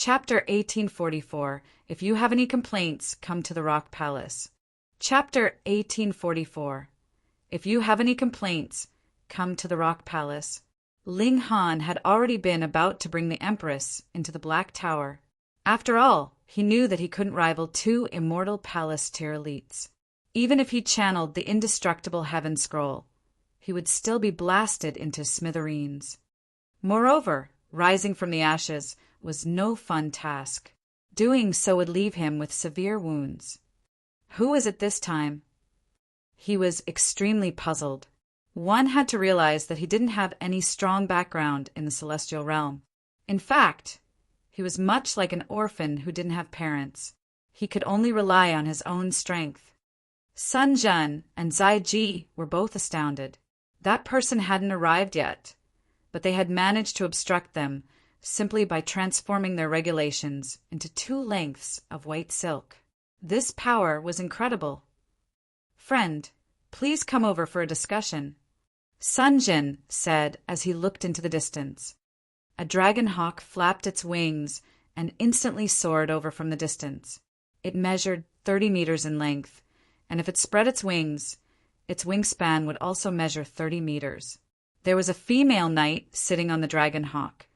Chapter 1844. If you have any complaints, come to the Rock Palace. Chapter 1844. If you have any complaints, come to the Rock Palace. Ling Han had already been about to bring the Empress into the Black Tower. After all, he knew that he couldn't rival two immortal palace-tier elites. Even if he channeled the indestructible Heaven Scroll, he would still be blasted into smithereens. Moreover, rising from the ashes was no fun task. Doing so would leave him with severe wounds. Who was it this time? He was extremely puzzled. One had to realize that he didn't have any strong background in the celestial realm. In fact, he was much like an orphan who didn't have parents. He could only rely on his own strength. Sun Jian and Zai Ji were both astounded. That person hadn't arrived yet, but they had managed to obstruct them simply by transforming their regulations into 2 lengths of white silk. This power was incredible. "Friend, please come over for a discussion," Sun Jian said as he looked into the distance. A dragon hawk flapped its wings and instantly soared over from the distance. It measured 30 meters in length, and if it spread its wings, its wingspan would also measure 30 meters. There was a female knight sitting on the dragon hawk,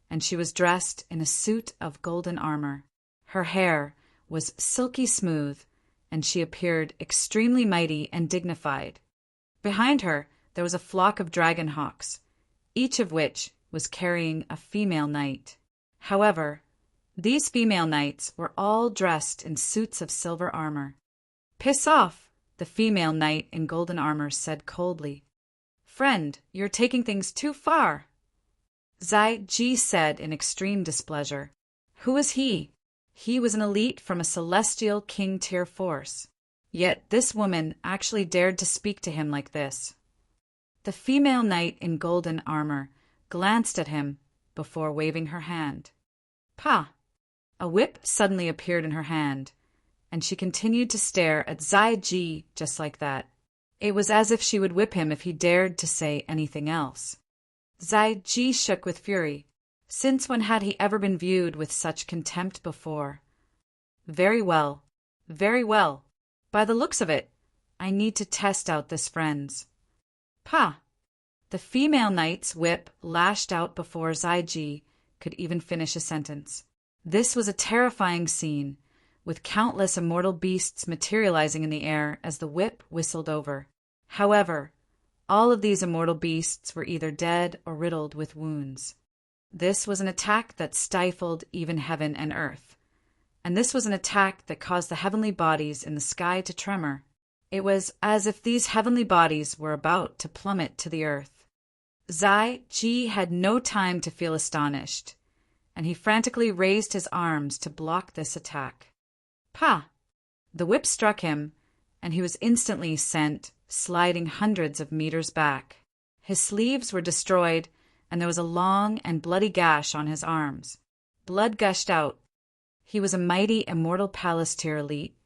and she was dressed in a suit of golden armor. Her hair was silky smooth, and she appeared extremely mighty and dignified. Behind her, there was a flock of dragon hawks, each of which was carrying a female knight. However, these female knights were all dressed in suits of silver armor. "Piss off," the female knight in golden armor said coldly. "Friend, you're taking things too far," Zai Ji said in extreme displeasure. Who was he? He was an elite from a celestial king-tier force. Yet this woman actually dared to speak to him like this. The female knight in golden armor glanced at him before waving her hand. "Pa!" A whip suddenly appeared in her hand, and she continued to stare at Zai Ji just like that. It was as if she would whip him if he dared to say anything else. Zai Ji shook with fury. Since when had he ever been viewed with such contempt before? Very well, very well. By the looks of it, I need to test out this friend's. "Pa!" The female knight's whip lashed out before Zai Ji could even finish a sentence. This was a terrifying scene, with countless immortal beasts materializing in the air as the whip whistled over. However, all of these immortal beasts were either dead or riddled with wounds. This was an attack that stifled even heaven and earth. And this was an attack that caused the heavenly bodies in the sky to tremor. It was as if these heavenly bodies were about to plummet to the earth. Zai Ji had no time to feel astonished, and he frantically raised his arms to block this attack. "Pa!" The whip struck him, and he was instantly sent sliding hundreds of meters back. His sleeves were destroyed, and there was a long and bloody gash on his arms. Blood gushed out. He was a mighty immortal palace-tier elite,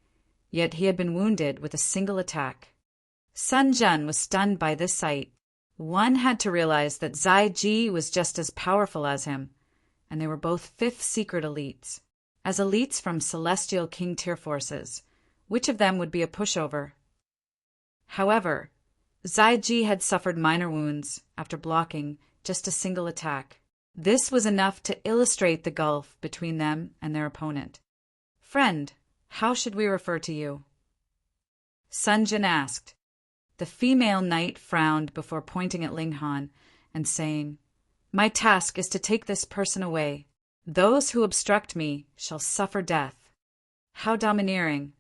yet he had been wounded with a single attack. Sun Jian was stunned by this sight. One had to realize that Zai Ji was just as powerful as him, and they were both 5th secret elites. As elites from celestial king-tier forces, which of them would be a pushover? However, Zai Ji had suffered minor wounds after blocking just a single attack. This was enough to illustrate the gulf between them and their opponent. "Friend, how should we refer to you?" Sun Jian asked. The female knight frowned before pointing at Ling Han and saying, "My task is to take this person away. Those who obstruct me shall suffer death." How domineering.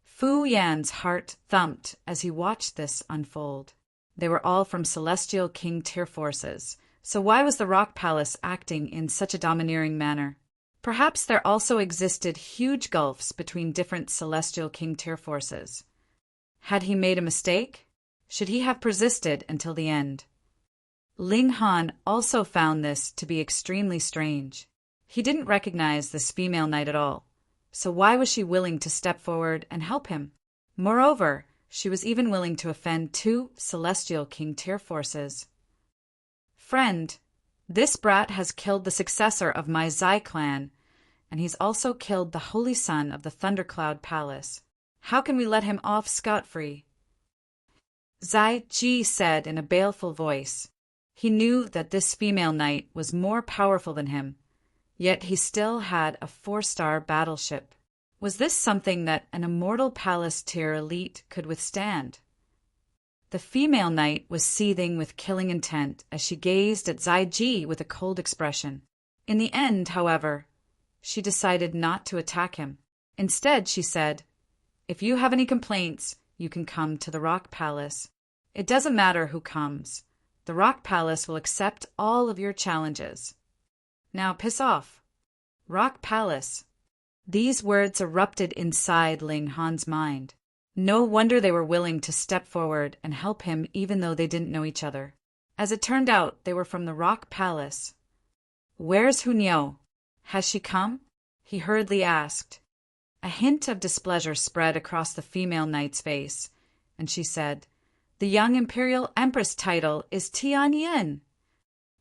Fu Yan's heart thumped as he watched this unfold. They were all from celestial king-tier forces, so why was the Rock Palace acting in such a domineering manner? Perhaps there also existed huge gulfs between different celestial king-tier forces. Had he made a mistake? Should he have persisted until the end? Ling Han also found this to be extremely strange. He didn't recognize this female knight at all, so why was she willing to step forward and help him? Moreover, she was even willing to offend 2 celestial king-tier forces. "Friend, this brat has killed the successor of my Zai clan and he's also killed the Holy Son of the Thundercloud Palace. How can we let him off scot-free?" Zai Ji said in a baleful voice. He knew that this female knight was more powerful than him, yet he still had a 4-star battleship. Was this something that an immortal palace tier elite could withstand? The female knight was seething with killing intent as she gazed at Zai Ji with a cold expression. In the end, however, she decided not to attack him. Instead, she said, "If you have any complaints, you can come to the Rock Palace. It doesn't matter who comes. The Rock Palace will accept all of your challenges. Now piss off." Rock Palace. These words erupted inside Ling Han's mind. No wonder they were willing to step forward and help him even though they didn't know each other. As it turned out, they were from the Rock Palace. "Where's Hunyo? Has she come?" he hurriedly asked. A hint of displeasure spread across the female knight's face, and she said, "The young Imperial Empress title is Tianyin."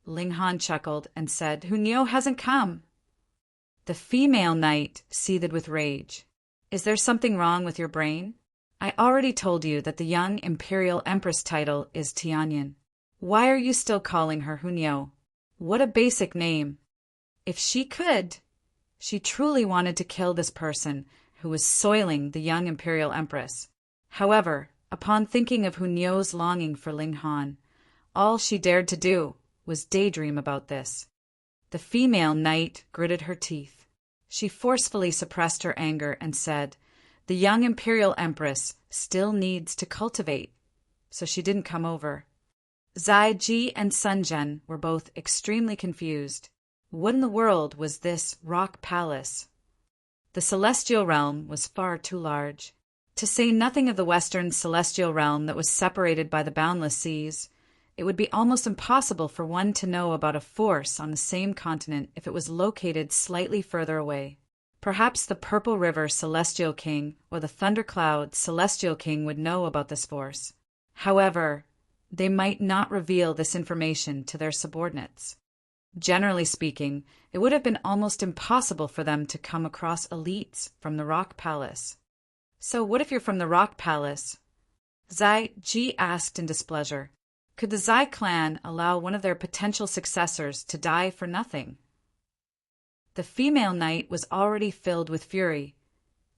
Ling Han chuckled and said, "Hunyo hasn't come." The female knight seethed with rage. "Is there something wrong with your brain? I already told you that the young Imperial Empress title is Tianyin. Why are you still calling her Hunyo? What a basic name. If she could, she truly wanted to kill this person who was soiling the young Imperial Empress. However, upon thinking of Hunyo's longing for Ling Han, all she dared to do was daydream about this. The female knight gritted her teeth. She forcefully suppressed her anger and said, "The young Imperial Empress still needs to cultivate," so she didn't come over. Zai Ji and Sun Jian were both extremely confused. What in the world was this Rock Palace? The Celestial Realm was far too large. To say nothing of the Western Celestial Realm that was separated by the boundless seas, it would be almost impossible for one to know about a force on the same continent if it was located slightly further away. Perhaps the Purple River Celestial King or the Thundercloud Celestial King would know about this force. However, they might not reveal this information to their subordinates. Generally speaking, it would have been almost impossible for them to come across elites from the Rock Palace. "So what if you're from the Rock Palace?" Zai Ji asked in displeasure. Could the Zai clan allow one of their potential successors to die for nothing? The female knight was already filled with fury,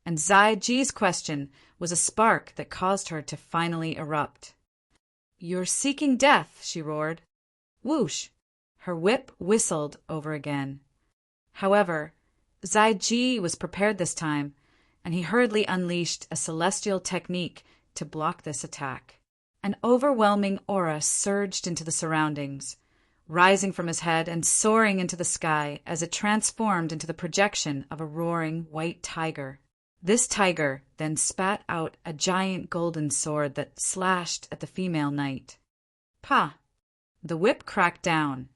and Zai Ji's question was a spark that caused her to finally erupt. "You're seeking death," she roared. Whoosh! Her whip whistled over again. However, Zai Ji was prepared this time, and he hurriedly unleashed a celestial technique to block this attack. An overwhelming aura surged into the surroundings, rising from his head and soaring into the sky as it transformed into the projection of a roaring white tiger. This tiger then spat out a giant golden sword that slashed at the female knight. Pah! The whip cracked down,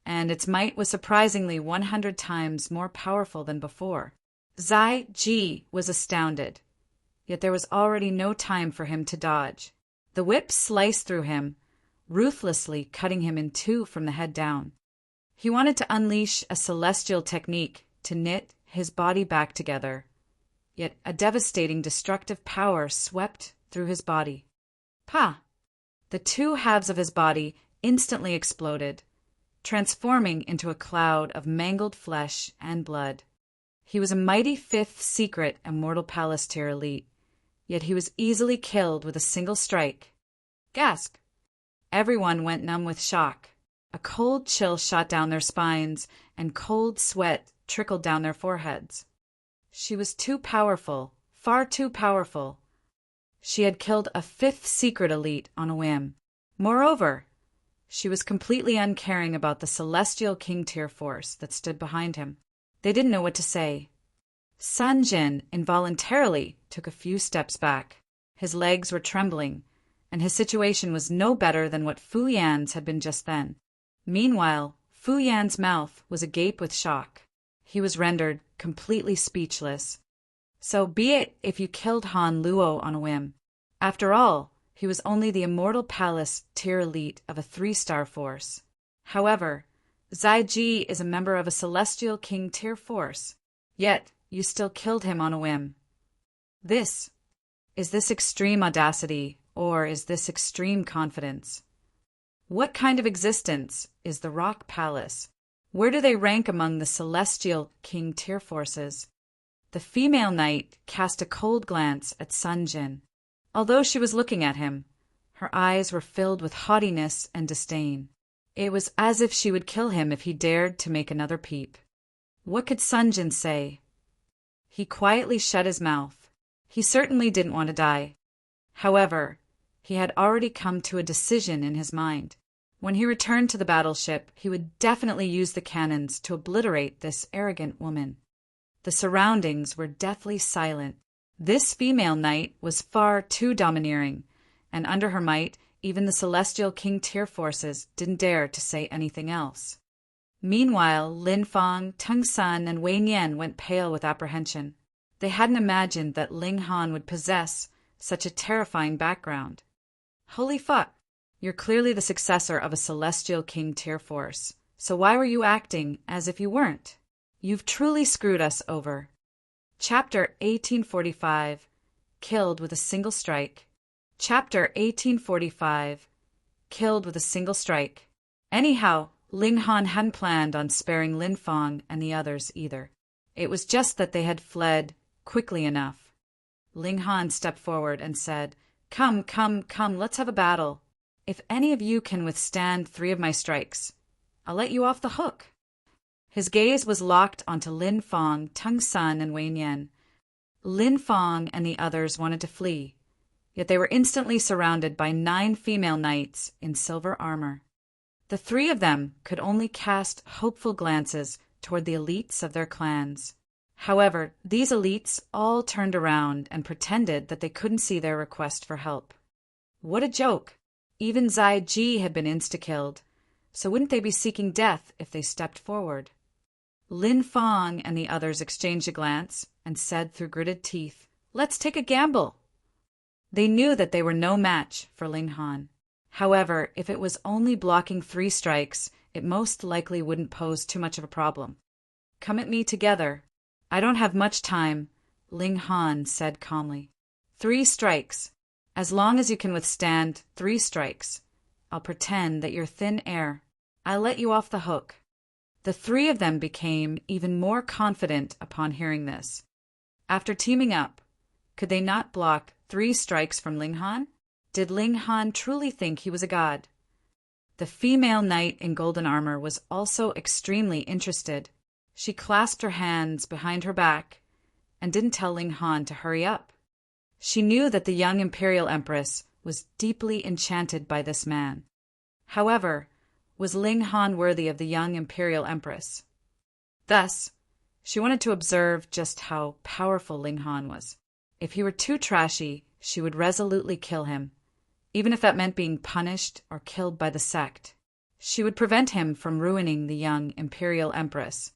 and its might was surprisingly 100 times more powerful than before. Zai Ji was astounded, yet there was already no time for him to dodge. The whip sliced through him, ruthlessly cutting him in two from the head down. He wanted to unleash a celestial technique to knit his body back together, yet a devastating destructive power swept through his body. Pah! The two halves of his body instantly exploded, transforming into a cloud of mangled flesh and blood. He was a mighty 5th secret Immortal Palace tier elite, yet he was easily killed with a single strike. Gasp! Everyone went numb with shock. A cold chill shot down their spines, and cold sweat trickled down their foreheads. She was too powerful, far too powerful. She had killed a 5th secret elite on a whim. Moreover, she was completely uncaring about the Celestial King tier force that stood behind him. They didn't know what to say. Sun Jian involuntarily took a few steps back. His legs were trembling, and his situation was no better than what Fu Yan's had been just then. Meanwhile, Fu Yan's mouth was agape with shock. He was rendered completely speechless. So be it if you killed Han Luo on a whim. After all, he was only the Immortal Palace tier elite of a 3-star force. However, Zai Ji is a member of a Celestial King tier force. Yet, you still killed him on a whim. Is this extreme audacity, or is this extreme confidence? What kind of existence is the Rock Palace? Where do they rank among the celestial King Tyr forces? The female knight cast a cold glance at Sun Jin. Although she was looking at him, her eyes were filled with haughtiness and disdain. It was as if she would kill him if he dared to make another peep. What could Sun Jin say? He quietly shut his mouth. He certainly didn't want to die. However, he had already come to a decision in his mind. When he returned to the battleship, he would definitely use the cannons to obliterate this arrogant woman. The surroundings were deathly silent. This female knight was far too domineering, and under her might, even the celestial King Tyr forces didn't dare to say anything else. Meanwhile, Lin Fang, Tung Sun, and Wei Nian went pale with apprehension. They hadn't imagined that Ling Han would possess such a terrifying background. Holy fuck! You're clearly the successor of a celestial King Tyr force, so why were you acting as if you weren't? You've truly screwed us over. Chapter 1845. Killed with a single strike. Chapter 1845. Killed with a single strike. Anyhow, Ling Han hadn't planned on sparing Lin Fang and the others either. It was just that they had fled quickly enough. Ling Han stepped forward and said, Come, let's have a battle. If any of you can withstand 3 of my strikes, I'll let you off the hook. His gaze was locked onto Lin Fang, Tung Sun, and Wei Nian. Lin Fang and the others wanted to flee, yet they were instantly surrounded by 9 female knights in silver armor. The 3 of them could only cast hopeful glances toward the elites of their clans. However, these elites all turned around and pretended that they couldn't see their request for help. What a joke! Even Zai Ji had been insta-killed, so wouldn't they be seeking death if they stepped forward? Lin Fang and the others exchanged a glance and said through gritted teeth, Let's take a gamble. They knew that they were no match for Ling Han. However, if it was only blocking 3 strikes, it most likely wouldn't pose too much of a problem. Come at me together. I don't have much time, Ling Han said calmly. 3 strikes. As long as you can withstand 3 strikes, I'll pretend that you're thin air. I'll let you off the hook. The 3 of them became even more confident upon hearing this. After teaming up, could they not block 3 strikes from Ling Han? Did Ling Han truly think he was a god? The female knight in golden armor was also extremely interested. She clasped her hands behind her back and didn't tell Ling Han to hurry up. She knew that the young imperial empress was deeply enchanted by this man. However, was Ling Han worthy of the young imperial empress? Thus, she wanted to observe just how powerful Ling Han was. If he were too trashy, she would resolutely kill him, even if that meant being punished or killed by the sect. She would prevent him from ruining the young imperial empress.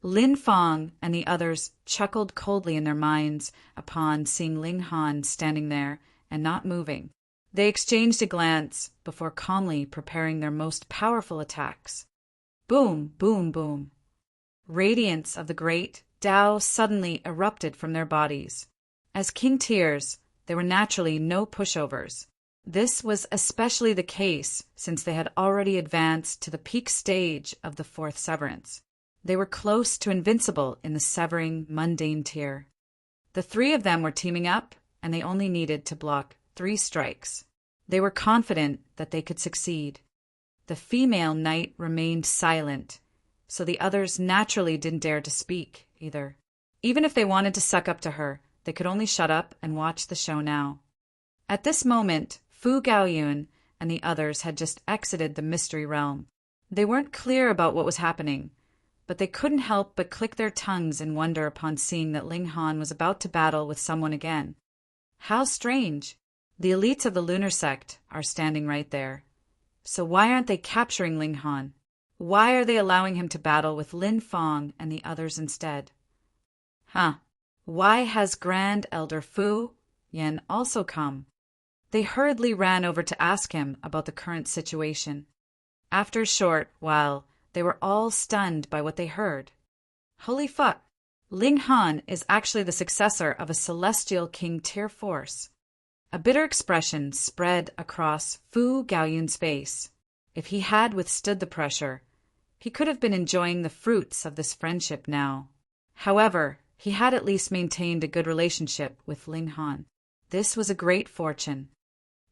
Lin Fang and the others chuckled coldly in their minds upon seeing Ling Han standing there and not moving. They exchanged a glance before calmly preparing their most powerful attacks. Boom, boom, boom. Radiance of the great Tao suddenly erupted from their bodies. As King Tyr's, there were naturally no pushovers. This was especially the case since they had already advanced to the peak stage of the 4th severance. They were close to invincible in the severing mundane tier. The 3 of them were teaming up, and they only needed to block 3 strikes. They were confident that they could succeed. The female knight remained silent, so the others naturally didn't dare to speak either. Even if they wanted to suck up to her, they could only shut up and watch the show now. At this moment, Fu Gaoyun and the others had just exited the mystery realm. They weren't clear about what was happening, but they couldn't help but click their tongues in wonder upon seeing that Ling Han was about to battle with someone again. How strange! The elites of the lunar sect are standing right there. So why aren't they capturing Ling Han? Why are they allowing him to battle with Lin Fang and the others instead? Why has Grand Elder Fu Yen also come? They hurriedly ran over to ask him about the current situation. After a short while, they were all stunned by what they heard. Holy fuck! Ling Han is actually the successor of a celestial king tier force. A bitter expression spread across Fu Gaoyun's face. If he had withstood the pressure, he could have been enjoying the fruits of this friendship now. However, he had at least maintained a good relationship with Ling Han. This was a great fortune.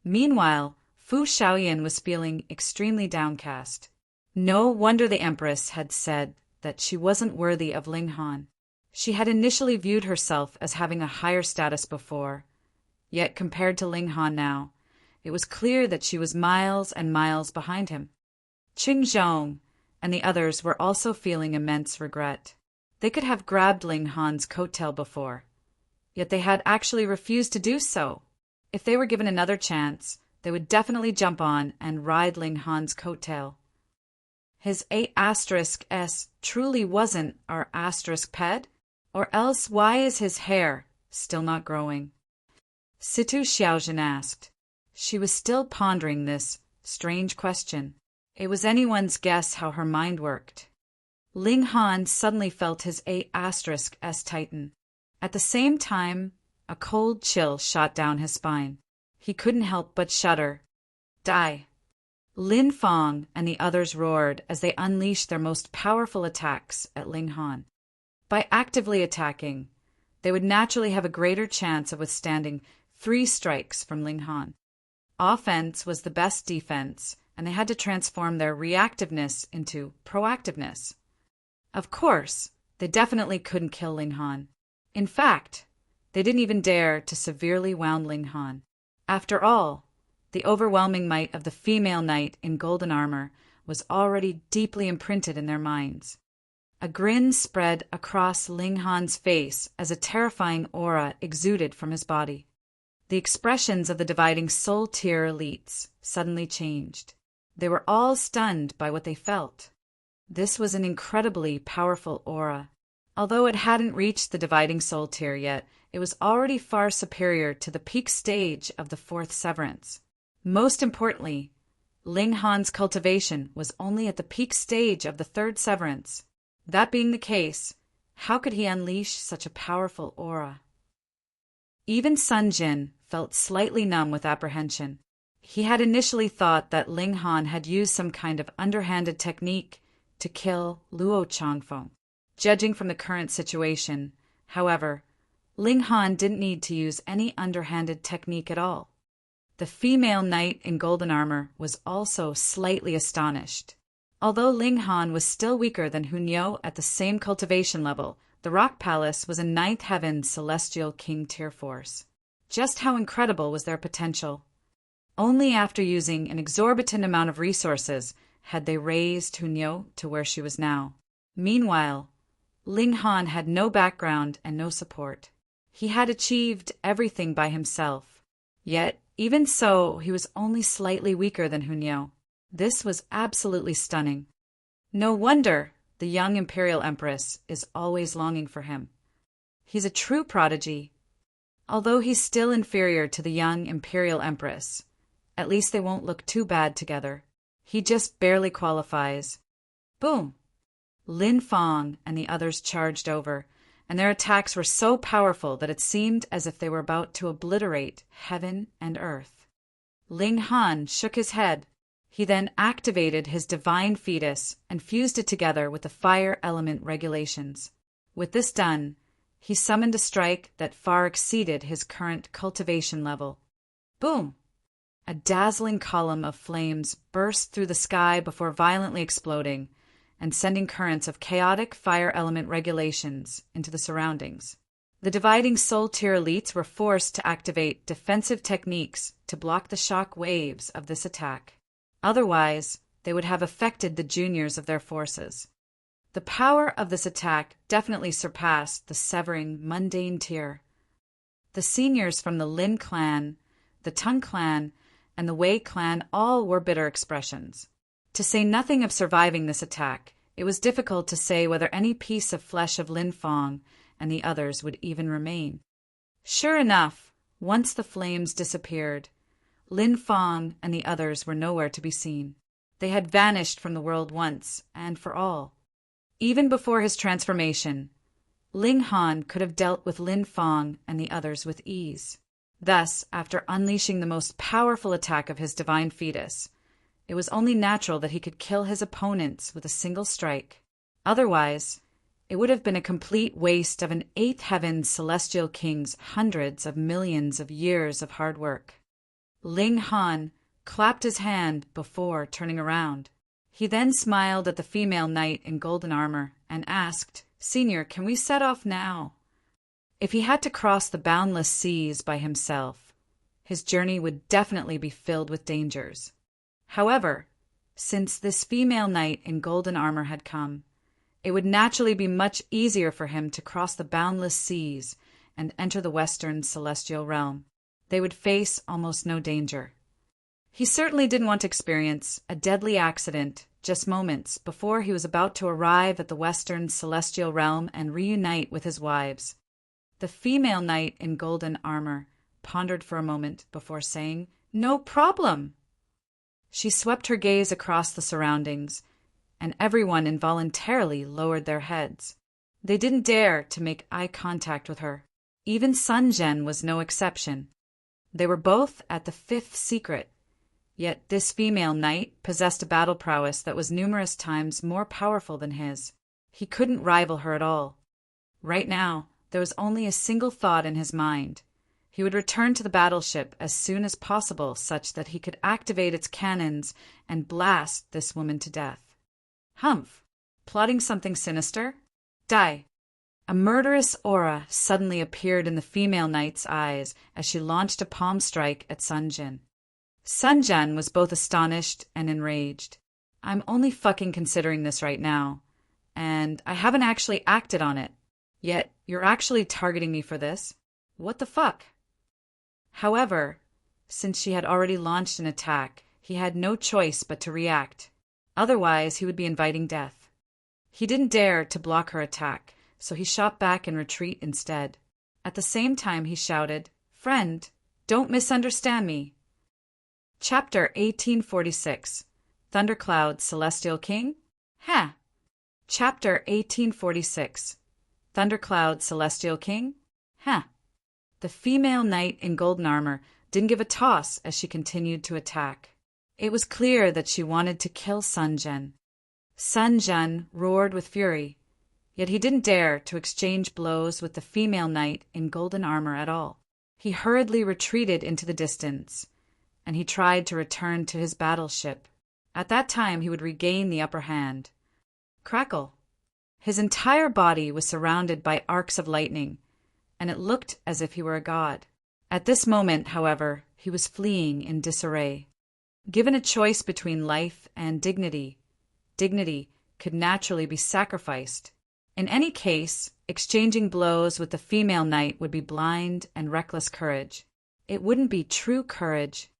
Meanwhile, Fu Xiaoyan was feeling extremely downcast. No wonder the Empress had said that she wasn't worthy of Ling Han. She had initially viewed herself as having a higher status before. Yet compared to Ling Han now, it was clear that she was miles and miles behind him. Qing Zhong and the others were also feeling immense regret. They could have grabbed Ling Han's coattail before, yet they had actually refused to do so. If they were given another chance, they would definitely jump on and ride Ling Han's coattail. His A*S truly wasn't our *ped? Or else why is his hair still not growing? Situ Xiaojin asked. She was still pondering this strange question. It was anyone's guess how her mind worked. Ling Han suddenly felt his A*S tighten. At the same time, a cold chill shot down his spine. He couldn't help but shudder. Die! Lin Fong and the others roared as they unleashed their most powerful attacks at Ling Han. By actively attacking, they would naturally have a greater chance of withstanding 3 strikes from Ling Han. Offense was the best defense, and they had to transform their reactiveness into proactiveness. Of course, they definitely couldn't kill Ling Han. In fact, they didn't even dare to severely wound Ling Han. After all, the overwhelming might of the female knight in golden armor was already deeply imprinted in their minds. A grin spread across Ling Han's face as a terrifying aura exuded from his body. The expressions of the dividing soul tier elites suddenly changed. They were all stunned by what they felt. This was an incredibly powerful aura. Although it hadn't reached the dividing soul tier yet, it was already far superior to the peak stage of the 4th severance. Most importantly, Ling Han's cultivation was only at the peak stage of the 3rd severance. That being the case, how could he unleash such a powerful aura? Even Sun Jin felt slightly numb with apprehension. He had initially thought that Ling Han had used some kind of underhanded technique to kill Luo Changfeng. Judging from the current situation, however, Ling Han didn't need to use any underhanded technique at all. The female knight in golden armor was also slightly astonished. Although Ling Han was still weaker than Hunyao at the same cultivation level, the Rock Palace was a 9th heaven celestial king tier force. Just how incredible was their potential? Only after using an exorbitant amount of resources had they raised Hunyao to where she was now. Meanwhile, Ling Han had no background and no support. He had achieved everything by himself. Yet, even so, he was only slightly weaker than Hunyao. This was absolutely stunning. No wonder the young Imperial Empress is always longing for him. He's a true prodigy. Although he's still inferior to the young Imperial Empress, at least they won't look too bad together. He just barely qualifies. Boom! Lin Fong and the others charged over, and their attacks were so powerful that it seemed as if they were about to obliterate heaven and earth. Ling Han shook his head. He then activated his divine fetus and fused it together with the fire element regulations. With this done, he summoned a strike that far exceeded his current cultivation level. Boom! A dazzling column of flames burst through the sky before violently exploding and sending currents of chaotic fire element regulations into the surroundings. The dividing soul tier elites were forced to activate defensive techniques to block the shock waves of this attack. Otherwise, they would have affected the juniors of their forces. The power of this attack definitely surpassed the severing mundane tier. The seniors from the Lin clan, the Tung clan, and the Wei clan all were bitter expressions. To say nothing of surviving this attack, it was difficult to say whether any piece of flesh of Lin Fong and the others would even remain. Sure enough, once the flames disappeared, Lin Fong and the others were nowhere to be seen. They had vanished from the world once and for all. Even before his transformation, Ling Han could have dealt with Lin Fong and the others with ease. Thus, after unleashing the most powerful attack of his divine fetus, it was only natural that he could kill his opponents with a single strike. Otherwise, it would have been a complete waste of an eighth heaven celestial king's hundreds of millions of years of hard work. Ling Han clapped his hand before turning around. He then smiled at the female knight in golden armor and asked, "Senior, can we set off now?" If he had to cross the boundless seas by himself, his journey would definitely be filled with dangers. However, since this female knight in golden armor had come, it would naturally be much easier for him to cross the boundless seas and enter the western celestial realm. They would face almost no danger. He certainly didn't want to experience a deadly accident just moments before he was about to arrive at the western celestial realm and reunite with his wives. The female knight in golden armor pondered for a moment before saying, "No problem." She swept her gaze across the surroundings, and everyone involuntarily lowered their heads. They didn't dare to make eye contact with her. Even Sun Jian was no exception. They were both at the fifth secret, yet this female knight possessed a battle prowess that was numerous times more powerful than his. He couldn't rival her at all. Right now, there was only a single thought in his mind. He would return to the battleship as soon as possible such that he could activate its cannons and blast this woman to death. Humph! Plotting something sinister? Die! A murderous aura suddenly appeared in the female knight's eyes as she launched a palm strike at Sun Jian. Sun Jian was both astonished and enraged. "I'm only fucking considering this right now, and I haven't actually acted on it. Yet you're actually targeting me for this? What the fuck?" However, since she had already launched an attack, he had no choice but to react. Otherwise, he would be inviting death. He didn't dare to block her attack, so he shot back in retreat instead. At the same time, he shouted, "Friend, don't misunderstand me." Chapter 1846. Thundercloud Celestial King? Ha! Chapter 1846. Thundercloud Celestial King? Ha! The female knight in golden armor didn't give a toss as she continued to attack. It was clear that she wanted to kill Sun Jian. Sun Jian roared with fury, yet he didn't dare to exchange blows with the female knight in golden armor at all. He hurriedly retreated into the distance, and he tried to return to his battleship. At that time he would regain the upper hand. Crackle! His entire body was surrounded by arcs of lightning, and it looked as if he were a god. At this moment, however, he was fleeing in disarray. Given a choice between life and dignity, dignity could naturally be sacrificed. In any case, exchanging blows with the female knight would be blind and reckless courage. It wouldn't be true courage.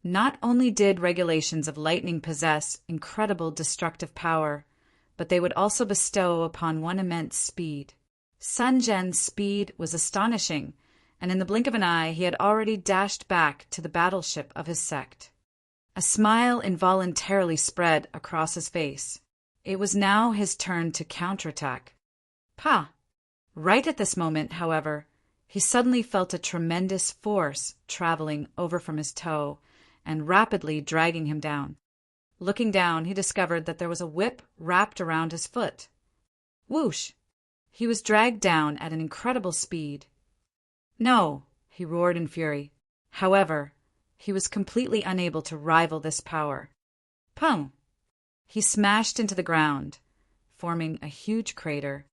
Not only did regulations of lightning possess incredible destructive power, but they would also bestow upon one immense speed. Sun Jian's speed was astonishing, and in the blink of an eye he had already dashed back to the battleship of his sect. A smile involuntarily spread across his face. It was now his turn to counterattack. Pah! Right at this moment, however, he suddenly felt a tremendous force traveling over from his toe and rapidly dragging him down. Looking down, he discovered that there was a whip wrapped around his foot. Whoosh! He was dragged down at an incredible speed. No, he roared in fury. However, he was completely unable to rival this power. Pum! He smashed into the ground, forming a huge crater.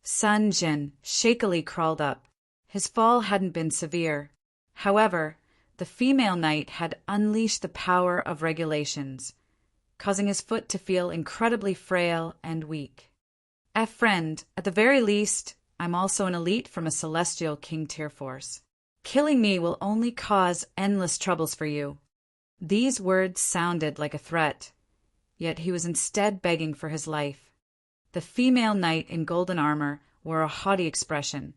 Sun Jian shakily crawled up. His fall hadn't been severe. However, the female knight had unleashed the power of regulations, causing his foot to feel incredibly frail and weak. Friend, at the very least, I'm also an elite from a celestial king tier force. Killing me will only cause endless troubles for you. These words sounded like a threat, yet he was instead begging for his life. The female knight in golden armor wore a haughty expression,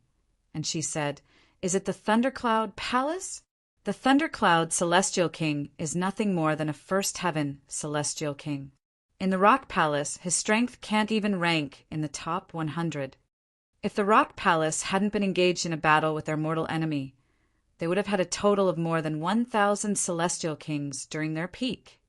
and she said, "Is it the Thundercloud Palace?" The Thundercloud Celestial King is nothing more than a first heaven celestial king. In the Rock Palace, his strength can't even rank in the top 100. If the Rock Palace hadn't been engaged in a battle with their mortal enemy, they would have had a total of more than 1,000 celestial kings during their peak.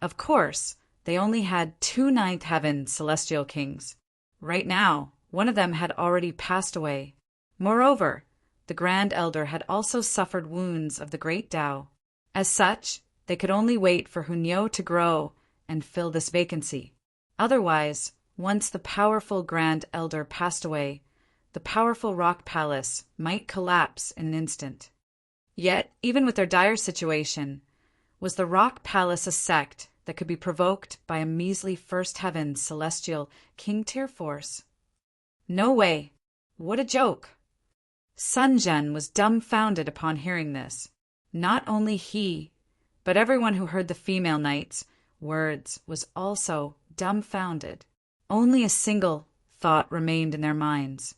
Of course, they only had 2 ninth heaven celestial kings. Right now, one of them had already passed away. Moreover, the Grand Elder had also suffered wounds of the Great Tao. As such, they could only wait for Hunyo to grow and fill this vacancy. Otherwise, once the powerful Grand Elder passed away, the powerful Rock Palace might collapse in an instant. Yet, even with their dire situation, was the Rock Palace a sect that could be provoked by a measly First Heaven celestial king-tier force? No way. What a joke. Sun Jian was dumbfounded upon hearing this. Not only he, but everyone who heard the female knight's words was also dumbfounded. Only a single thought remained in their minds.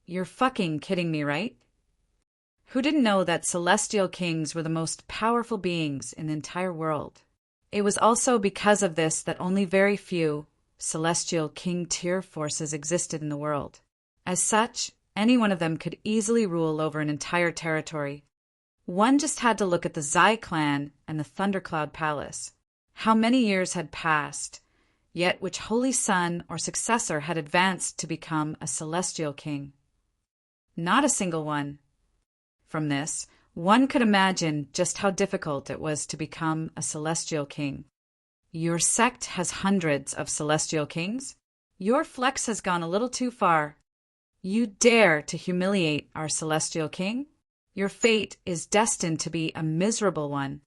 You're fucking kidding me, right? Who didn't know that celestial kings were the most powerful beings in the entire world? It was also because of this that only very few celestial king-tier forces existed in the world. As such, any one of them could easily rule over an entire territory. One just had to look at the Zai clan and the Thundercloud Palace. How many years had passed, yet which holy son or successor had advanced to become a celestial king? Not a single one. From this, one could imagine just how difficult it was to become a celestial king. Your sect has hundreds of celestial kings? Your flex has gone a little too far. You dare to humiliate our celestial king? Your fate is destined to be a miserable one.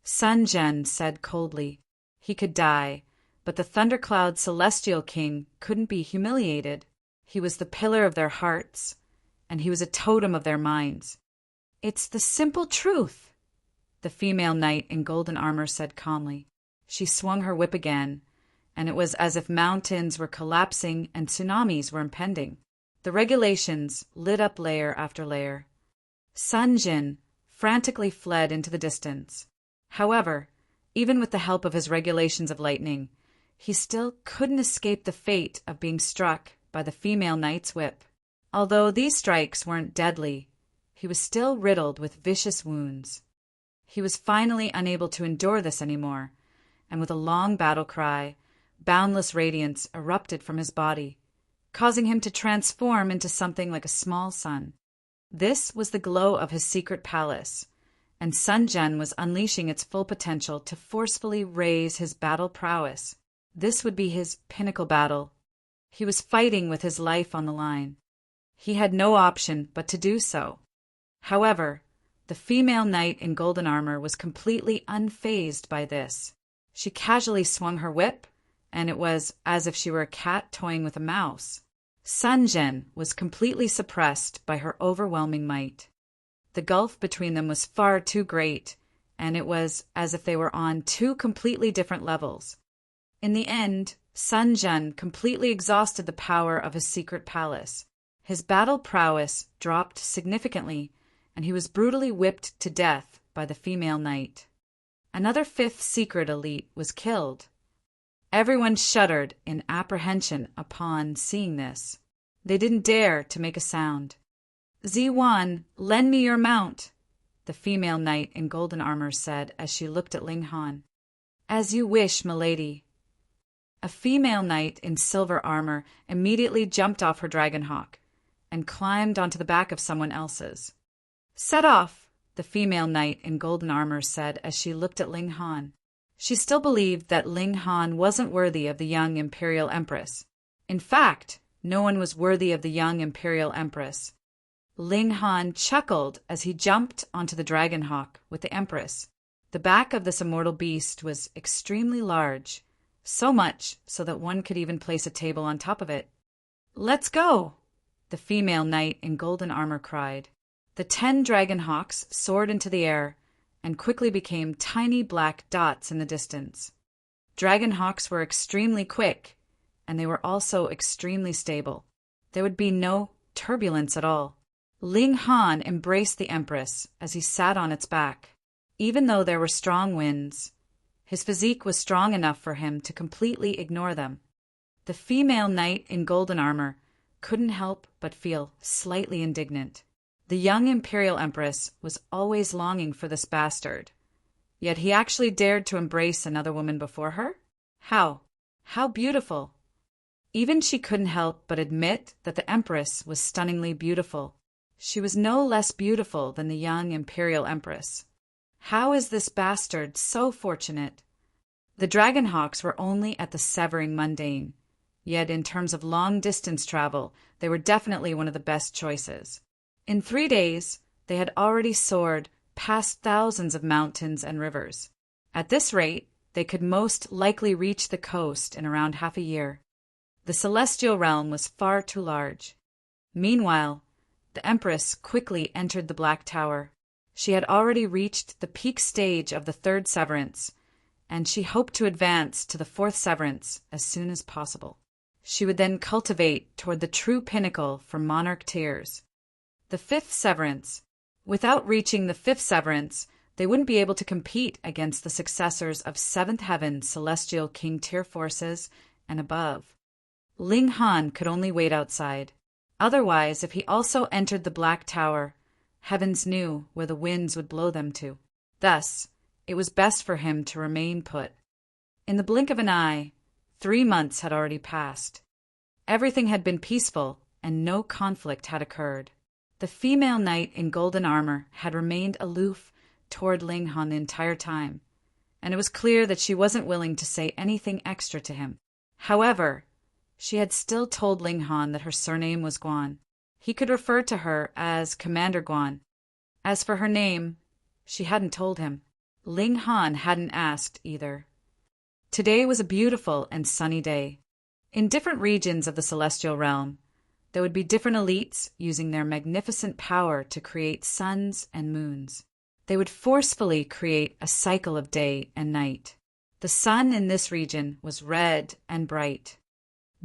Sun Jian said coldly. He could die, but the Thundercloud celestial king couldn't be humiliated. He was the pillar of their hearts, and he was a totem of their minds. It's the simple truth, the female knight in golden armor said calmly. She swung her whip again, and it was as if mountains were collapsing and tsunamis were impending. The regulations lit up layer after layer. Sun Jian frantically fled into the distance. However, even with the help of his regulations of lightning, he still couldn't escape the fate of being struck by the female knight's whip. Although these strikes weren't deadly, he was still riddled with vicious wounds. He was finally unable to endure this anymore, and with a long battle cry, boundless radiance erupted from his body, causing him to transform into something like a small sun. This was the glow of his secret palace, and Sun Jian was unleashing its full potential to forcefully raise his battle prowess. This would be his pinnacle battle. He was fighting with his life on the line. He had no option but to do so. However, the female knight in golden armor was completely unfazed by this. She casually swung her whip, and it was as if she were a cat toying with a mouse. Sun Jian was completely suppressed by her overwhelming might. The gulf between them was far too great, and it was as if they were on 2 completely different levels. In the end, Sun Jian completely exhausted the power of his secret palace. His battle prowess dropped significantly, and he was brutally whipped to death by the female knight. Another 5th secret elite was killed. Everyone shuddered in apprehension upon seeing this. They didn't dare to make a sound. "Ziwan, lend me your mount," the female knight in golden armor said as she looked at Ling Han. "As you wish, milady." A female knight in silver armor immediately jumped off her dragonhawk and climbed onto the back of someone else's. "Set off," the female knight in golden armor said as she looked at Ling Han. She still believed that Ling Han wasn't worthy of the young imperial empress. In fact, no one was worthy of the young imperial empress. Ling Han chuckled as he jumped onto the dragonhawk with the empress. The back of this immortal beast was extremely large, so much so that one could even place a table on top of it. "Let's go!" the female knight in golden armor cried. The 10 dragonhawks soared into the air and quickly became tiny black dots in the distance. Dragonhawks were extremely quick, and they were also extremely stable. There would be no turbulence at all. Ling Han embraced the empress as he sat on its back. Even though there were strong winds, his physique was strong enough for him to completely ignore them. The female knight in golden armor couldn't help but feel slightly indignant. The young Imperial Empress was always longing for this bastard. Yet he actually dared to embrace another woman before her? How? How beautiful! Even she couldn't help but admit that the Empress was stunningly beautiful. She was no less beautiful than the young Imperial Empress. How is this bastard so fortunate? The Dragonhawks were only at the Severing Mundane, yet in terms of long-distance travel, they were definitely one of the best choices. In 3 days, they had already soared past thousands of mountains and rivers. At this rate, they could most likely reach the coast in around half a year. The celestial realm was far too large. Meanwhile, the Empress quickly entered the Black Tower. She had already reached the peak stage of the 3rd severance, and she hoped to advance to the 4th severance as soon as possible. She would then cultivate toward the true pinnacle for monarch tiers. The 5th severance. Without reaching the 5th severance, they wouldn't be able to compete against the successors of 7th Heaven Celestial King tier forces and above. Ling Han could only wait outside. Otherwise, if he also entered the Black Tower, heavens knew where the winds would blow them to. Thus, it was best for him to remain put. In the blink of an eye, 3 months had already passed. Everything had been peaceful, and no conflict had occurred. The female knight in golden armor had remained aloof toward Ling Han the entire time, and it was clear that she wasn't willing to say anything extra to him. However, she had still told Ling Han that her surname was Guan. He could refer to her as Commander Guan. As for her name, she hadn't told him. Ling Han hadn't asked either. Today was a beautiful and sunny day. In different regions of the celestial realm, there would be different elites using their magnificent power to create suns and moons. They would forcefully create a cycle of day and night. The sun in this region was red and bright.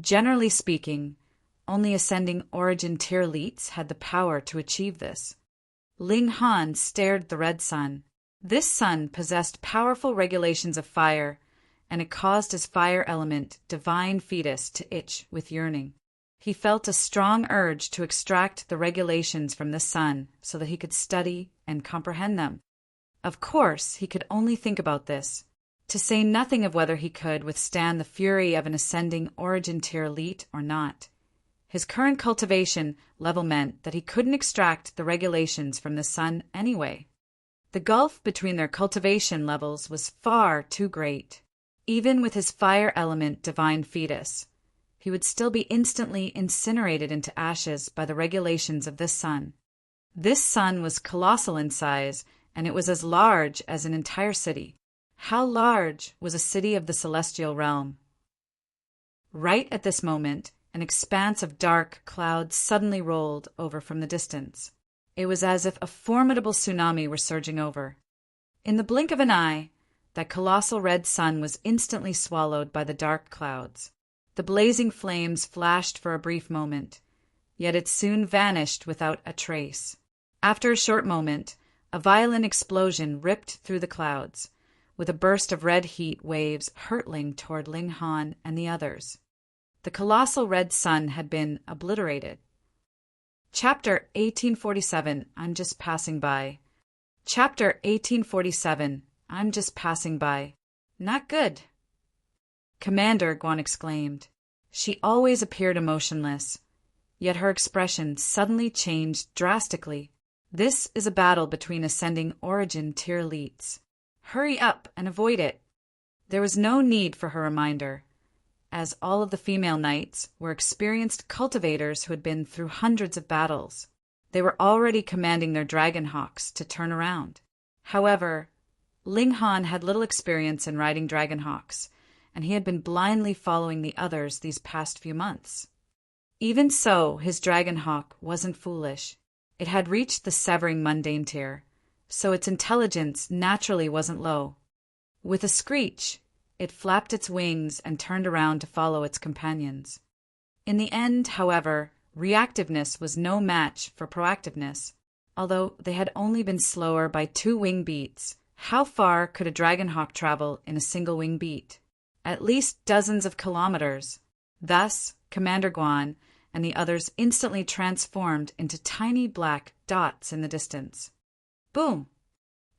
Generally speaking, only ascending origin tier elites had the power to achieve this. Ling Han stared at the red sun. This sun possessed powerful regulations of fire, and it caused his fire element, divine fetus, to itch with yearning. He felt a strong urge to extract the regulations from the sun so that he could study and comprehend them. Of course, he could only think about this, to say nothing of whether he could withstand the fury of an ascending origin tier elite or not. His current cultivation level meant that he couldn't extract the regulations from the sun anyway. The gulf between their cultivation levels was far too great. Even with his fire element divine fetus, he would still be instantly incinerated into ashes by the regulations of this sun. This sun was colossal in size, and it was as large as an entire city. How large was a city of the celestial realm? Right at this moment, an expanse of dark clouds suddenly rolled over from the distance. It was as if a formidable tsunami were surging over. In the blink of an eye, that colossal red sun was instantly swallowed by the dark clouds. The blazing flames flashed for a brief moment, yet it soon vanished without a trace. After a short moment, a violent explosion ripped through the clouds, with a burst of red heat waves hurtling toward Ling Han and the others. The colossal red sun had been obliterated. Chapter 1847, I'm just passing by. Chapter 1847, I'm just passing by. Not good. Commander, Guan exclaimed. She always appeared emotionless, yet her expression suddenly changed drastically. This is a battle between ascending origin tier elites. Hurry up and avoid it. There was no need for her reminder, as all of the female knights were experienced cultivators who had been through hundreds of battles. They were already commanding their dragonhawks to turn around. However, Ling Han had little experience in riding dragonhawks, and he had been blindly following the others these past few months. Even so, his dragonhawk wasn't foolish. It had reached the Severing Mundane tier, so its intelligence naturally wasn't low. With a screech, it flapped its wings and turned around to follow its companions. In the end, however, reactiveness was no match for proactiveness. Although they had only been slower by 2 wing beats, how far could a dragonhawk travel in a single wing beat? At least dozens of kilometers. Thus, Commander Guan and the others instantly transformed into tiny black dots in the distance. Boom!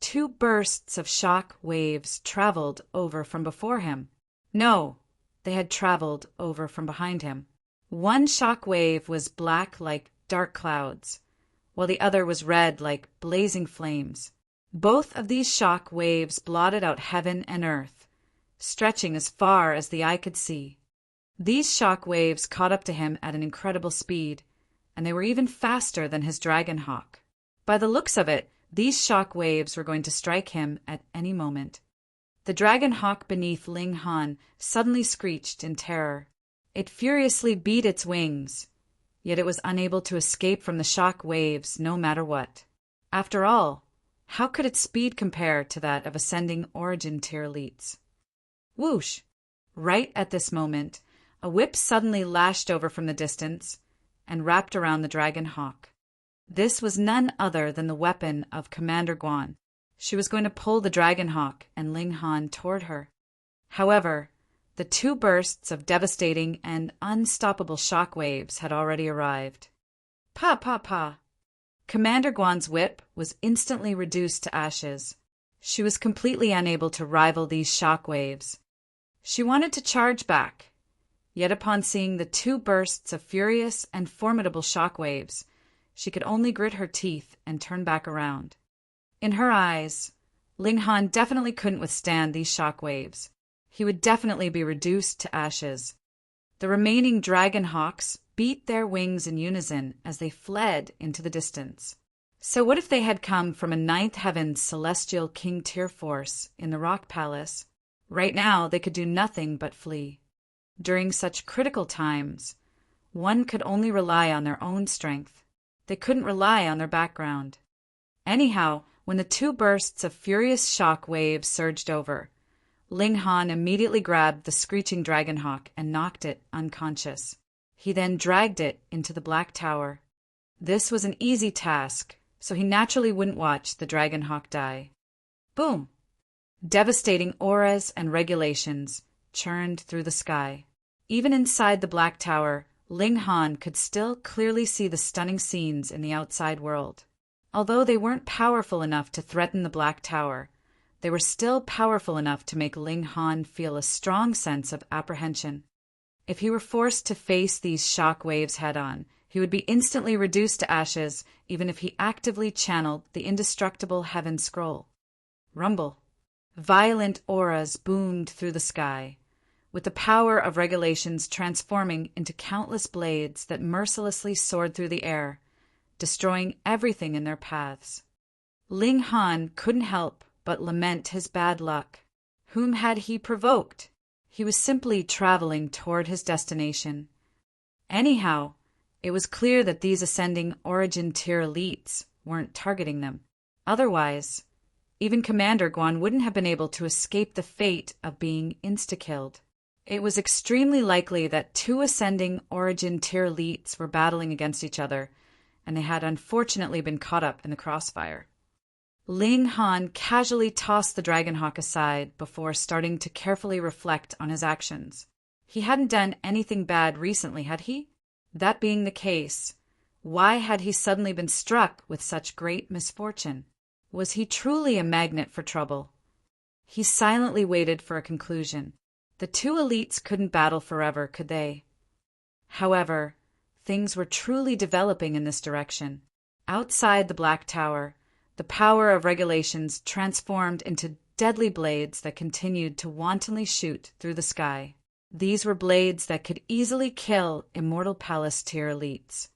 2 bursts of shock waves traveled over from before him. No, they had traveled over from behind him. One shock wave was black like dark clouds, while the other was red like blazing flames. Both of these shock waves blotted out heaven and earth, stretching as far as the eye could see. These shock waves caught up to him at an incredible speed, and they were even faster than his dragon hawk. By the looks of it, these shock waves were going to strike him at any moment. The dragon hawk beneath Ling Han suddenly screeched in terror. It furiously beat its wings, yet it was unable to escape from the shock waves no matter what. After all, how could its speed compare to that of ascending origin tier elites? Whoosh! Right at this moment, a whip suddenly lashed over from the distance and wrapped around the dragon hawk. This was none other than the weapon of Commander Guan. She was going to pull the dragon hawk and Ling Han toward her. However, the 2 bursts of devastating and unstoppable shock waves had already arrived. Pa, pa, pa! Commander Guan's whip was instantly reduced to ashes. She was completely unable to rival these shock waves. She wanted to charge back, yet upon seeing the 2 bursts of furious and formidable shock waves, she could only grit her teeth and turn back around. In her eyes, Ling Han definitely couldn't withstand these shock waves. He would definitely be reduced to ashes. The remaining dragon hawks beat their wings in unison as they fled into the distance. So what if they had come from a 9th heaven celestial king tier force in the Rock Palace? Right now they could do nothing but flee. During such critical times, one could only rely on their own strength. They couldn't rely on their background. Anyhow, when the 2 bursts of furious shock waves surged over, Ling Han immediately grabbed the screeching dragonhawk and knocked it unconscious. He then dragged it into the Black Tower. This was an easy task, so he naturally wouldn't watch the dragonhawk die. Boom! Devastating auras and regulations churned through the sky. Even inside the Black Tower, Ling Han could still clearly see the stunning scenes in the outside world. Although they weren't powerful enough to threaten the Black Tower, they were still powerful enough to make Ling Han feel a strong sense of apprehension. If he were forced to face these shock waves head-on, he would be instantly reduced to ashes, even if he actively channeled the indestructible Heaven Scroll. Rumble. Violent auras boomed through the sky, with the power of regulations transforming into countless blades that mercilessly soared through the air, destroying everything in their paths. Ling Han couldn't help but lament his bad luck. Whom had he provoked? He was simply traveling toward his destination. Anyhow, it was clear that these ascending origin tier elites weren't targeting them. Otherwise, even Commander Guan wouldn't have been able to escape the fate of being insta-killed. It was extremely likely that 2 ascending origin tier elites were battling against each other, and they had unfortunately been caught up in the crossfire. Ling Han casually tossed the dragonhawk aside before starting to carefully reflect on his actions. He hadn't done anything bad recently, had he? That being the case, why had he suddenly been struck with such great misfortune? Was he truly a magnet for trouble? He silently waited for a conclusion. The 2 elites couldn't battle forever, could they? However, things were truly developing in this direction. Outside the Black Tower, the power of regulations transformed into deadly blades that continued to wantonly shoot through the sky. These were blades that could easily kill Immortal Palace tier elites.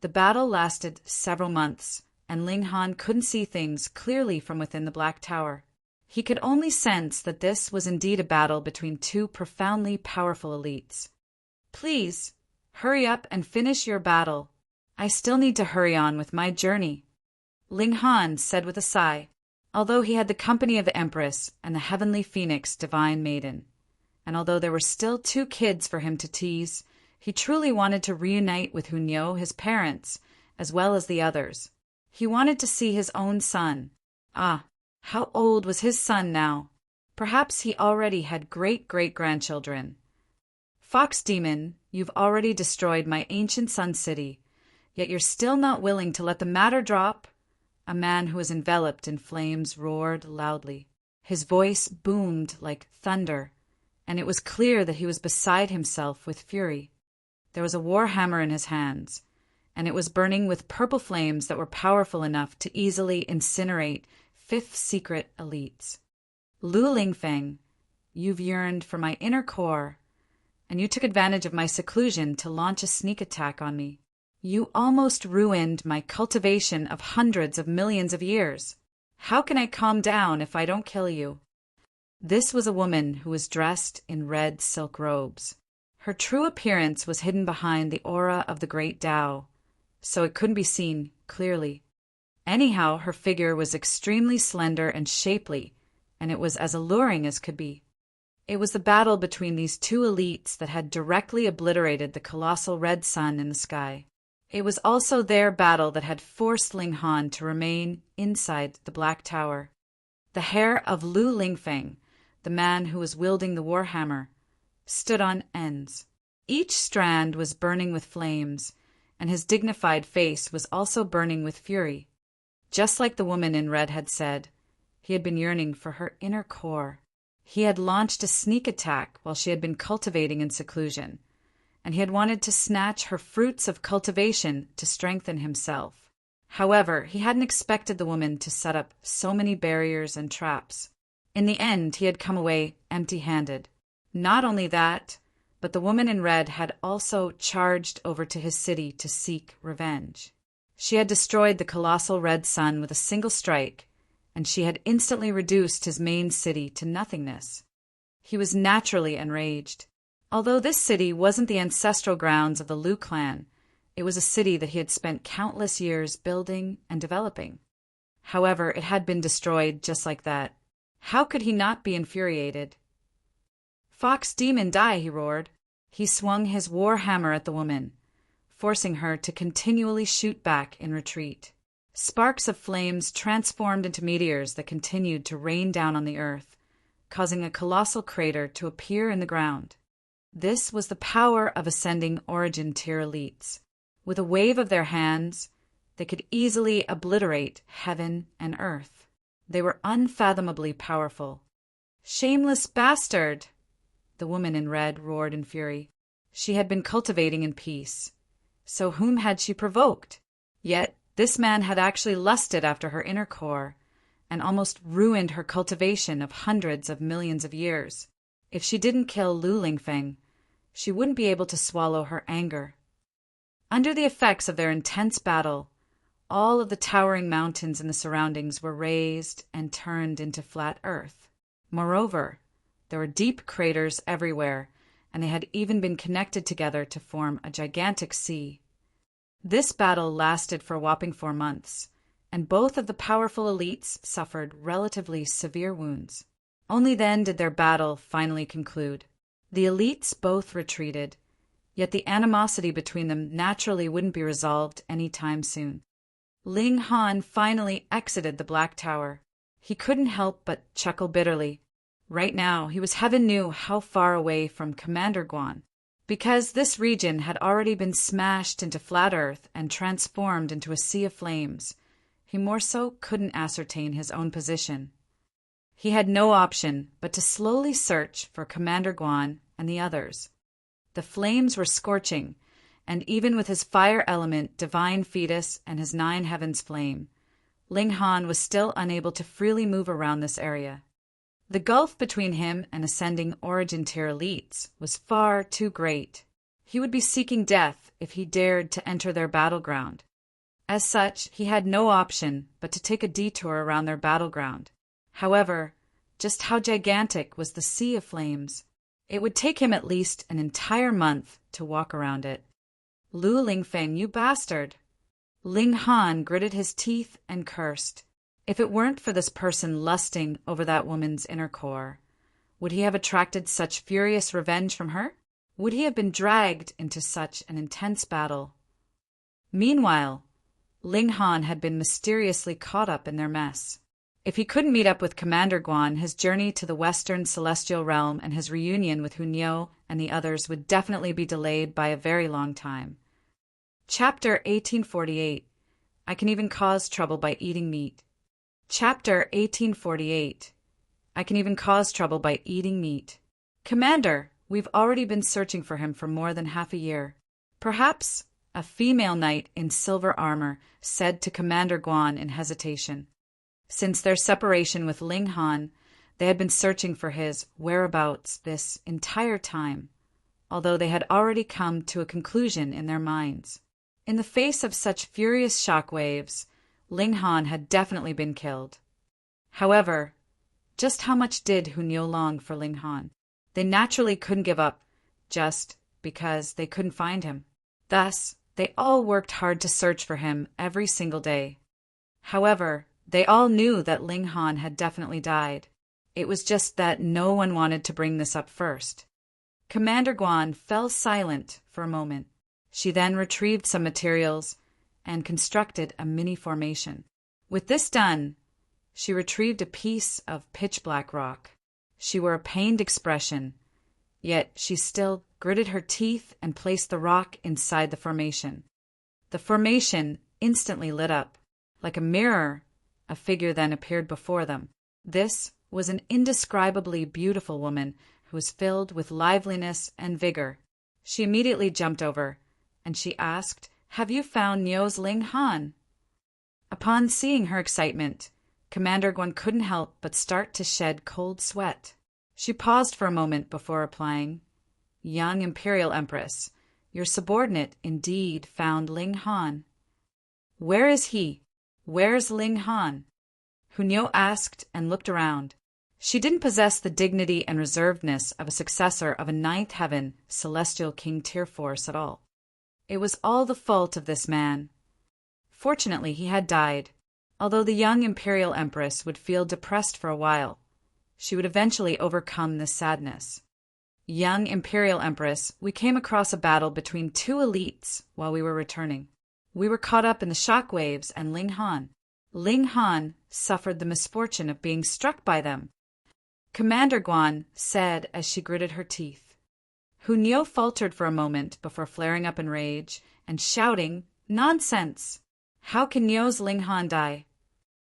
The battle lasted several months, and Ling Han couldn't see things clearly from within the Black Tower. He could only sense that this was indeed a battle between 2 profoundly powerful elites. Please, hurry up and finish your battle. I still need to hurry on with my journey, Ling Han said with a sigh, although he had the company of the Empress and the Heavenly Phoenix Divine Maiden. And although there were still 2 kids for him to tease, he truly wanted to reunite with Hunyo, his parents, as well as the others. He wanted to see his own son. Ah, how old was his son now? Perhaps he already had great-great-grandchildren. Fox Demon, you've already destroyed my ancient sun city, yet you're still not willing to let the matter drop. A man who was enveloped in flames roared loudly. His voice boomed like thunder, and it was clear that he was beside himself with fury. There was a war hammer in his hands, and it was burning with purple flames that were powerful enough to easily incinerate fifth secret elites. Lu Lingfeng, you've yearned for my inner core, and you took advantage of my seclusion to launch a sneak attack on me. You almost ruined my cultivation of hundreds of millions of years. How can I calm down if I don't kill you? This was a woman who was dressed in red silk robes. Her true appearance was hidden behind the aura of the great Tao, so it couldn't be seen clearly. Anyhow, her figure was extremely slender and shapely, and it was as alluring as could be. It was the battle between these two elites that had directly obliterated the colossal red sun in the sky. It was also their battle that had forced Ling Han to remain inside the Black Tower. The hair of Lu Lingfeng, the man who was wielding the warhammer, stood on ends. Each strand was burning with flames, and his dignified face was also burning with fury. Just like the woman in red had said, he had been yearning for her inner core. He had launched a sneak attack while she had been cultivating in seclusion, and he had wanted to snatch her fruits of cultivation to strengthen himself. However, he hadn't expected the woman to set up so many barriers and traps. In the end, he had come away empty-handed. Not only that, but the woman in red had also charged over to his city to seek revenge. She had destroyed the colossal red sun with a single strike, and she had instantly reduced his main city to nothingness. He was naturally enraged. Although this city wasn't the ancestral grounds of the Lu clan, it was a city that he had spent countless years building and developing. However, it had been destroyed just like that. How could he not be infuriated? "Fox Demon, die!" he roared. He swung his war hammer at the woman, forcing her to continually shoot back in retreat. Sparks of flames transformed into meteors that continued to rain down on the earth, causing a colossal crater to appear in the ground. This was the power of ascending origin tier elites. With a wave of their hands, they could easily obliterate heaven and earth. They were unfathomably powerful. "Shameless bastard!" the woman in red roared in fury. She had been cultivating in peace. So whom had she provoked? Yet this man had actually lusted after her inner core and almost ruined her cultivation of hundreds of millions of years. If she didn't kill Lu Lingfeng, she wouldn't be able to swallow her anger. Under the effects of their intense battle, all of the towering mountains in the surroundings were razed and turned into flat earth. Moreover, there were deep craters everywhere, and they had even been connected together to form a gigantic sea. This battle lasted for a whopping 4 months, and both of the powerful elites suffered relatively severe wounds. Only then did their battle finally conclude. The elites both retreated, yet the animosity between them naturally wouldn't be resolved any time soon. Ling Han finally exited the Black Tower. He couldn't help but chuckle bitterly. Right now, he was heaven knew how far away from Commander Guan. Because this region had already been smashed into flat earth and transformed into a sea of flames, he more so couldn't ascertain his own position. He had no option but to slowly search for Commander Guan and the others. The flames were scorching, and even with his fire element, divine fetus, and his 9 heavens flame, Ling Han was still unable to freely move around this area. The gulf between him and ascending origin tier elites was far too great. He would be seeking death if he dared to enter their battleground. As such, he had no option but to take a detour around their battleground. However, just how gigantic was the sea of flames? It would take him at least an entire month to walk around it. "Lu Lingfeng, you bastard!" Ling Han gritted his teeth and cursed. If it weren't for this person lusting over that woman's inner core, would he have attracted such furious revenge from her? Would he have been dragged into such an intense battle? Meanwhile, Ling Han had been mysteriously caught up in their mess. If he couldn't meet up with Commander Guan, his journey to the Western Celestial Realm and his reunion with Hunyo and the others would definitely be delayed by a very long time. Chapter 1848. I can even cause trouble by eating meat. Chapter 1848. I can even cause trouble by eating meat. Commander, we've already been searching for him for more than half a year. Perhaps, a female knight in silver armor said to Commander Guan in hesitation. Since their separation with Ling Han, they had been searching for his whereabouts this entire time, although they had already come to a conclusion in their minds. In the face of such furious shock waves, Ling Han had definitely been killed. However, just how much did Hunyo long for Ling Han? They naturally couldn't give up just because they couldn't find him. Thus, they all worked hard to search for him every single day. However, they all knew that Ling Han had definitely died. It was just that no one wanted to bring this up first. Commander Guan fell silent for a moment. She then retrieved some materials and constructed a mini formation. With this done, she retrieved a piece of pitch-black rock. She wore a pained expression, yet she still gritted her teeth and placed the rock inside the formation. The formation instantly lit up. Like a mirror, a figure then appeared before them. This was an indescribably beautiful woman who was filled with liveliness and vigor. She immediately jumped over, and she asked, "Have you found Nyo's Ling Han?" Upon seeing her excitement, Commander Guan couldn't help but start to shed cold sweat. She paused for a moment before replying, "Young Imperial Empress, your subordinate indeed found Ling Han." "Where is he? Where's Ling Han?" Hunyo asked and looked around. She didn't possess the dignity and reservedness of a successor of a ninth heaven celestial king tier force at all. It was all the fault of this man. Fortunately, he had died. Although the young Imperial Empress would feel depressed for a while, she would eventually overcome this sadness. "Young Imperial Empress, we came across a battle between two elites while we were returning. We were caught up in the shock waves and Ling Han suffered the misfortune of being struck by them," Commander Guan said as she gritted her teeth. Hunyo faltered for a moment before flaring up in rage and shouting, "Nonsense! How can Nyo's Ling Han die?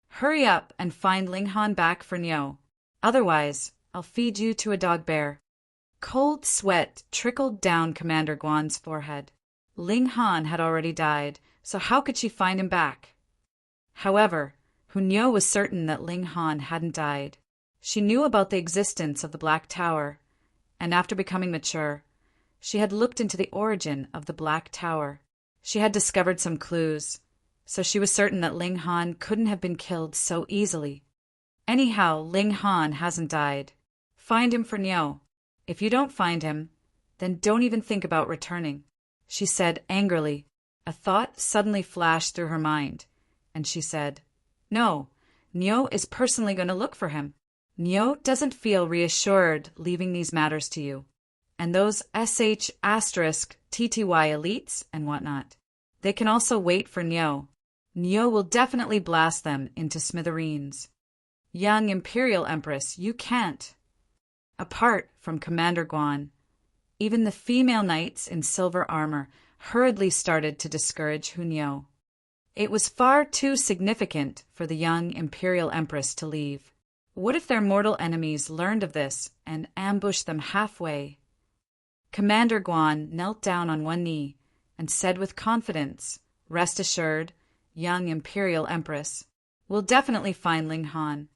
Hurry up and find Ling Han back for Nyo. Otherwise, I'll feed you to a dog bear." Cold sweat trickled down Commander Guan's forehead. Ling Han had already died, so how could she find him back? However, Hunyo was certain that Ling Han hadn't died. She knew about the existence of the Black Tower, and after becoming mature, she had looked into the origin of the Black Tower. She had discovered some clues, so she was certain that Ling Han couldn't have been killed so easily. Anyhow, Ling Han hasn't died. Find him for Nyo. If you don't find him, then don't even think about returning, she said angrily. A thought suddenly flashed through her mind, and she said, "No, Nyo is personally going to look for him. Nyo doesn't feel reassured leaving these matters to you. And those SH*TTY elites and whatnot, they can also wait for Nyo. Nyo will definitely blast them into smithereens. Young Imperial Empress, you can't." Apart from Commander Guan, even the female knights in silver armor hurriedly started to discourage Hunyo. It was far too significant for the young Imperial Empress to leave. What if their mortal enemies learned of this and ambushed them halfway? Commander Guan knelt down on one knee and said with confidence, "Rest assured, young Imperial Empress, we'll definitely find Ling Han."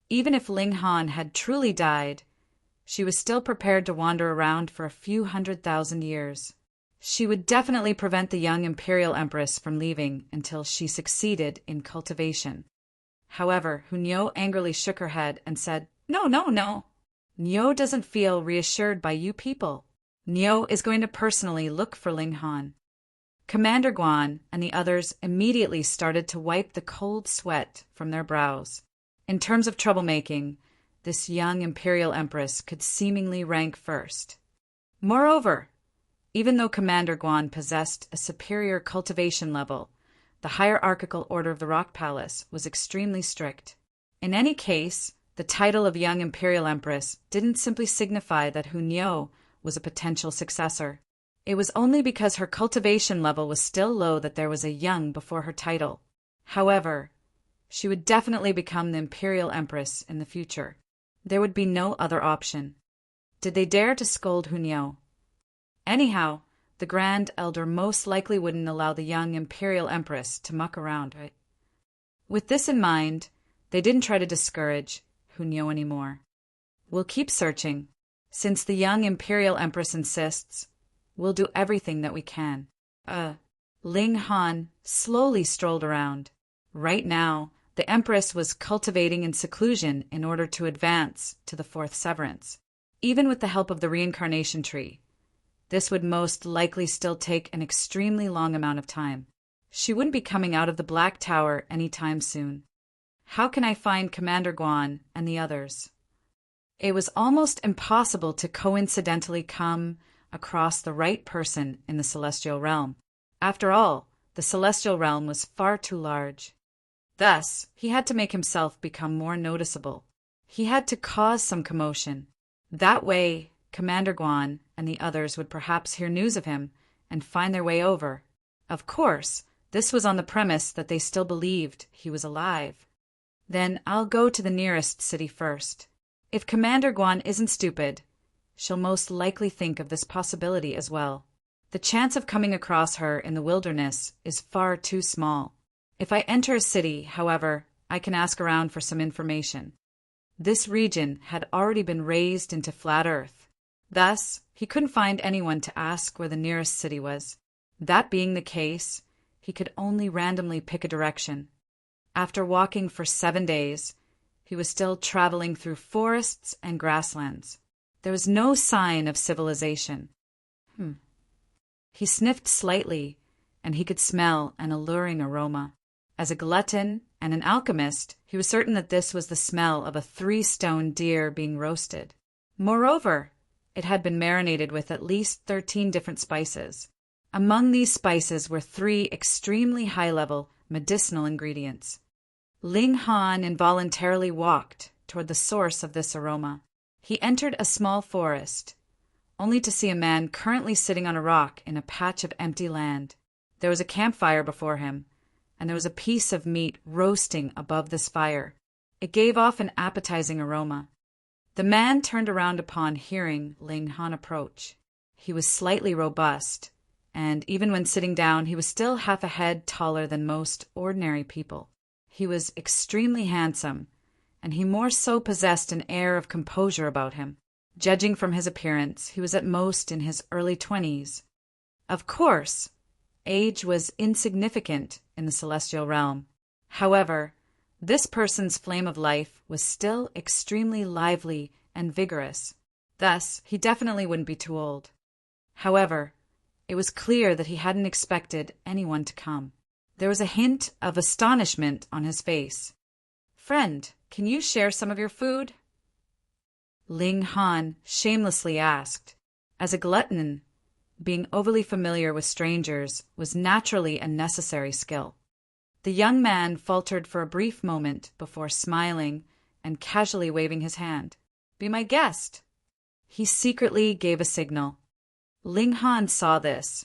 Even if Ling Han had truly died, she was still prepared to wander around for a few 100,000 years. She would definitely prevent the young Imperial Empress from leaving until she succeeded in cultivation. However, Hunyo angrily shook her head and said, "No, no, no. Nyo doesn't feel reassured by you people. Nyo is going to personally look for Ling Han." Commander Guan and the others immediately started to wipe the cold sweat from their brows. In terms of troublemaking, this young Imperial Empress could seemingly rank first. Moreover, even though Commander Guan possessed a superior cultivation level, the hierarchical order of the Rock Palace was extremely strict. In any case, the title of young imperial empress didn't simply signify that Hunyo was a potential successor. It was only because her cultivation level was still low that there was a young before her title. However, she would definitely become the imperial empress in the future. There would be no other option. Did they dare to scold Hunyo? Anyhow, the Grand Elder most likely wouldn't allow the young imperial empress to muck around, right? With this in mind, they didn't try to discourage Hunyo anymore. We'll keep searching. Since the young imperial empress insists, we'll do everything that we can. Ling Han slowly strolled around. Right now, the empress was cultivating in seclusion in order to advance to the fourth severance. Even with the help of the reincarnation tree, this would most likely still take an extremely long amount of time. She wouldn't be coming out of the Black Tower anytime soon. How can I find Commander Guan and the others? It was almost impossible to coincidentally come across the right person in the celestial realm. After all, the celestial realm was far too large. Thus, he had to make himself become more noticeable. He had to cause some commotion. That way, Commander Guan and the others would perhaps hear news of him and find their way over. Of course, this was on the premise that they still believed he was alive. Then I'll go to the nearest city first. If Commander Guan isn't stupid, she'll most likely think of this possibility as well. The chance of coming across her in the wilderness is far too small. If I enter a city, however, I can ask around for some information. This region had already been raised into flat earth. Thus, he couldn't find anyone to ask where the nearest city was. That being the case, he could only randomly pick a direction. After walking for 7 days, he was still traveling through forests and grasslands. There was no sign of civilization. He sniffed slightly, and he could smell an alluring aroma. As a glutton and an alchemist, he was certain that this was the smell of a 3-stone deer being roasted. Moreover, it had been marinated with at least 13 different spices. Among these spices were 3 extremely high-level medicinal ingredients. Ling Han involuntarily walked toward the source of this aroma. He entered a small forest, only to see a man currently sitting on a rock in a patch of empty land. There was a campfire before him, and there was a piece of meat roasting above this fire. It gave off an appetizing aroma. The man turned around upon hearing Ling Han approach. He was slightly robust, and even when sitting down, he was still half a head taller than most ordinary people. He was extremely handsome, and he more so possessed an air of composure about him. Judging from his appearance, he was at most in his early 20s. Of course, age was insignificant in the celestial realm. However, this person's flame of life was still extremely lively and vigorous. Thus, he definitely wouldn't be too old. However, it was clear that he hadn't expected anyone to come. There was a hint of astonishment on his face. "Friend, can you share some of your food?" Ling Han shamelessly asked. As a glutton, being overly familiar with strangers was naturally a necessary skill. The young man faltered for a brief moment before smiling and casually waving his hand. "Be my guest." He secretly gave a signal. Ling Han saw this,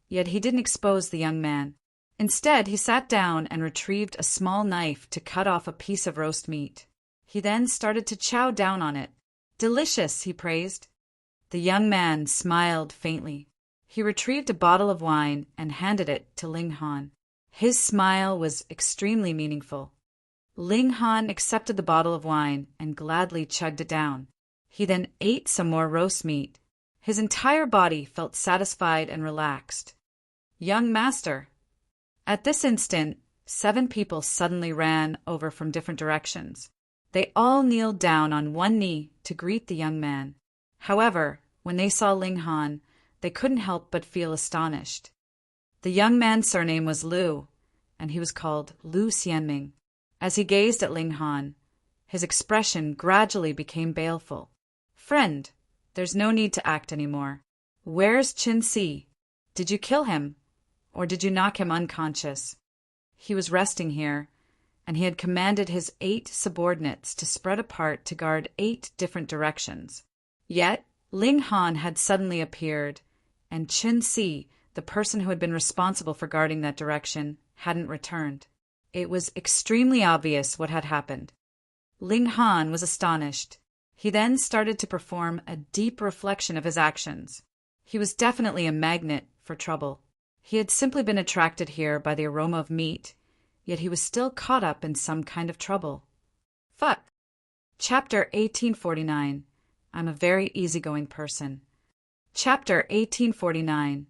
yet he didn't expose the young man. Instead, he sat down and retrieved a small knife to cut off a piece of roast meat. He then started to chow down on it. "Delicious," he praised. The young man smiled faintly. He retrieved a bottle of wine and handed it to Ling Han. His smile was extremely meaningful. Ling Han accepted the bottle of wine and gladly chugged it down. He then ate some more roast meat. His entire body felt satisfied and relaxed. "Young master." At this instant, 7 people suddenly ran over from different directions. They all kneeled down on one knee to greet the young man. However, when they saw Ling Han, they couldn't help but feel astonished. The young man's surname was Liu, and he was called Liu Xianming. As he gazed at Ling Han, his expression gradually became baleful. "Friend, there's no need to act anymore. Where's Qin Si? Did you kill him, or did you knock him unconscious?" "He was resting here, and he had commanded his 8 subordinates to spread apart to guard 8 different directions. Yet, Ling Han had suddenly appeared, and Chen Si, the person who had been responsible for guarding that direction, hadn't returned. It was extremely obvious what had happened. Ling Han was astonished. He then started to perform a deep reflection of his actions. He was definitely a magnet for trouble. He had simply been attracted here by the aroma of meat, yet he was still caught up in some kind of trouble. Fuck. Chapter 1849. I'm a very easygoing person. Chapter 1849.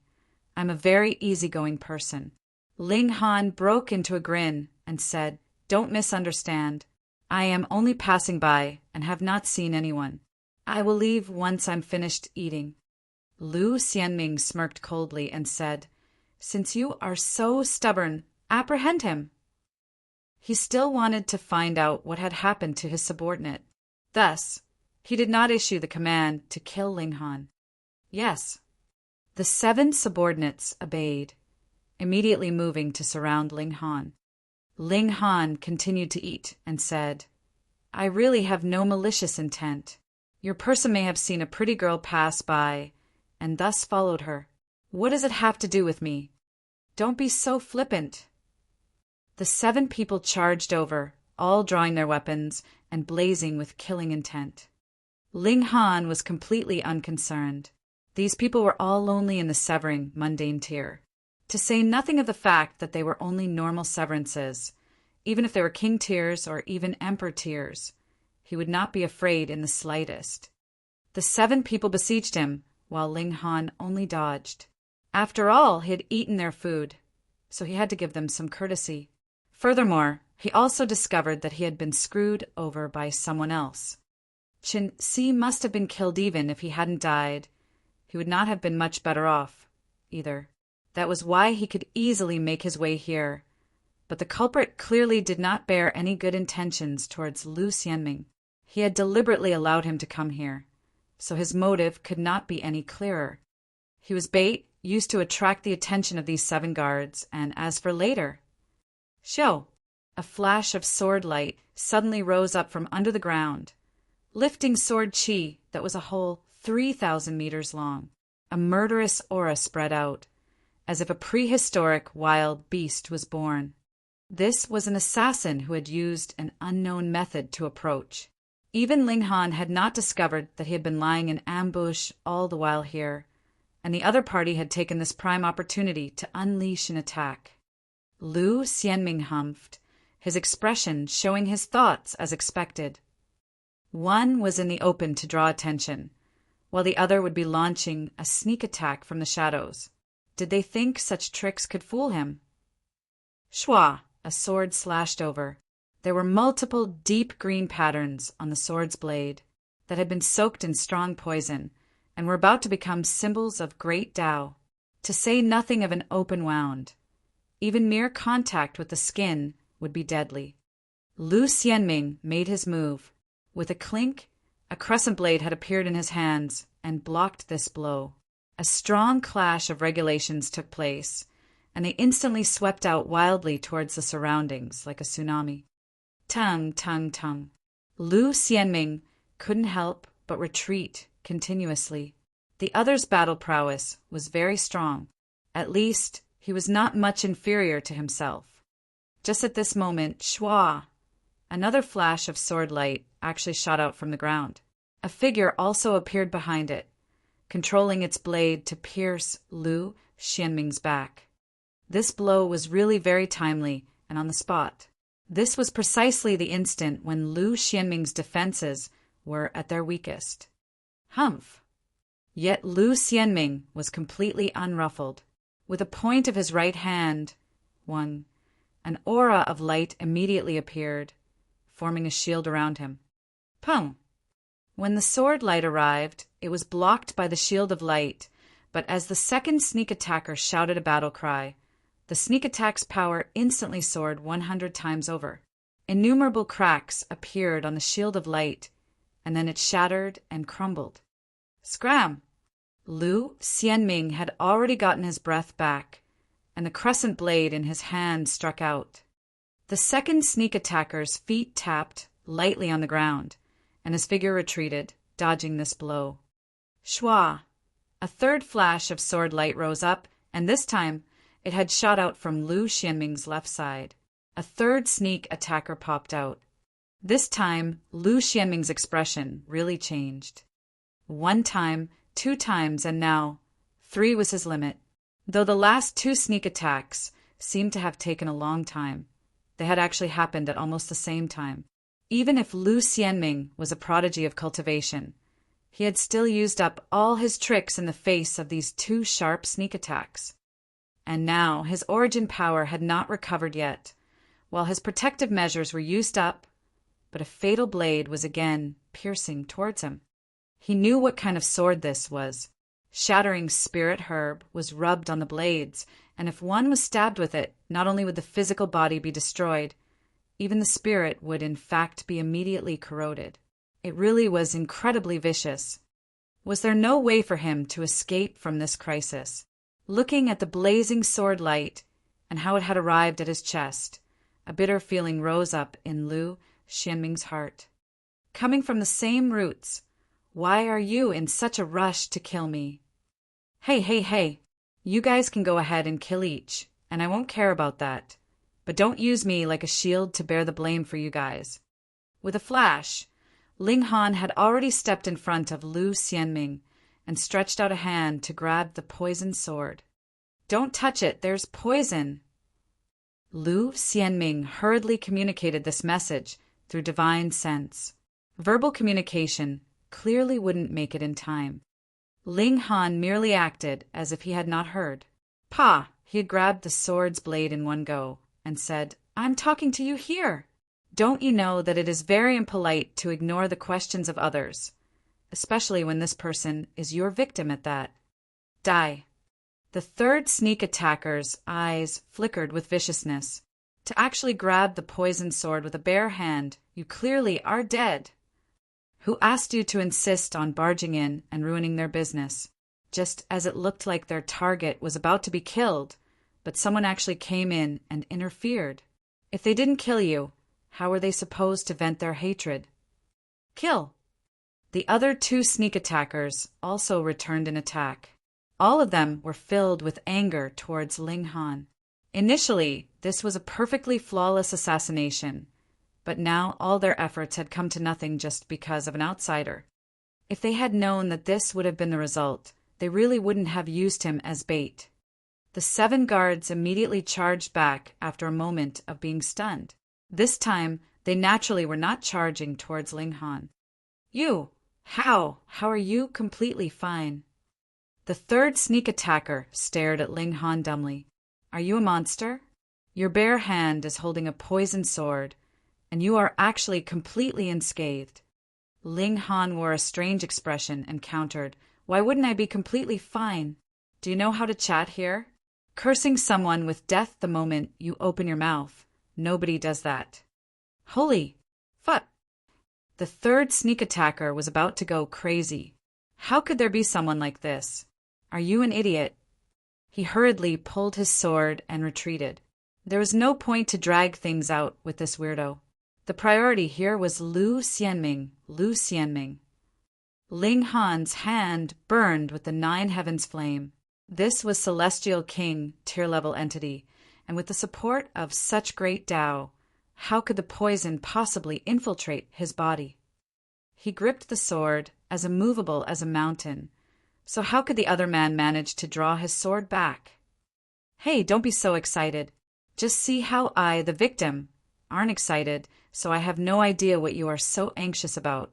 I'm a very easygoing person. Ling Han broke into a grin and said, "Don't misunderstand. I am only passing by and have not seen anyone. I will leave once I'm finished eating." Lu Xianming smirked coldly and said, "Since you are so stubborn, apprehend him." He still wanted to find out what had happened to his subordinate. Thus, he did not issue the command to kill Ling Han. Yes. The 7 subordinates obeyed, immediately moving to surround Ling Han. Ling Han continued to eat and said, "I really have no malicious intent. Your person may have seen a pretty girl pass by and thus followed her. What does it have to do with me? Don't be so flippant." The 7 people charged over, all drawing their weapons and blazing with killing intent. Ling Han was completely unconcerned. These people were all only in the severing, mundane tier. To say nothing of the fact that they were only normal severances, even if they were king tiers or even emperor tiers, he would not be afraid in the slightest. The 7 people besieged him, while Ling Han only dodged. After all, he had eaten their food, so he had to give them some courtesy. Furthermore, he also discovered that he had been screwed over by someone else. Chen Si must have been killed. Even if he hadn't died, he would not have been much better off, either. That was why he could easily make his way here. But the culprit clearly did not bear any good intentions towards Lu Xianming. He had deliberately allowed him to come here, so his motive could not be any clearer. He was bait, used to attract the attention of these 7 guards, and as for later... Show! A flash of sword light suddenly rose up from under the ground, lifting sword chi that was a whole 3,000 meters long. A murderous aura spread out, as if a prehistoric wild beast was born. This was an assassin who had used an unknown method to approach. Even Ling Han had not discovered that he had been lying in ambush all the while here, and the other party had taken this prime opportunity to unleash an attack. Lu Xianming humphed, his expression showing his thoughts as expected. One was in the open to draw attention, while the other would be launching a sneak attack from the shadows. Did they think such tricks could fool him? Shwa! A sword slashed over. There were multiple deep green patterns on the sword's blade that had been soaked in strong poison and were about to become symbols of great Tao, to say nothing of an open wound. Even mere contact with the skin would be deadly. Lu Xianming made his move. With a clink, a crescent blade had appeared in his hands and blocked this blow. A strong clash of regulations took place, and they instantly swept out wildly towards the surroundings like a tsunami. Tung, tung, tung. Lu Xianming couldn't help but retreat continuously. The other's battle prowess was very strong. At least, he was not much inferior to himself. Just at this moment, Shwa! Another flash of sword light actually shot out from the ground. A figure also appeared behind it, controlling its blade to pierce Lu Xianming's back. This blow was really very timely and on the spot. This was precisely the instant when Lu Xianming's defenses were at their weakest. Humph! Yet Lu Xianming was completely unruffled. With a point of his right hand, an aura of light immediately appeared, forming a shield around him. Pum! When the sword light arrived, it was blocked by the shield of light, but as the second sneak attacker shouted a battle cry, the sneak attack's power instantly soared 100 times over. Innumerable cracks appeared on the shield of light, and then it shattered and crumbled. Scram! Lu Xianming had already gotten his breath back, and the crescent blade in his hand struck out. The second sneak attacker's feet tapped lightly on the ground, and his figure retreated, dodging this blow. Schwa! A third flash of sword light rose up, and this time it had shot out from Lu Xianming's left side. A third sneak attacker popped out. This time, Lu Xianming's expression really changed. 1 time, 2 times, and now 3 was his limit. Though the last 2 sneak attacks seemed to have taken a long time, they had actually happened at almost the same time. Even if Lu Xianming was a prodigy of cultivation, he had still used up all his tricks in the face of these 2 sharp sneak attacks. And now his origin power had not recovered yet, while his protective measures were used up, but a fatal blade was again piercing towards him. He knew what kind of sword this was. Shattering spirit herb was rubbed on the blades, and if one was stabbed with it, not only would the physical body be destroyed, even the spirit would in fact be immediately corroded. It really was incredibly vicious. Was there no way for him to escape from this crisis? Looking at the blazing sword light and how it had arrived at his chest, a bitter feeling rose up in Lu Xianming's heart. Coming from the same roots, why are you in such a rush to kill me? Hey, you guys can go ahead and kill each, and I won't care about that. But don't use me like a shield to bear the blame for you guys. With a flash, Ling Han had already stepped in front of Lu Xianming and stretched out a hand to grab the poisoned sword. Don't touch it, there's poison. Lu Xianming hurriedly communicated this message through divine sense. Verbal communication clearly wouldn't make it in time. Ling Han merely acted as if he had not heard. Pa! He had grabbed the sword's blade in one go and said, I'm talking to you here. Don't you know that it is very impolite to ignore the questions of others, especially when this person is your victim at that? Die. The third sneak attacker's eyes flickered with viciousness. To actually grab the poisoned sword with a bare hand, you clearly are dead. Who asked you to insist on barging in and ruining their business, just as it looked like their target was about to be killed, but someone actually came in and interfered? If they didn't kill you, how were they supposed to vent their hatred? Kill! The other 2 sneak attackers also returned an attack. All of them were filled with anger towards Ling Han. Initially, this was a perfectly flawless assassination, but now all their efforts had come to nothing just because of an outsider. If they had known that this would have been the result, they really wouldn't have used him as bait. The 7 guards immediately charged back after a moment of being stunned. This time, they naturally were not charging towards Ling Han. You! How are you completely fine? The third sneak attacker stared at Ling Han dumbly. Are you a monster? Your bare hand is holding a poisoned sword, and you are actually completely unscathed. Ling Han wore a strange expression and countered, Why wouldn't I be completely fine? Do you know how to chat here? Cursing someone with death the moment you open your mouth. Nobody does that. Holy fuck! The third sneak attacker was about to go crazy. How could there be someone like this? Are you an idiot? He hurriedly pulled his sword and retreated. There was no point to drag things out with this weirdo. The priority here was Lu Xianming. Ling Han's hand burned with the 9 heavens flame. This was Celestial King, tier-level entity, and with the support of such great Tao, how could the poison possibly infiltrate his body? He gripped the sword, as immovable as a mountain, so how could the other man manage to draw his sword back? Hey, don't be so excited. Just see how I, the victim, aren't excited, so I have no idea what you are so anxious about.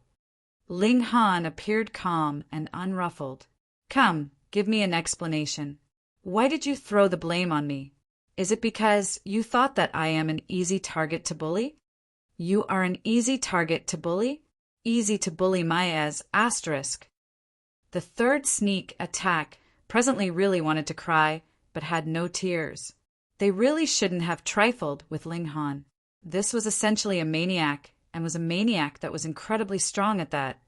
Ling Han appeared calm and unruffled. Come, give me an explanation. Why did you throw the blame on me? Is it because you thought that I am an easy target to bully? You are an easy target to bully? Easy to bully my as asterisk. The third sneak attack presently really wanted to cry, but had no tears. They really shouldn't have trifled with Ling Han. This was essentially a maniac, and was a maniac that was incredibly strong at that.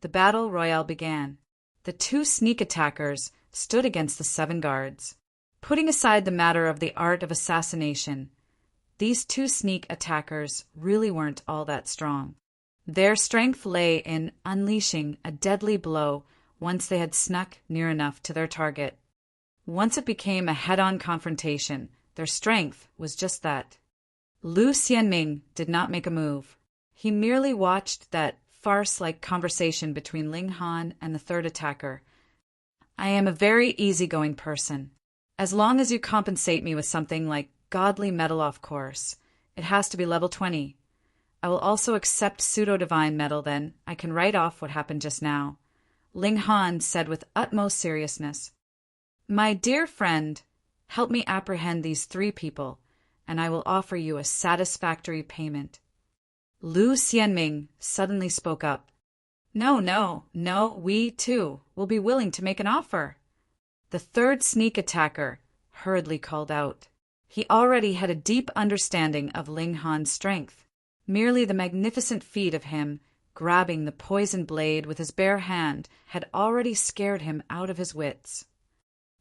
The battle royale began. The 2 sneak attackers stood against the 7 guards. Putting aside the matter of the art of assassination, These two sneak attackers really weren't all that strong. Their strength lay in unleashing a deadly blow once they had snuck near enough to their target. Once it became a head-on confrontation, their strength was just that. Lu Xianming did not make a move. He merely watched that farce-like conversation between Ling Han and the third attacker. I am a very easygoing person. As long as you compensate me with something like godly metal off course, it has to be level 20. I will also accept pseudo-divine metal then. I can write off what happened just now. Ling Han said with utmost seriousness. My dear friend, help me apprehend these 3 people, and I will offer you a satisfactory payment. Lu Xianming suddenly spoke up. No, we, too, will be willing to make an offer. The third sneak attacker hurriedly called out. He already had a deep understanding of Ling Han's strength. Merely the magnificent feat of him grabbing the poison blade with his bare hand had already scared him out of his wits.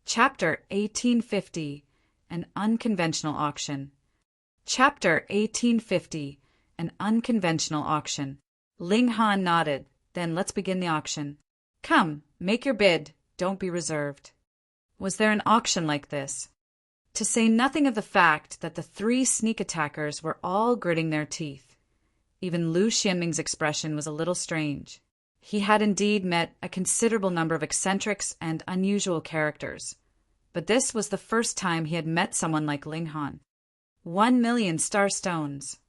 Chapter 1850. An Unconventional Auction. Chapter 1850. An Unconventional Auction. Ling Han nodded. Then let's begin the auction. Come, make your bid. Don't be reserved. Was there an auction like this? To say nothing of the fact that the 3 sneak attackers were all gritting their teeth. Even Lu Xianming's expression was a little strange. He had indeed met a considerable number of eccentrics and unusual characters, but this was the first time he had met someone like Ling Han. 1,000,000 star stones.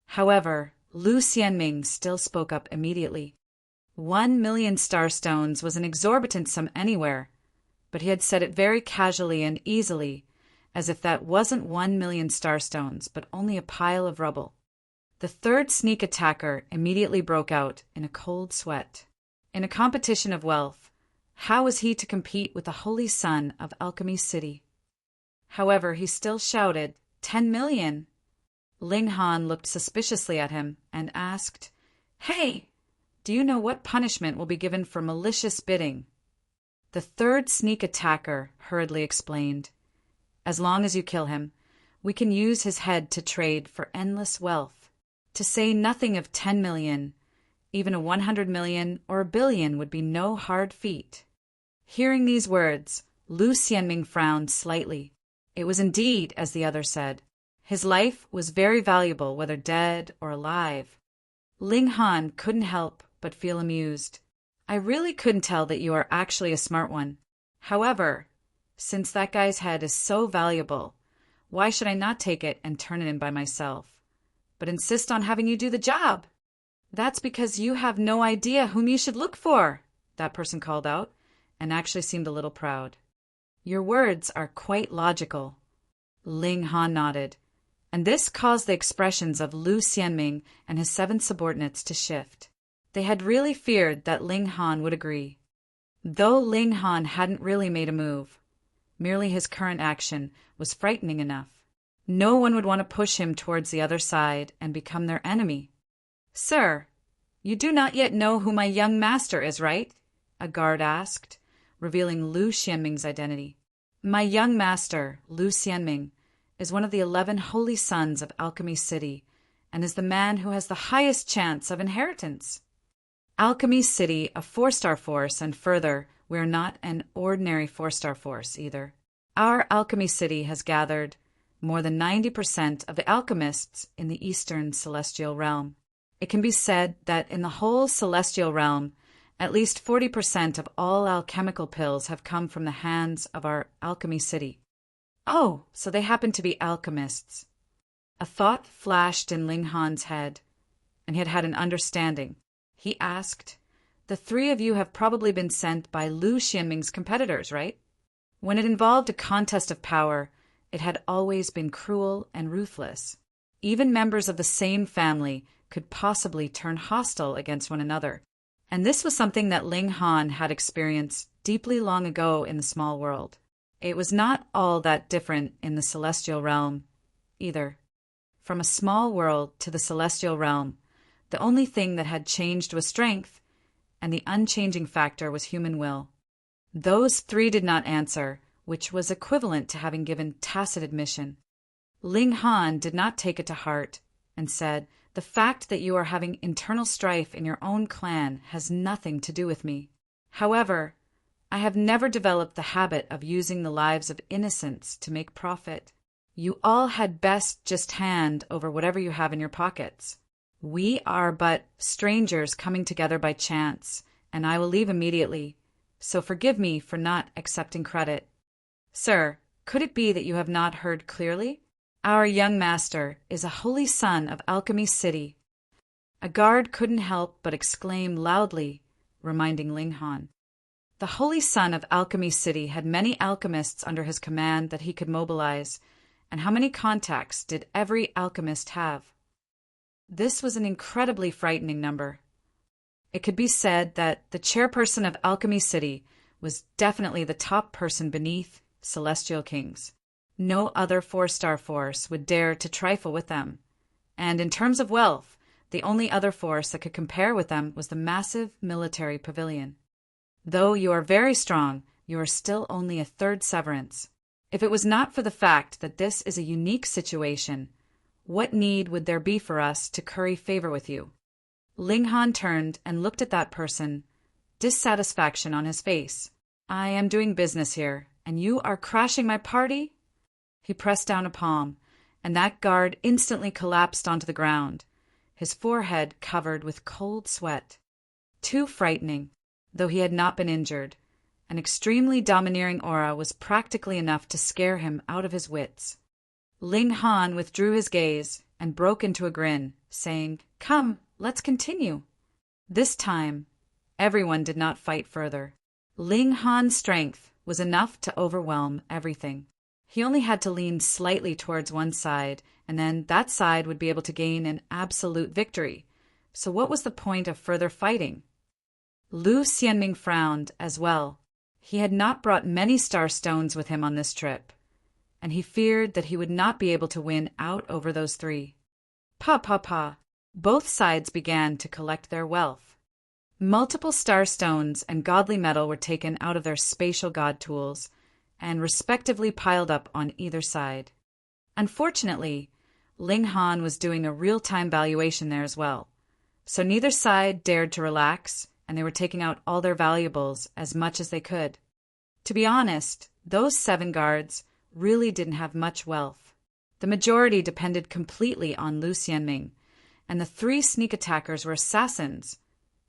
However, Lu Xianming still spoke up immediately. 1,000,000 star stones was an exorbitant sum anywhere, but he had said it very casually and easily, as if that wasn't 1,000,000 star stones, but only a pile of rubble. The third sneak attacker immediately broke out in a cold sweat. In a competition of wealth, how was he to compete with the holy son of Alchemist City? However, he still shouted, 10,000,000. Ling Han looked suspiciously at him and asked, Hey, do you know what punishment will be given for malicious bidding? The third sneak attacker hurriedly explained, As long as you kill him, we can use his head to trade for endless wealth. To say nothing of 10,000,000, even a 100,000,000 or a billion would be no hard feat. Hearing these words, Lu Xianming frowned slightly. It was indeed, as the other said. His life was very valuable, whether dead or alive. Ling Han couldn't help but feel amused. I really couldn't tell that you are actually a smart one. However, since that guy's head is so valuable, why should I not take it and turn it in by myself, but insist on having you do the job? That's because you have no idea whom you should look for, that person called out, and actually seemed a little proud. Your words are quite logical. Ling Han nodded, and this caused the expressions of Lu Xianming and his 7 subordinates to shift. They had really feared that Ling Han would agree. Though Ling Han hadn't really made a move, merely his current action was frightening enough. No one would want to push him towards the other side and become their enemy. Sir, you do not yet know who my young master is, right? A guard asked, revealing Lu Xianming's identity. My young master, Lu Xianming, is one of the 11 holy sons of Alchemist City, and is the man who has the highest chance of inheritance. Alchemist City, a 4-star force, and further, we are not an ordinary 4-star force either. Our Alchemist City has gathered more than 90% of the alchemists in the Eastern Celestial Realm. It can be said that in the whole Celestial Realm, at least 40% of all alchemical pills have come from the hands of our Alchemist City. Oh, so they happen to be alchemists. A thought flashed in Ling Han's head, and he had had an understanding. He asked, The 3 of you have probably been sent by Lu Xianming's competitors, right? When it involved a contest of power, it had always been cruel and ruthless. Even members of the same family could possibly turn hostile against one another, and this was something that Ling Han had experienced deeply long ago in the small world. It was not all that different in the Celestial Realm, either. From a small world to the Celestial Realm, the only thing that had changed was strength, and the unchanging factor was human will. Those 3 did not answer, which was equivalent to having given tacit admission. Ling Han did not take it to heart and said, "The fact that you are having internal strife in your own clan has nothing to do with me. However, I have never developed the habit of using the lives of innocents to make profit. You all had best just hand over whatever you have in your pockets. We are but strangers coming together by chance, and I will leave immediately, so forgive me for not accepting credit." "Sir, could it be that you have not heard clearly? Our young master is a holy son of Alchemist City." A guard couldn't help but exclaim loudly, reminding Ling Han. The holy son of Alchemist City had many alchemists under his command that he could mobilize, and how many contacts did every alchemist have? This was an incredibly frightening number. It could be said that the chairperson of Alchemy City was definitely the top person beneath celestial kings. No other four-star force would dare to trifle with them. And in terms of wealth, the only other force that could compare with them was the massive military pavilion. Though you are very strong, you are still only a third severance. If it was not for the fact that this is a unique situation, what need would there be for us to curry favor with you? Ling Han turned and looked at that person, dissatisfaction on his face. "I am doing business here, and you are crashing my party?" He pressed down a palm, and that guard instantly collapsed onto the ground, his forehead covered with cold sweat. Too frightening, though he had not been injured. An extremely domineering aura was practically enough to scare him out of his wits. Ling Han withdrew his gaze and broke into a grin, saying, "Come, let's continue." This time, everyone did not fight further. Ling Han's strength was enough to overwhelm everything. He only had to lean slightly towards one side, and then that side would be able to gain an absolute victory. So what was the point of further fighting? Lu Xianming frowned as well. He had not brought many star stones with him on this trip, and he feared that he would not be able to win out over those three. Pa. Both sides began to collect their wealth. Multiple star stones and godly metal were taken out of their spatial god tools and respectively piled up on either side. Unfortunately, Ling Han was doing a real-time valuation there as well, so neither side dared to relax, and they were taking out all their valuables as much as they could. To be honest, those 7 guards really didn't have much wealth. The majority depended completely on Lu Xianming, and the 3 sneak attackers were assassins,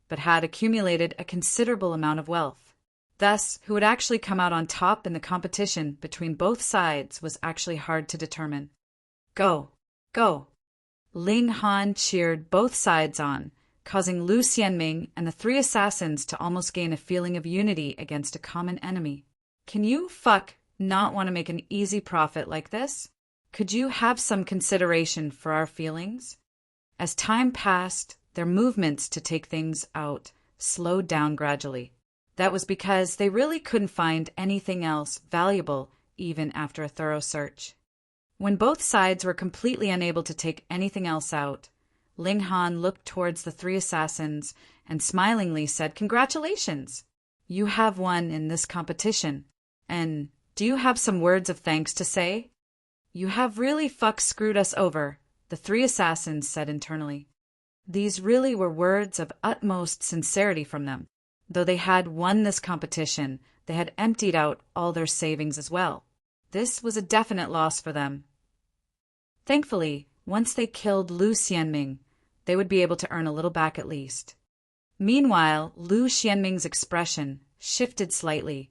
but had accumulated a considerable amount of wealth. Thus, who would actually come out on top in the competition between both sides was actually hard to determine. Go! Ling Han cheered both sides on, causing Lu Xianming and the 3 assassins to almost gain a feeling of unity against a common enemy. Can you not want to make an easy profit like this? Could you have some consideration for our feelings? As time passed, their movements to take things out slowed down gradually. That was because they really couldn't find anything else valuable even after a thorough search. When both sides were completely unable to take anything else out, Ling Han looked towards the 3 assassins and smilingly said, "Congratulations! You have won in this competition. And do you have some words of thanks to say?" "You have really screwed us over," the 3 assassins said internally. These really were words of utmost sincerity from them. Though they had won this competition, they had emptied out all their savings as well. This was a definite loss for them. Thankfully, once they killed Lu Xianming, they would be able to earn a little back at least. Meanwhile, Lu Xianming's expression shifted slightly,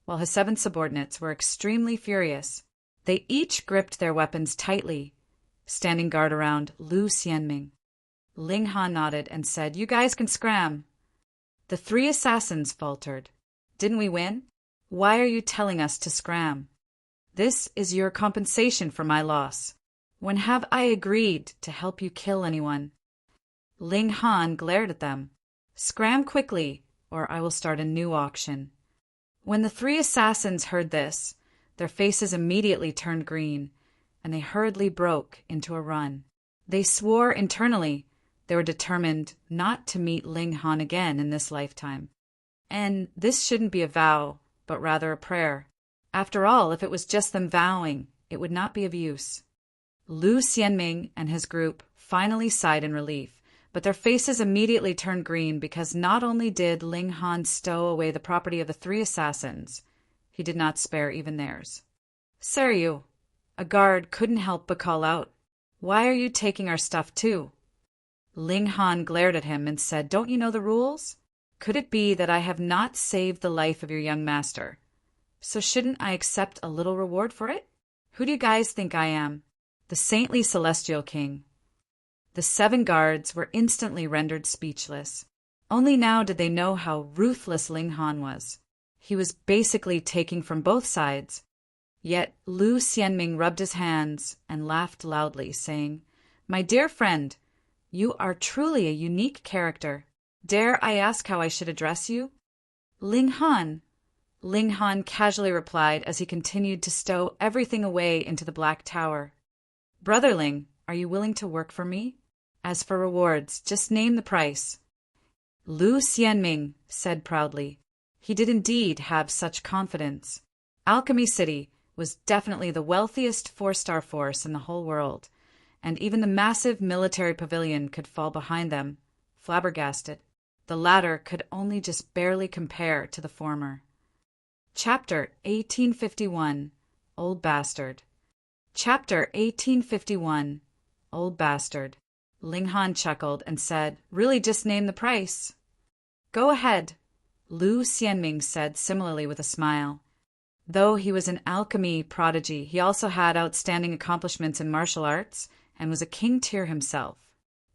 while his 7 subordinates were extremely furious. They each gripped their weapons tightly, standing guard around Lu Xianming. Ling Han nodded and said, "You guys can scram." The 3 assassins faltered. "Didn't we win? Why are you telling us to scram? This is your compensation for my loss. When have I agreed to help you kill anyone?" Ling Han glared at them. "Scram quickly, or I will start a new auction." When the 3 assassins heard this, their faces immediately turned green, and they hurriedly broke into a run. They swore internally they were determined not to meet Ling Han again in this lifetime. And this shouldn't be a vow, but rather a prayer. After all, if it was just them vowing, it would not be of use. Lu Xianming and his group finally sighed in relief, but their faces immediately turned green because not only did Ling Han stow away the property of the 3 assassins, he did not spare even theirs. "Seryu," a guard couldn't help but call out, "why are you taking our stuff too?" Ling Han glared at him and said, "Don't you know the rules? Could it be that I have not saved the life of your young master? So shouldn't I accept a little reward for it? Who do you guys think I am? The saintly celestial king." The 7 guards were instantly rendered speechless. Only now did they know how ruthless Ling Han was. He was basically taking from both sides. Yet Lu Xianming rubbed his hands and laughed loudly, saying, "My dear friend, you are truly a unique character. Dare I ask how I should address you?" "Ling Han," Ling Han casually replied as he continued to stow everything away into the Black Tower. "Brotherling, are you willing to work for me? As for rewards, just name the price." Lu Xianming said proudly. He did indeed have such confidence. Alchemy City was definitely the wealthiest 4-star force in the whole world, and even the massive military pavilion could fall behind them, flabbergasted. The latter could only just barely compare to the former. Chapter 1851, Old Bastard. Chapter 1851, Old Bastard. Ling Han chuckled and said, "Really just name the price." "Go ahead," Lu Xianming said similarly with a smile. Though he was an alchemy prodigy, he also had outstanding accomplishments in martial arts and was a king tier himself.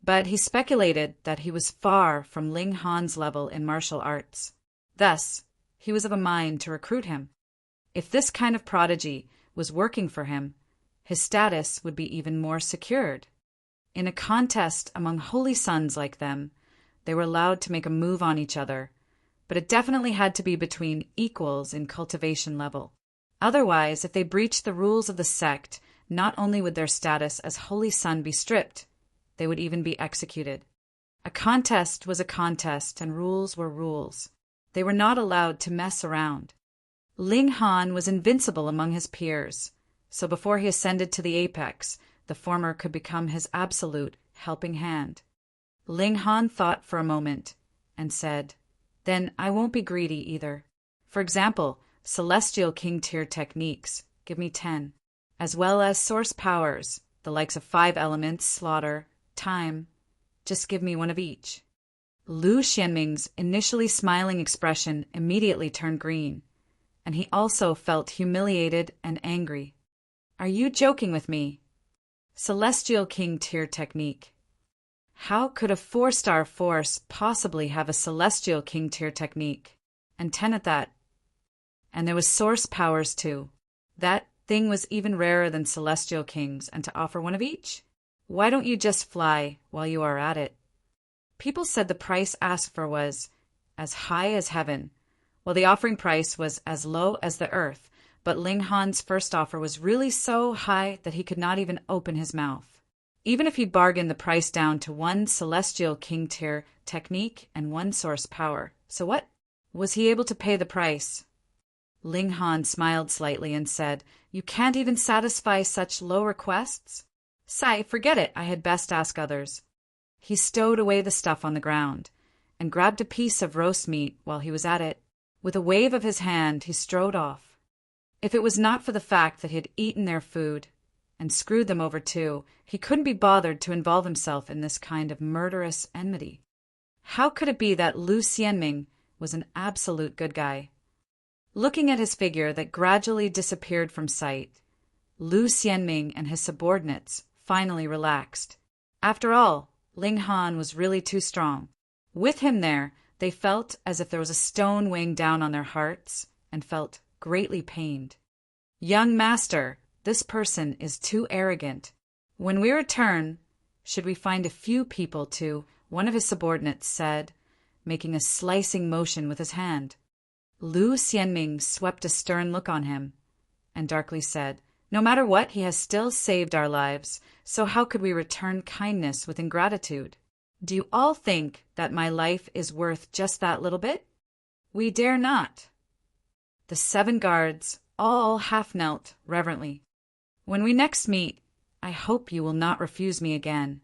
But he speculated that he was far from Ling Han's level in martial arts. Thus, he was of a mind to recruit him. If this kind of prodigy was working for him, his status would be even more secured. In a contest among holy sons like them, they were allowed to make a move on each other, but it definitely had to be between equals in cultivation level. Otherwise, if they breached the rules of the sect, not only would their status as holy son be stripped, they would even be executed. A contest was a contest, and rules were rules. They were not allowed to mess around. Ling Han was invincible among his peers, so before he ascended to the apex, the former could become his absolute helping hand. Ling Han thought for a moment and said, "Then I won't be greedy either. For example, celestial king tier techniques, give me 10, as well as source powers, the likes of 5 elements, slaughter, time, just give me one of each." Lu Xianming's initially smiling expression immediately turned green, and he also felt humiliated and angry. "Are you joking with me? Celestial king tier technique. How could a 4-star force possibly have a celestial king tier technique? And 10 at that. And there was source powers too. That thing was even rarer than celestial kings, and to offer one of each? Why don't you just fly while you are at it?" People said the price asked for was as high as heaven, while the offering price was as low as the earth, but Ling Han's first offer was really so high that he could not even open his mouth. Even if he bargained the price down to 1 celestial king tier technique and 1 source power. So what? Was he able to pay the price? Ling Han smiled slightly and said, "You can't even satisfy such low requests? Sai, forget it, I had best ask others." He stowed away the stuff on the ground and grabbed a piece of roast meat while he was at it. With a wave of his hand, he strode off. If it was not for the fact that he had eaten their food and screwed them over too, he couldn't be bothered to involve himself in this kind of murderous enmity. How could it be that Lu Xianming was an absolute good guy? Looking at his figure that gradually disappeared from sight, Lu Xianming and his subordinates finally relaxed. After all, Ling Han was really too strong. With him there, they felt as if there was a stone weighing down on their hearts and felt greatly pained. "Young master, this person is too arrogant. When we return, should we find a few people to," one of his subordinates said, making a slicing motion with his hand. Lu Xianming swept a stern look on him and darkly said, "No matter what, he has still saved our lives, so how could we return kindness with ingratitude? Do you all think that my life is worth just that little bit? We dare not." The 7 guards all half knelt reverently. "When we next meet, I hope you will not refuse me again."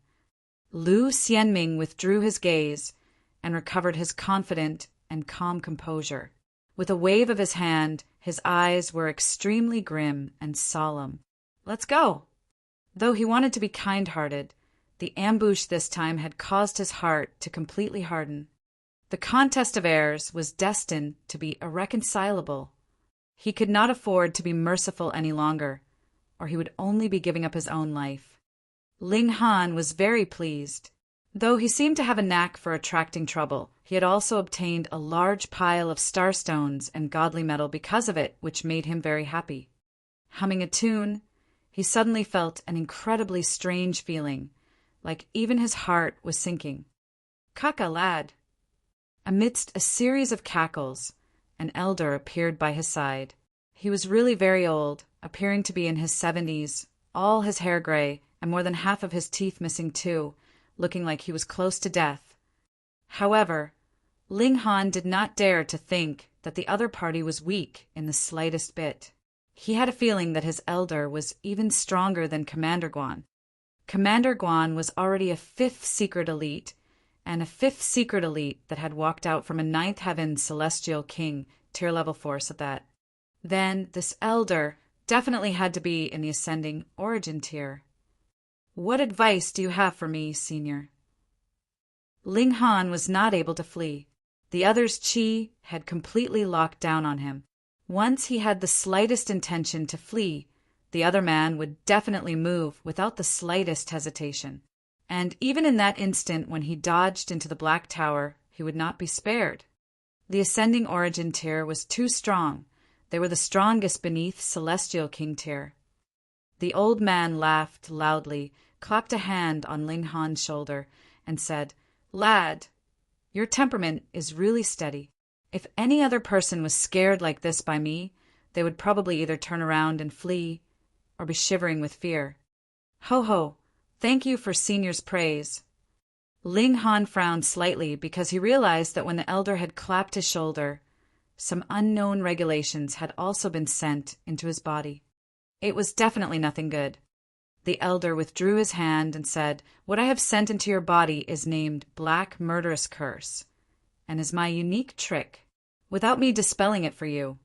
Lu Xianming withdrew his gaze and recovered his confident and calm composure. With a wave of his hand, his eyes were extremely grim and solemn. "Let's go." Though he wanted to be kind-hearted, the ambush this time had caused his heart to completely harden. The contest of heirs was destined to be irreconcilable. He could not afford to be merciful any longer, or he would only be giving up his own life. Ling Han was very pleased. Though he seemed to have a knack for attracting trouble, he had also obtained a large pile of starstones and godly metal because of it, which made him very happy. Humming a tune, he suddenly felt an incredibly strange feeling, like even his heart was sinking. "Kaka, lad." Amidst a series of cackles, an elder appeared by his side. He was really very old, appearing to be in his 70s, all his hair gray, and more than half of his teeth missing too, looking like he was close to death. However, Ling Han did not dare to think that the other party was weak in the slightest bit. He had a feeling that his elder was even stronger than Commander Guan. Commander Guan was already a 5th secret elite, and a 5th secret elite that had walked out from a 9th heaven celestial king, tier level force at that. Then this elder definitely had to be in the ascending origin tier. "What advice do you have for me, senior?" Ling Han was not able to flee. The other's chi had completely locked down on him. Once he had the slightest intention to flee, the other man would definitely move without the slightest hesitation. And even in that instant when he dodged into the Black Tower, he would not be spared. The ascending origin tier was too strong. They were the strongest beneath Celestial King tier. The old man laughed loudly, clapped a hand on Ling Han's shoulder, and said, "Lad, your temperament is really steady. If any other person was scared like this by me, they would probably either turn around and flee, or be shivering with fear. Ho ho! Thank you for senior's praise." Ling Han frowned slightly because he realized that when the elder had clapped his shoulder, some unknown regulations had also been sent into his body. It was definitely nothing good. The elder withdrew his hand and said, "What I have sent into your body is named Black Murderous Curse, and is my unique trick. Without me dispelling it for you,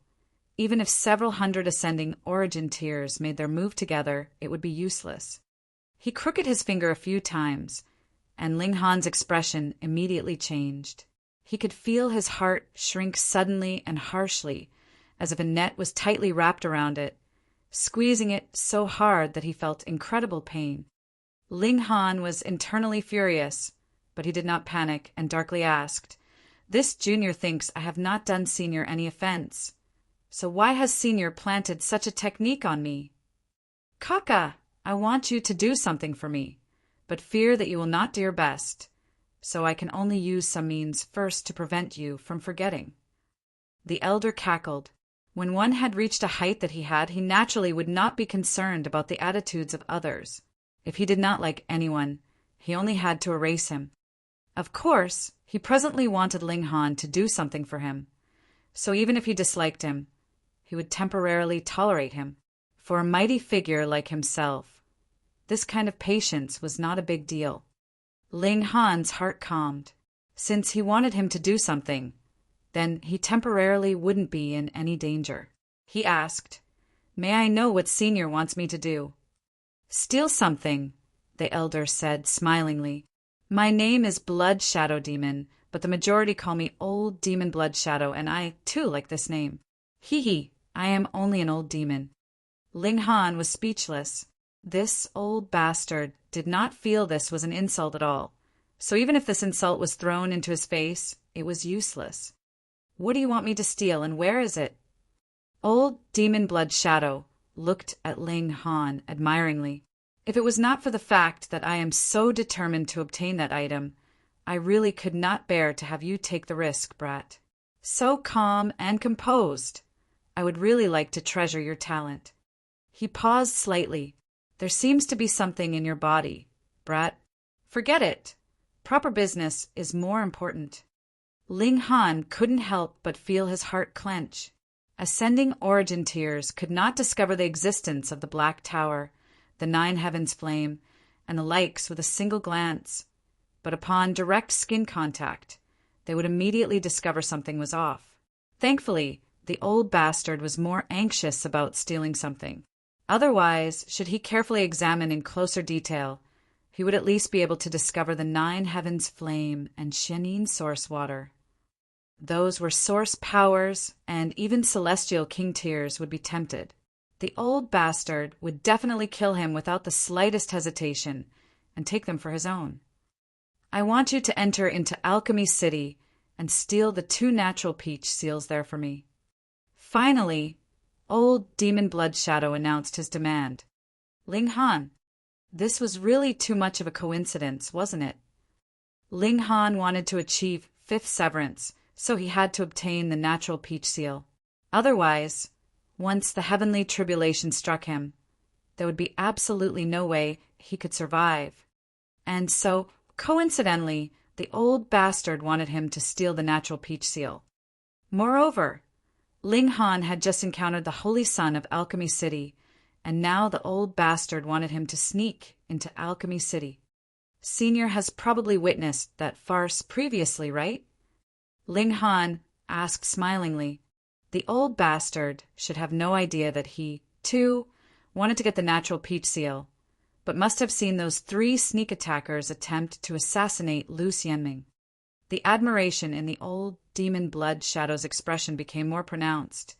even if several hundred ascending origin tiers made their move together, it would be useless." He crooked his finger a few times, and Ling Han's expression immediately changed. He could feel his heart shrink suddenly and harshly, as if a net was tightly wrapped around it, squeezing it so hard that he felt incredible pain. Ling Han was internally furious, but he did not panic and darkly asked, "This junior thinks I have not done senior any offense. So why has senior planted such a technique on me?" "Kaka, I want you to do something for me, but fear that you will not do your best, so I can only use some means first to prevent you from forgetting." The elder cackled. When one had reached a height that he had, he naturally would not be concerned about the attitudes of others. If he did not like anyone, he only had to erase him. Of course, he presently wanted Ling Han to do something for him, so even if he disliked him, he would temporarily tolerate him. For a mighty figure like himself, this kind of patience was not a big deal. Ling Han's heart calmed. Since he wanted him to do something, then he temporarily wouldn't be in any danger. He asked, "May I know what senior wants me to do?" "Steal something," the elder said smilingly. "My name is Blood Shadow Demon, but the majority call me Old Demon Blood Shadow, and I, too, like this name. Hee hee, I am only an old demon." Ling Han was speechless. This old bastard did not feel this was an insult at all, so even if this insult was thrown into his face, it was useless. "What do you want me to steal, and where is it?" Old Demon Blood Shadow looked at Ling Han admiringly. "If it was not for the fact that I am so determined to obtain that item, I really could not bear to have you take the risk, brat. So calm and composed. I would really like to treasure your talent." He paused slightly. "There seems to be something in your body, brat. Forget it. Proper business is more important." Ling Han couldn't help but feel his heart clench. Ascending origin tiers could not discover the existence of the Black Tower. the 9 heavens flame, and the likes with a single glance, but upon direct skin contact, they would immediately discover something was off. Thankfully, the old bastard was more anxious about stealing something. Otherwise, should he carefully examine in closer detail, he would at least be able to discover the 9 heavens flame and Shenin source water. Those were source powers, and even celestial king tears would be tempted. The old bastard would definitely kill him without the slightest hesitation and take them for his own. I want you to enter into Alchemy City and steal the 2 natural peach seals there for me. Finally, old Demon Blood Shadow announced his demand. Ling Han. This was really too much of a coincidence, wasn't it? Ling Han wanted to achieve 5th severance, so he had to obtain the natural peach seal. Otherwise, once the heavenly tribulation struck him, there would be absolutely no way he could survive. And so, coincidentally, the old bastard wanted him to steal the natural peach seal. Moreover, Ling Han had just encountered the Holy Son of Alchemy City, and now the old bastard wanted him to sneak into Alchemy City. Senior has probably witnessed that farce previously, right? Ling Han asked smilingly. The old bastard should have no idea that he, too, wanted to get the natural peach seal, but must have seen those 3 sneak attackers attempt to assassinate Lu Xianming. The admiration in the old Demon Blood Shadow's expression became more pronounced,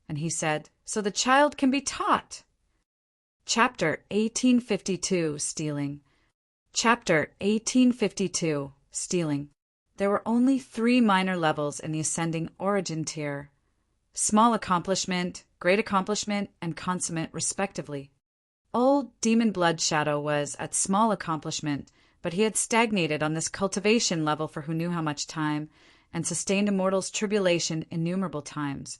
and he said, "So the child can be taught." Chapter 1852, Stealing. Chapter 1852, Stealing. There were only 3 minor levels in the ascending origin tier: small accomplishment, great accomplishment, and consummate respectively. Old Demon Blood Shadow was at small accomplishment, but he had stagnated on this cultivation level for who knew how much time, and sustained a mortal's tribulation innumerable times.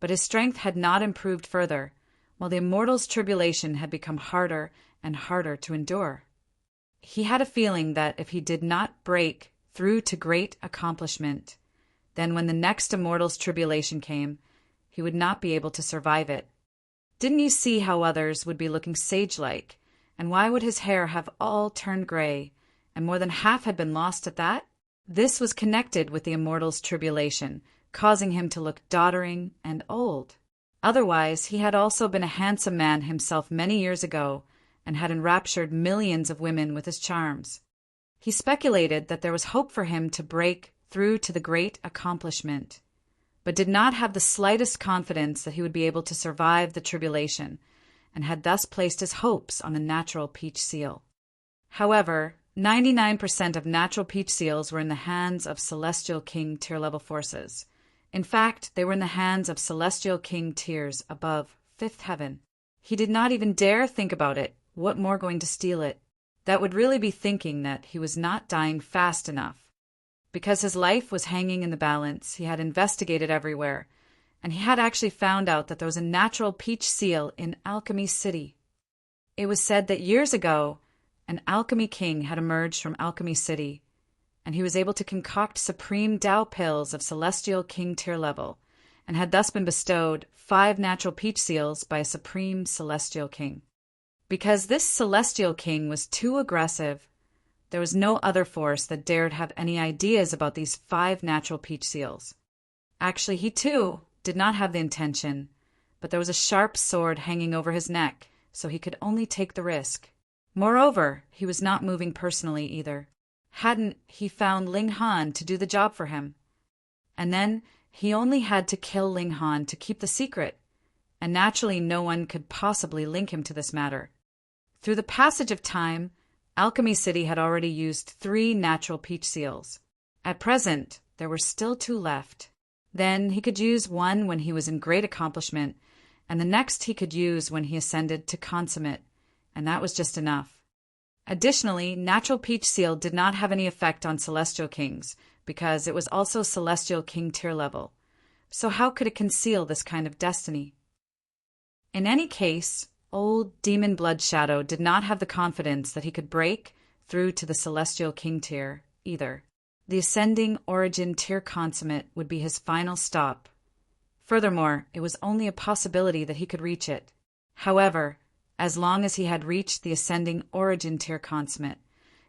But his strength had not improved further, while the immortal's tribulation had become harder and harder to endure. He had a feeling that if he did not break through to great accomplishment, then when the next immortal's tribulation came, he would not be able to survive it. Didn't you see how others would be looking sage-like, and why would his hair have all turned gray, and more than half had been lost at that? This was connected with the immortal's tribulation, causing him to look doddering and old. Otherwise, he had also been a handsome man himself many years ago, and had enraptured millions of women with his charms. He speculated that there was hope for him to break through to the great accomplishment, but did not have the slightest confidence that he would be able to survive the tribulation, and had thus placed his hopes on the natural peach seal. However, 99% of natural peach seals were in the hands of Celestial King tier-level forces. In fact, they were in the hands of Celestial King tiers above 5th heaven. He did not even dare think about it, what more going to steal it. That would really be thinking that he was not dying fast enough. Because his life was hanging in the balance, he had investigated everywhere, and he had actually found out that there was a natural peach seal in Alchemy City. It was said that years ago, an alchemy king had emerged from Alchemy City, and he was able to concoct supreme Tao pills of Celestial King tier level, and had thus been bestowed 5 natural peach seals by a supreme Celestial King. Because this Celestial King was too aggressive, there was no other force that dared have any ideas about these 5 natural peach seals. Actually, he too did not have the intention, but there was a sharp sword hanging over his neck, so he could only take the risk. Moreover, he was not moving personally either. Hadn't he found Ling Han to do the job for him? And then he only had to kill Ling Han to keep the secret, and naturally no one could possibly link him to this matter. Through the passage of time, Alchemy City had already used 3 natural peach seals. At present, there were still 2 left. Then he could use one when he was in great accomplishment, and the next he could use when he ascended to consummate, and that was just enough. Additionally, natural peach seal did not have any effect on Celestial Kings, because it was also Celestial King tier level. So how could it conceal this kind of destiny? In any case, old Demon Blood Shadow did not have the confidence that he could break through to the Celestial King tier either. The ascending origin tier consummate would be his final stop. Furthermore, it was only a possibility that he could reach it. However, As long as he had reached the ascending origin tier consummate,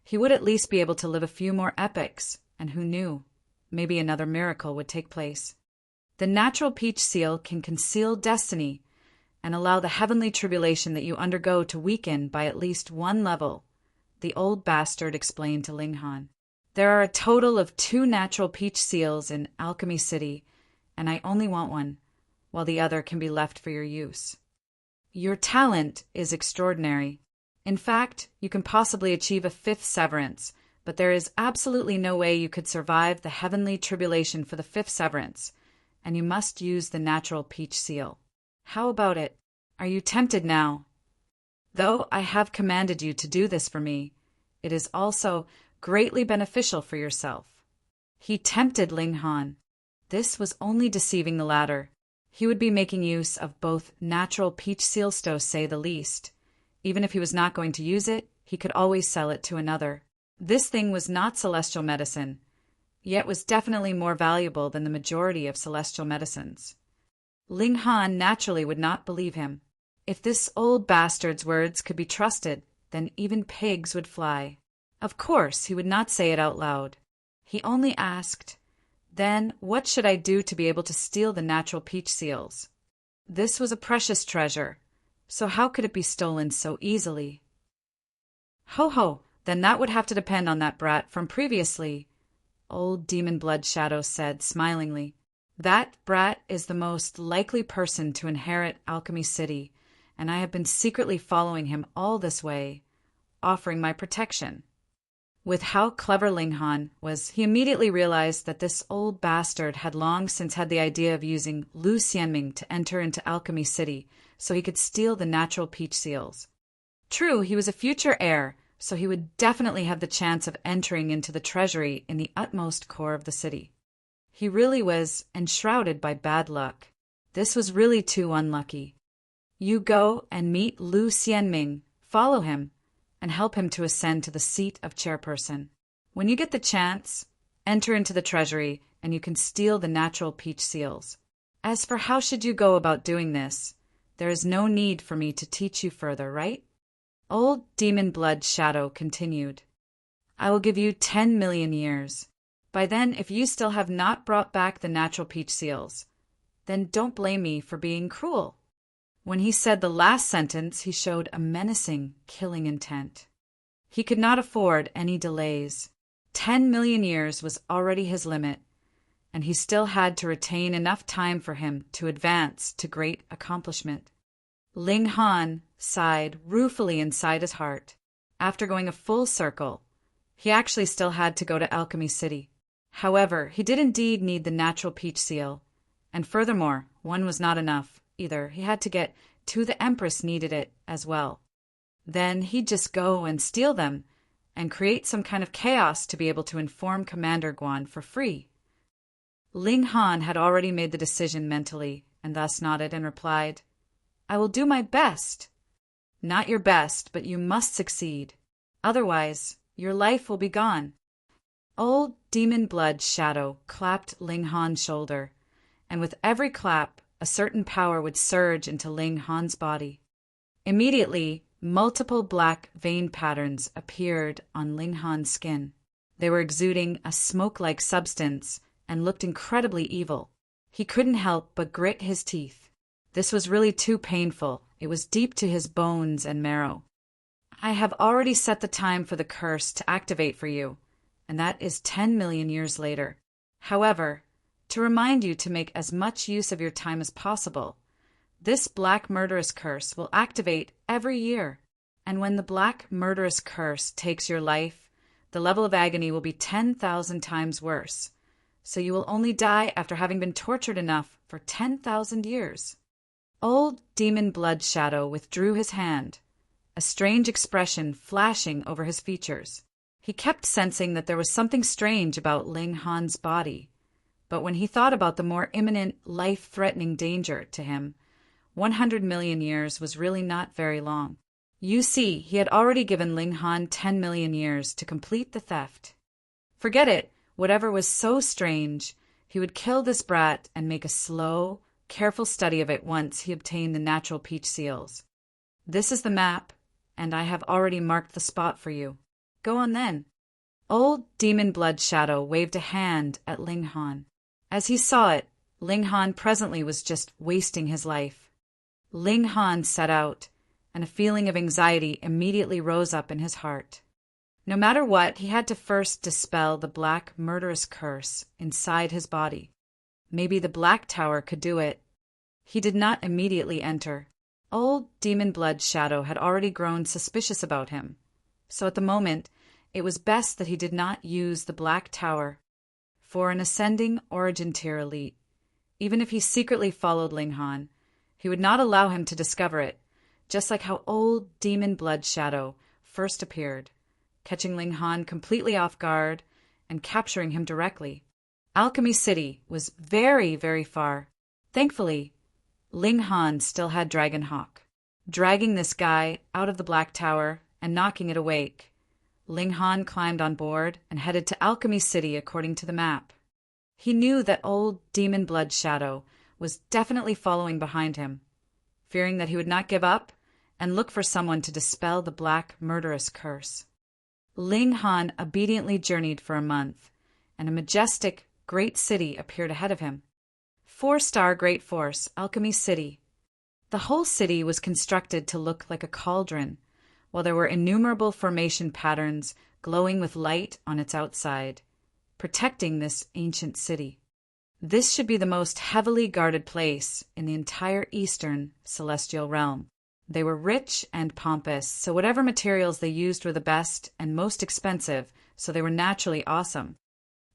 he would at least be able to live a few more epochs, and who knew, maybe another miracle would take place. The natural peach seal can conceal destiny and allow the heavenly tribulation that you undergo to weaken by at least one level, the old bastard explained to Ling Han. There are a total of 2 natural peach seals in Alchemy City, and I only want one, while the other can be left for your use. Your talent is extraordinary. In fact, you can possibly achieve a 5th severance, but there is absolutely no way you could survive the heavenly tribulation for the 5th severance, and you must use the natural peach seal. How about it? Are you tempted now? Though I have commanded you to do this for me, it is also greatly beneficial for yourself. He tempted Ling Han. This was only deceiving the latter. He would be making use of both natural peach seal to say the least. Even if he was not going to use it, he could always sell it to another. This thing was not celestial medicine, yet was definitely more valuable than the majority of celestial medicines. Ling Han naturally would not believe him. If this old bastard's words could be trusted, then even pigs would fly. Of course, he would not say it out loud. He only asked, "Then what should I do to be able to steal the natural peach seals?" This was a precious treasure, so how could it be stolen so easily? Ho ho, then that would have to depend on that brat from previously, old Demon Blood Shadow said smilingly. That brat is the most likely person to inherit Alchemy City, and I have been secretly following him all this way, offering my protection. With how clever Ling Han was, he immediately realized that this old bastard had long since had the idea of using Lu Xianming to enter into Alchemy City so he could steal the natural peach seals. True, he was a future heir, so he would definitely have the chance of entering into the treasury in the utmost core of the city. He really was enshrouded by bad luck. This was really too unlucky. You go and meet Lu Xianming, follow him, and help him to ascend to the seat of chairperson. When you get the chance, enter into the treasury, and you can steal the natural peach seals. As for how should you go about doing this, there is no need for me to teach you further, right? Old Demon Blood Shadow continued. I will give you 10 million years. By then, if you still have not brought back the natural peach seals, then don't blame me for being cruel. When he said the last sentence, he showed a menacing, killing intent. He could not afford any delays. 10 million years was already his limit, and he still had to retain enough time for him to advance to great accomplishment. Ling Han sighed ruefully inside his heart. After going a full circle, he actually still had to go to Alchemy City. However, he did indeed need the natural peach seal, and furthermore, one was not enough either. He had to get to the Empress needed it as well. Then he'd just go and steal them and create some kind of chaos to be able to inform Commander Guan for free. Ling Han had already made the decision mentally and thus nodded and replied, I will do my best. Not your best, but you must succeed. Otherwise, your life will be gone. Old Demon Blood Shadow clapped Ling Han's shoulder, and with every clap, a certain power would surge into Ling Han's body. Immediately, multiple black vein patterns appeared on Ling Han's skin. They were exuding a smoke-like substance and looked incredibly evil. He couldn't help but grit his teeth. This was really too painful. It was deep to his bones and marrow. I have already set the time for the curse to activate for you, and that is 10 million years later. However, to remind you to make as much use of your time as possible, this black murderous curse will activate every year. And when the black murderous curse takes your life, the level of agony will be 10,000 times worse. So you will only die after having been tortured enough for 10,000 years. Old Demon Blood Shadow withdrew his hand, a strange expression flashing over his features. He kept sensing that there was something strange about Ling Han's body. But when he thought about the more imminent, life-threatening danger to him, 100 million years was really not very long. You see, he had already given Ling Han 10 million years to complete the theft. Forget it, whatever was so strange, he would kill this brat and make a slow, careful study of it once he obtained the natural peach seals. This is the map, and I have already marked the spot for you. Go on then." Old Demon Blood Shadow waved a hand at Ling Han. As he saw it, Ling Han presently was just wasting his life. Ling Han set out, and a feeling of anxiety immediately rose up in his heart. No matter what, he had to first dispel the black murderous curse inside his body. Maybe the Black Tower could do it. He did not immediately enter. Old Demon Blood Shadow had already grown suspicious about him, so at the moment it was best that he did not use the Black Tower. For an ascending origin tier elite, even if he secretly followed Ling Han, he would not allow him to discover it, just like how old Demon Blood Shadow first appeared, catching Ling Han completely off guard and capturing him directly. Alchemy City was very, very far. Thankfully, Ling Han still had Dragon Hawk. Dragging this guy out of the Black Tower and knocking it awake, Ling Han climbed on board and headed to Alchemy City according to the map. He knew that old Demon Blood Shadow was definitely following behind him. Fearing that he would not give up and look for someone to dispel the black murderous curse, Ling Han obediently journeyed for a month, and a majestic, great city appeared ahead of him. 4-star Great Force, Alchemy City. The whole city was constructed to look like a cauldron, while there were innumerable formation patterns glowing with light on its outside, protecting this ancient city. This should be the most heavily guarded place in the entire eastern celestial realm. They were rich and pompous, so whatever materials they used were the best and most expensive, so they were naturally awesome.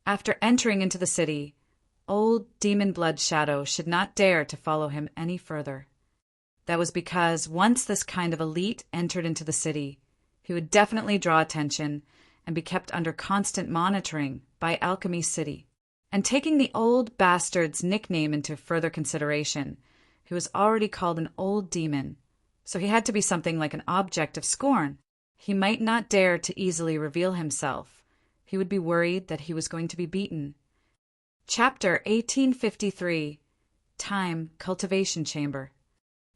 After entering into the city, old Demon Blood Shadow should not dare to follow him any further. That was because once this kind of elite entered into the city, he would definitely draw attention and be kept under constant monitoring by Alchemy City. And taking the old bastard's nickname into further consideration, he was already called an old demon, so he had to be something like an object of scorn. He might not dare to easily reveal himself. He would be worried that he was going to be beaten. Chapter 1853, Time Cultivation Chamber.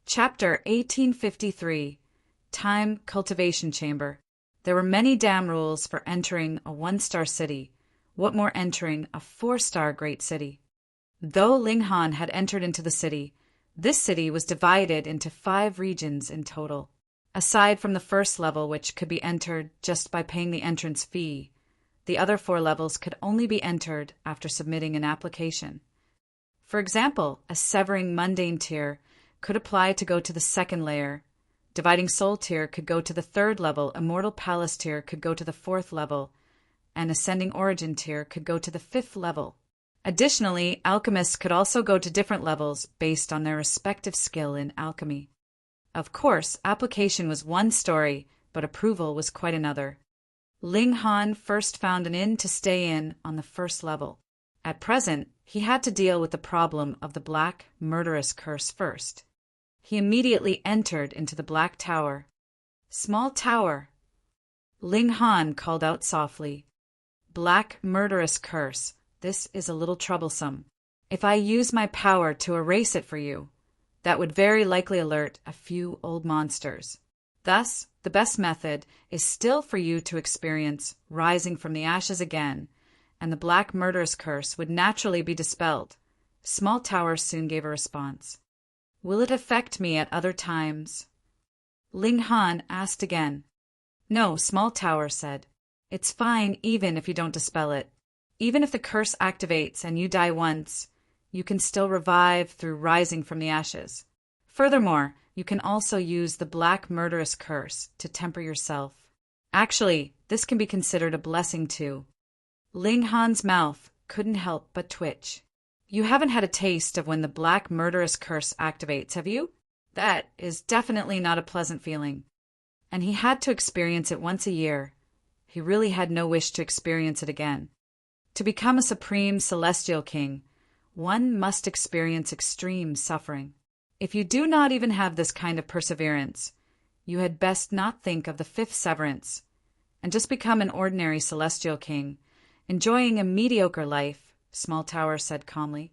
Chapter 1853, Time Cultivation Chamber. There were many damn rules for entering a 1-star city. What more entering a 4-star great city? Though Ling Han had entered into the city, this city was divided into 5 regions in total. Aside from the first level, which could be entered just by paying the entrance fee, the other 4 levels could only be entered after submitting an application. For example, a Severing Mundane tier could apply to go to the 2nd layer. Dividing Soul tier could go to the 3rd level, Immortal Palace tier could go to the 4th level, and Ascending Origin tier could go to the 5th level. Additionally, alchemists could also go to different levels based on their respective skill in alchemy. Of course, application was one story, but approval was quite another. Ling Han first found an inn to stay in on the 1st level. At present, he had to deal with the problem of the black murderous curse first. He immediately entered into the Black Tower. "Small tower," Ling Han called out softly. "Black murderous curse. This is a little troublesome. If I use my power to erase it for you, that would very likely alert a few old monsters. Thus, the best method is still for you to experience rising from the ashes again, and the black murderous curse would naturally be dispelled." Small Tower soon gave a response. "Will it affect me at other times?" Ling Han asked again. "No," Small Tower said. "It's fine even if you don't dispel it. Even if the curse activates and you die once, you can still revive through rising from the ashes. Furthermore, you can also use the black murderous curse to temper yourself. Actually, this can be considered a blessing too." Ling Han's mouth couldn't help but twitch. "You haven't had a taste of when the black murderous curse activates, have you? That is definitely not a pleasant feeling. And he had to experience it once a year. He really had no wish to experience it again. To become a supreme celestial king, one must experience extreme suffering. If you do not even have this kind of perseverance, you had best not think of the 5th severance, and just become an ordinary celestial king, enjoying a mediocre life," Small Tower said calmly.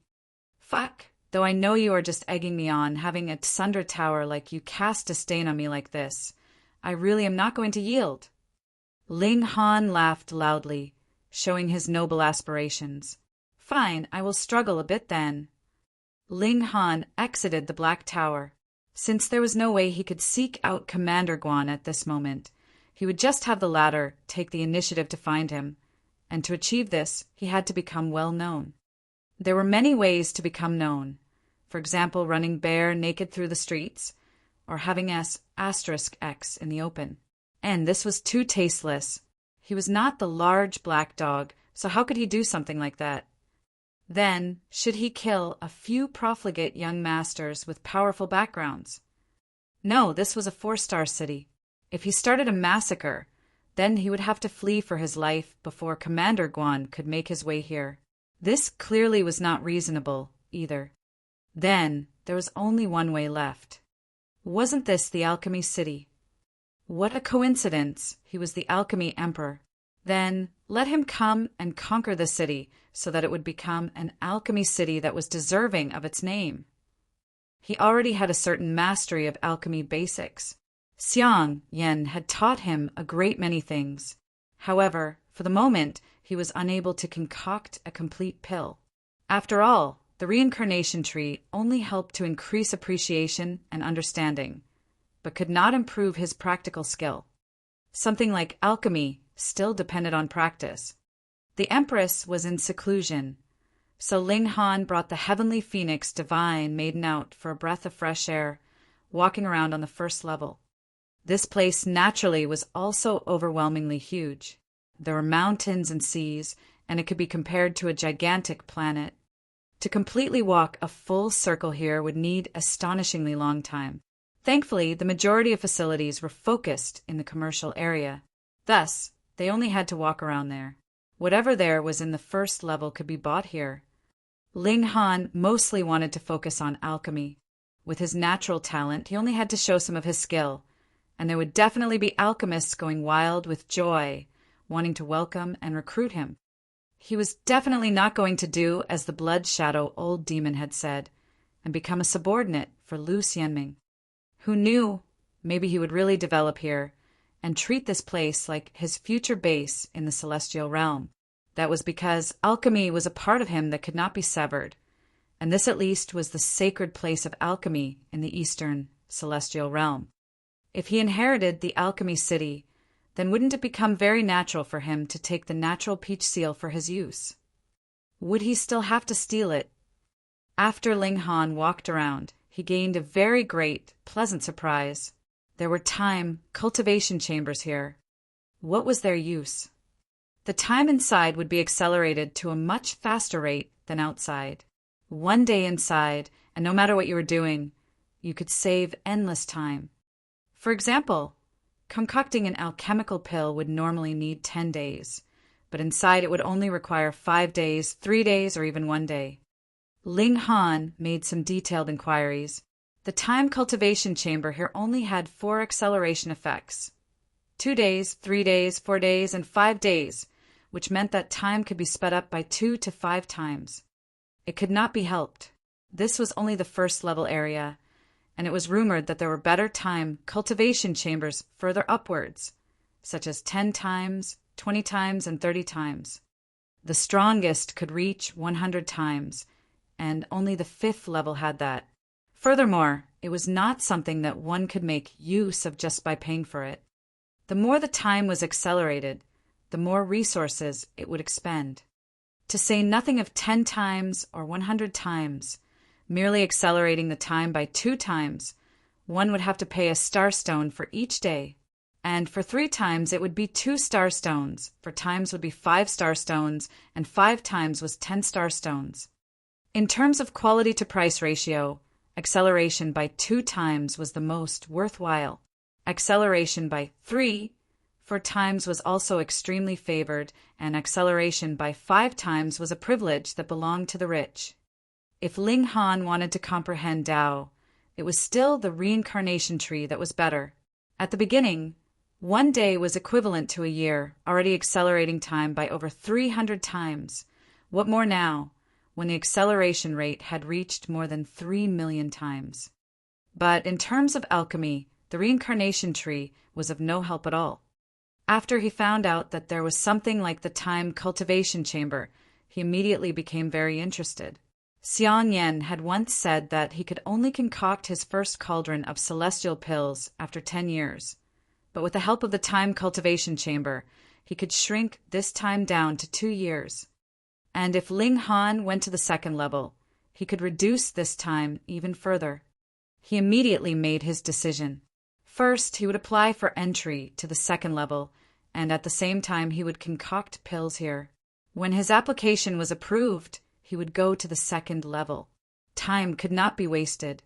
"Fuck, Though I know you are just egging me on, having a Sunder Tower like you cast disdain on me like this, I really am not going to yield." Ling Han laughed loudly, showing his noble aspirations. "Fine, I will struggle a bit then." Ling Han exited the Black Tower. Since there was no way he could seek out Commander Guan at this moment, he would just have the latter take the initiative to find him, and to achieve this, he had to become well known. There were many ways to become known. For example, running bare naked through the streets, or having *X in the open. And this was too tasteless. He was not the large black dog, so how could he do something like that? Then, should he kill a few profligate young masters with powerful backgrounds? No, this was a 4-star city. If he started a massacre, then he would have to flee for his life before Commander Guan could make his way here. This clearly was not reasonable, either. Then, there was only one way left. Wasn't this the Alchemy City? What a coincidence! He was the Alchemy Emperor. Then, let him come and conquer the city so that it would become an alchemy city that was deserving of its name. He already had a certain mastery of alchemy basics. Xiang Yan had taught him a great many things. However, for the moment, he was unable to concoct a complete pill. After all, the reincarnation tree only helped to increase appreciation and understanding, but could not improve his practical skill. Something like alchemy still depended on practice. The Empress was in seclusion, so Ling Han brought the heavenly phoenix divine maiden out for a breath of fresh air, walking around on the first level. This place naturally was also overwhelmingly huge. There were mountains and seas, and it could be compared to a gigantic planet. To completely walk a full circle here would need astonishingly long time. Thankfully, the majority of facilities were focused in the commercial area. Thus, they only had to walk around there. Whatever there was in the first level could be bought here. Ling Han mostly wanted to focus on alchemy. With his natural talent, he only had to show some of his skill, and there would definitely be alchemists going wild with joy, wanting to welcome and recruit him. He was definitely not going to do as the Blood Shadow old demon had said, and become a subordinate for Lu Xianming. Who knew? Maybe he would really develop here, and treat this place like his future base in the celestial realm. That was because alchemy was a part of him that could not be severed, and this at least was the sacred place of alchemy in the eastern celestial realm. If he inherited the alchemy city, then wouldn't it become very natural for him to take the natural peach seal for his use? Would he still have to steal it? After Ling Han walked around, he gained a very great, pleasant surprise. There were time cultivation chambers here. What was their use? The time inside would be accelerated to a much faster rate than outside. One day inside, and no matter what you were doing, you could save endless time. For example, concocting an alchemical pill would normally need 10 days, but inside it would only require 5 days, 3 days, or even 1 day. Ling Han made some detailed inquiries. The time cultivation chamber here only had 4 acceleration effects. 2 days, 3 days, 4 days, and 5 days, which meant that time could be sped up by 2 to 5 times. It could not be helped. This was only the first level area, and it was rumored that there were better time cultivation chambers further upwards, such as 10 times, 20 times, and 30 times. The strongest could reach 100 times, and only the 5th level had that. Furthermore, it was not something that one could make use of just by paying for it. The more the time was accelerated, the more resources it would expend. To say nothing of 10 times or 100 times, merely accelerating the time by 2 times, one would have to pay a star stone for each day. And for 3 times it would be 2 star stones, for times would be 5 star stones, and 5 times was 10 star stones. In terms of quality to price ratio, acceleration by 2 times was the most worthwhile. Acceleration by 3 for times was also extremely favored, and acceleration by 5 times was a privilege that belonged to the rich. If Ling Han wanted to comprehend Tao, it was still the reincarnation tree that was better. At the beginning, 1 day was equivalent to a year, already accelerating time by over 300 times. What more now? when the acceleration rate had reached more than 3 million times. But in terms of alchemy, the reincarnation tree was of no help at all. After he found out that there was something like the time cultivation chamber, he immediately became very interested. Xiang Yan had once said that he could only concoct his first cauldron of celestial pills after 10 years. But with the help of the time cultivation chamber, he could shrink this time down to 2 years. And if Ling Han went to the second level, he could reduce this time even further. He immediately made his decision. First, he would apply for entry to the second level, and at the same time he would concoct pills here. When his application was approved, he would go to the second level. Time could not be wasted.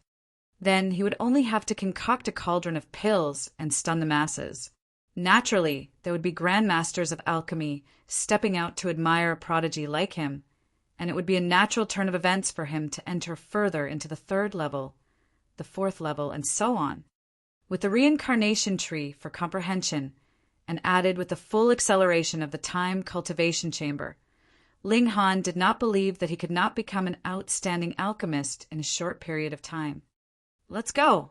Then he would only have to concoct a cauldron of pills and stun the masses. Naturally, there would be grandmasters of alchemy stepping out to admire a prodigy like him, and it would be a natural turn of events for him to enter further into the third level, the fourth level, and so on. With the reincarnation tree for comprehension, and added with the full acceleration of the time cultivation chamber, Ling Han did not believe that he could not become an outstanding alchemist in a short period of time. Let's go!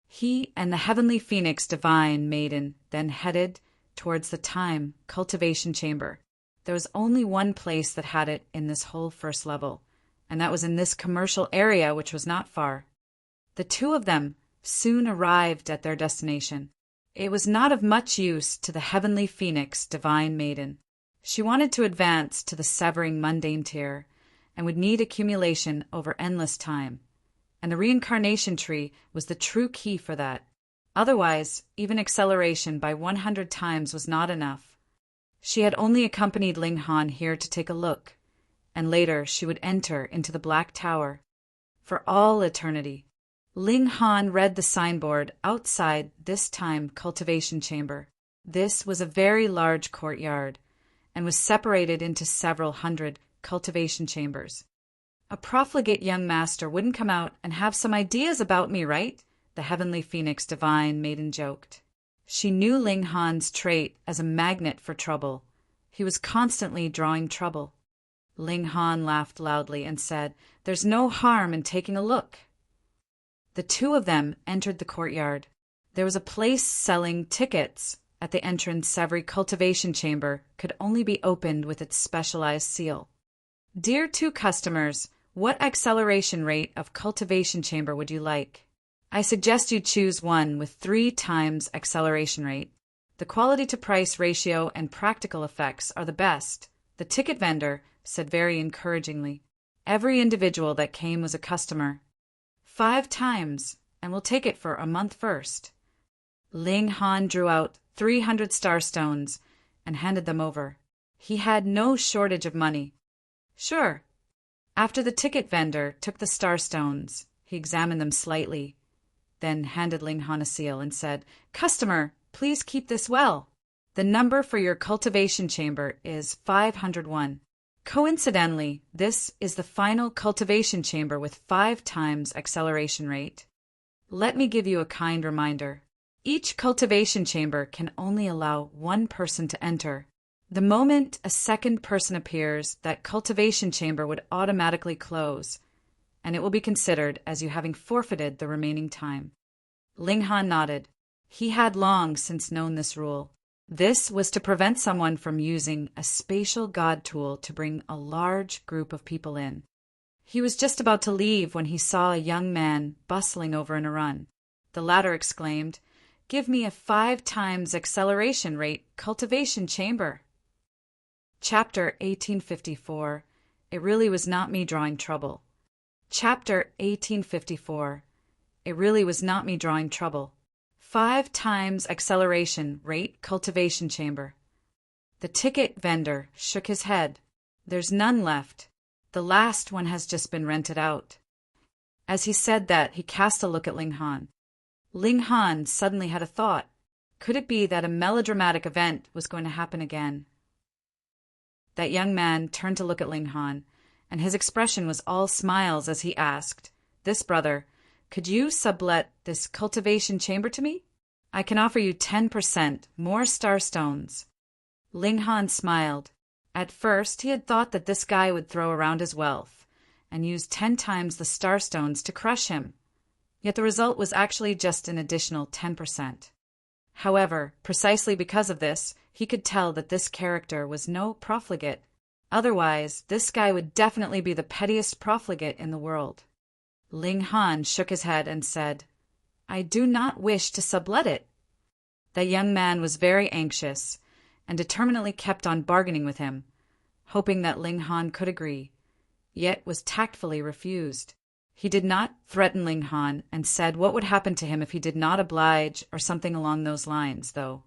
He and the heavenly phoenix divine maiden then headed towards the time cultivation chamber. There was only one place that had it in this whole first level, and that was in this commercial area, which was not far. The two of them soon arrived at their destination. It was not of much use to the heavenly phoenix divine maiden. She wanted to advance to the severing mundane tier, and would need accumulation over endless time, and the reincarnation tree was the true key for that. Otherwise, even acceleration by 100 times was not enough. She had only accompanied Ling Han here to take a look, and later she would enter into the Black Tower. For all eternity. Ling Han read the signboard outside this time cultivation chamber. This was a very large courtyard, and was separated into several hundred cultivation chambers. A profligate young master wouldn't come out and have some ideas about me, right? The heavenly phoenix divine maiden joked. She knew Ling Han's trait as a magnet for trouble. He was constantly drawing trouble. Ling Han laughed loudly and said, "There's no harm in taking a look." The two of them entered the courtyard. There was a place selling tickets at the entrance. Every cultivation chamber could only be opened with its specialized seal. "Dear two customers, what acceleration rate of cultivation chamber would you like? I suggest you choose one with 3 times acceleration rate. The quality to price ratio and practical effects are the best," the ticket vendor said very encouragingly. Every individual that came was a customer. 5 times, and we'll take it for a month first. Ling Han drew out 300 star stones and handed them over. He had no shortage of money. Sure. After the ticket vendor took the star stones, he examined them slightly, then handed Ling Han a seal and said, "Customer, please keep this well. The number for your cultivation chamber is 501. Coincidentally, this is the final cultivation chamber with 5 times acceleration rate. Let me give you a kind reminder. Each cultivation chamber can only allow one person to enter. The moment a second person appears, that cultivation chamber would automatically close, and it will be considered as you having forfeited the remaining time." Ling Han nodded. He had long since known this rule. This was to prevent someone from using a spatial god tool to bring a large group of people in. He was just about to leave when he saw a young man bustling over in a run. The latter exclaimed, "Give me a 5 times acceleration rate cultivation chamber." Chapter 1854. It really was not me drawing trouble. Chapter 1854. It really was not me drawing trouble. 5 times acceleration rate cultivation chamber. The ticket vendor shook his head. "There's none left. The last one has just been rented out." As he said that, he cast a look at Ling Han. Ling Han suddenly had a thought. Could it be that a melodramatic event was going to happen again? That young man turned to look at Ling Han, and his expression was all smiles as he asked, "This brother, could you sublet this cultivation chamber to me? I can offer you 10% more star stones." Ling Han smiled. At first, he had thought that this guy would throw around his wealth and use 10 times the starstones to crush him. Yet the result was actually just an additional 10%. However, precisely because of this, he could tell that this character was no profligate. Otherwise, this guy would definitely be the pettiest profligate in the world. Ling Han shook his head and said, "I do not wish to sublet it." The young man was very anxious and determinedly kept on bargaining with him, hoping that Ling Han could agree, yet was tactfully refused. He did not threaten Ling Han and said what would happen to him if he did not oblige or something along those lines, though.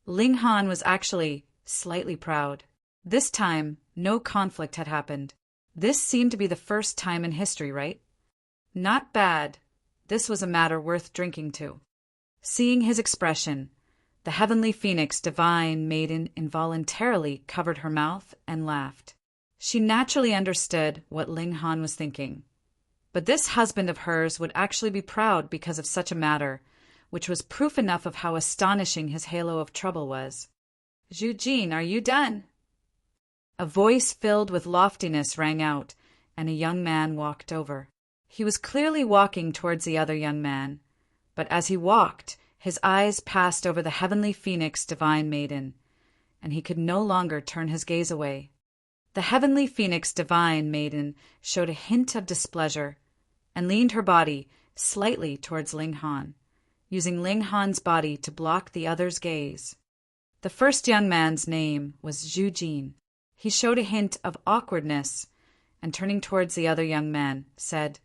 Ling Han was actually slightly proud. This time, no conflict had happened. This seemed to be the first time in history, right? Not bad. This was a matter worth drinking to. Seeing his expression, the heavenly phoenix divine maiden involuntarily covered her mouth and laughed. She naturally understood what Ling Han was thinking. But this husband of hers would actually be proud because of such a matter, which was proof enough of how astonishing his halo of trouble was. "Zhu Jin, are you done?" A voice filled with loftiness rang out, and a young man walked over. He was clearly walking towards the other young man, but as he walked, his eyes passed over the heavenly phoenix divine maiden, and he could no longer turn his gaze away. The heavenly phoenix divine maiden showed a hint of displeasure and leaned her body slightly towards Ling Han, using Ling Han's body to block the other's gaze. The first young man's name was Zhu Jin. He showed a hint of awkwardness and, turning towards the other young man, said,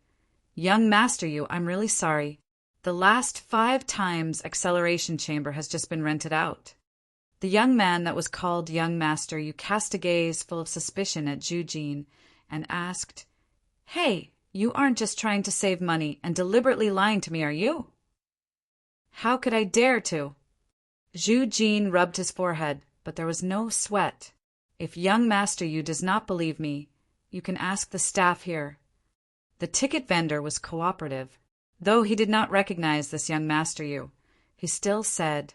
"Young Master Yu, I'm really sorry. The last 5 times acceleration chamber has just been rented out." The young man that was called Young Master Yu cast a gaze full of suspicion at Zhu Jin and asked, "Hey, you aren't just trying to save money and deliberately lying to me, are you?" "How could I dare to?" Zhu Jin rubbed his forehead, but there was no sweat. "If Young Master Yu does not believe me, you can ask the staff here." The ticket vendor was cooperative. Though he did not recognize this Young Master Yu, he still said,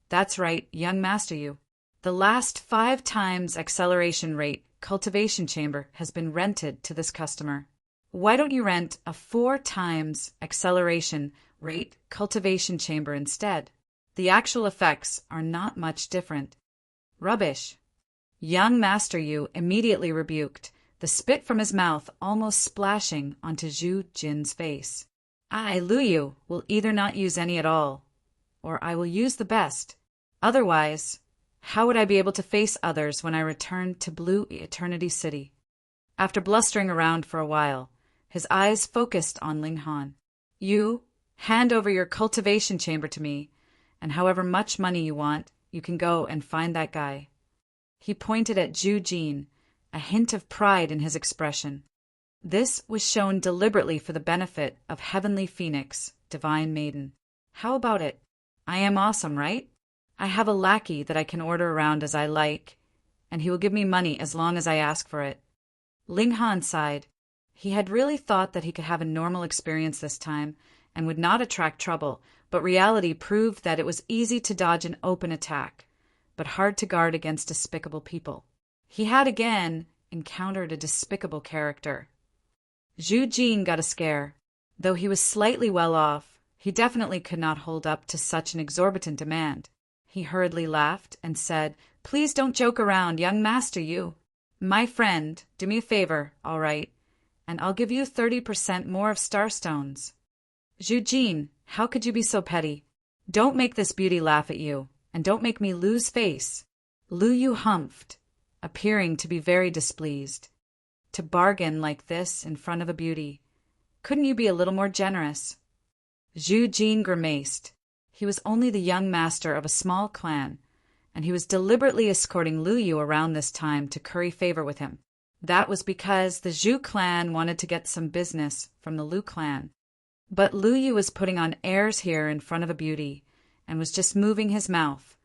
"That's right, Young Master Yu. The last 5 times acceleration rate cultivation chamber has been rented to this customer. Why don't you rent a 4 times acceleration rate cultivation chamber instead? The actual effects are not much different." "Rubbish." Young Master Yu immediately rebuked, the spit from his mouth almost splashing onto Zhu Jin's face. "I, Lu Yu, will either not use any at all, or I will use the best. Otherwise, how would I be able to face others when I return to Blue Eternity City?" After blustering around for a while, his eyes focused on Ling Han. "You, hand over your cultivation chamber to me, and however much money you want, you can go and find that guy." He pointed at Zhu Jin, a hint of pride in his expression. This was shown deliberately for the benefit of Heavenly Phoenix, Divine Maiden. How about it? I am awesome, right? I have a lackey that I can order around as I like, and he will give me money as long as I ask for it. Ling Han sighed. He had really thought that he could have a normal experience this time and would not attract trouble, but reality proved that it was easy to dodge an open attack, but hard to guard against despicable people. He had again encountered a despicable character. Zhu Jin got a scare. Though he was slightly well off, he definitely could not hold up to such an exorbitant demand. He hurriedly laughed and said, "Please don't joke around, Young Master Yu. My friend, do me a favor, all right, and I'll give you 30% more of starstones." "Zhu Jin, how could you be so petty? Don't make this beauty laugh at you, and don't make me lose face." Lu Yu humphed, appearing to be very displeased. "To bargain like this in front of a beauty. Couldn't you be a little more generous?" Zhu Jin grimaced. He was only the young master of a small clan, and he was deliberately escorting Lu Yu around this time to curry favor with him. That was because the Zhu clan wanted to get some business from the Lu clan. But Lu Yu was putting on airs here in front of a beauty, and was just moving his mouth,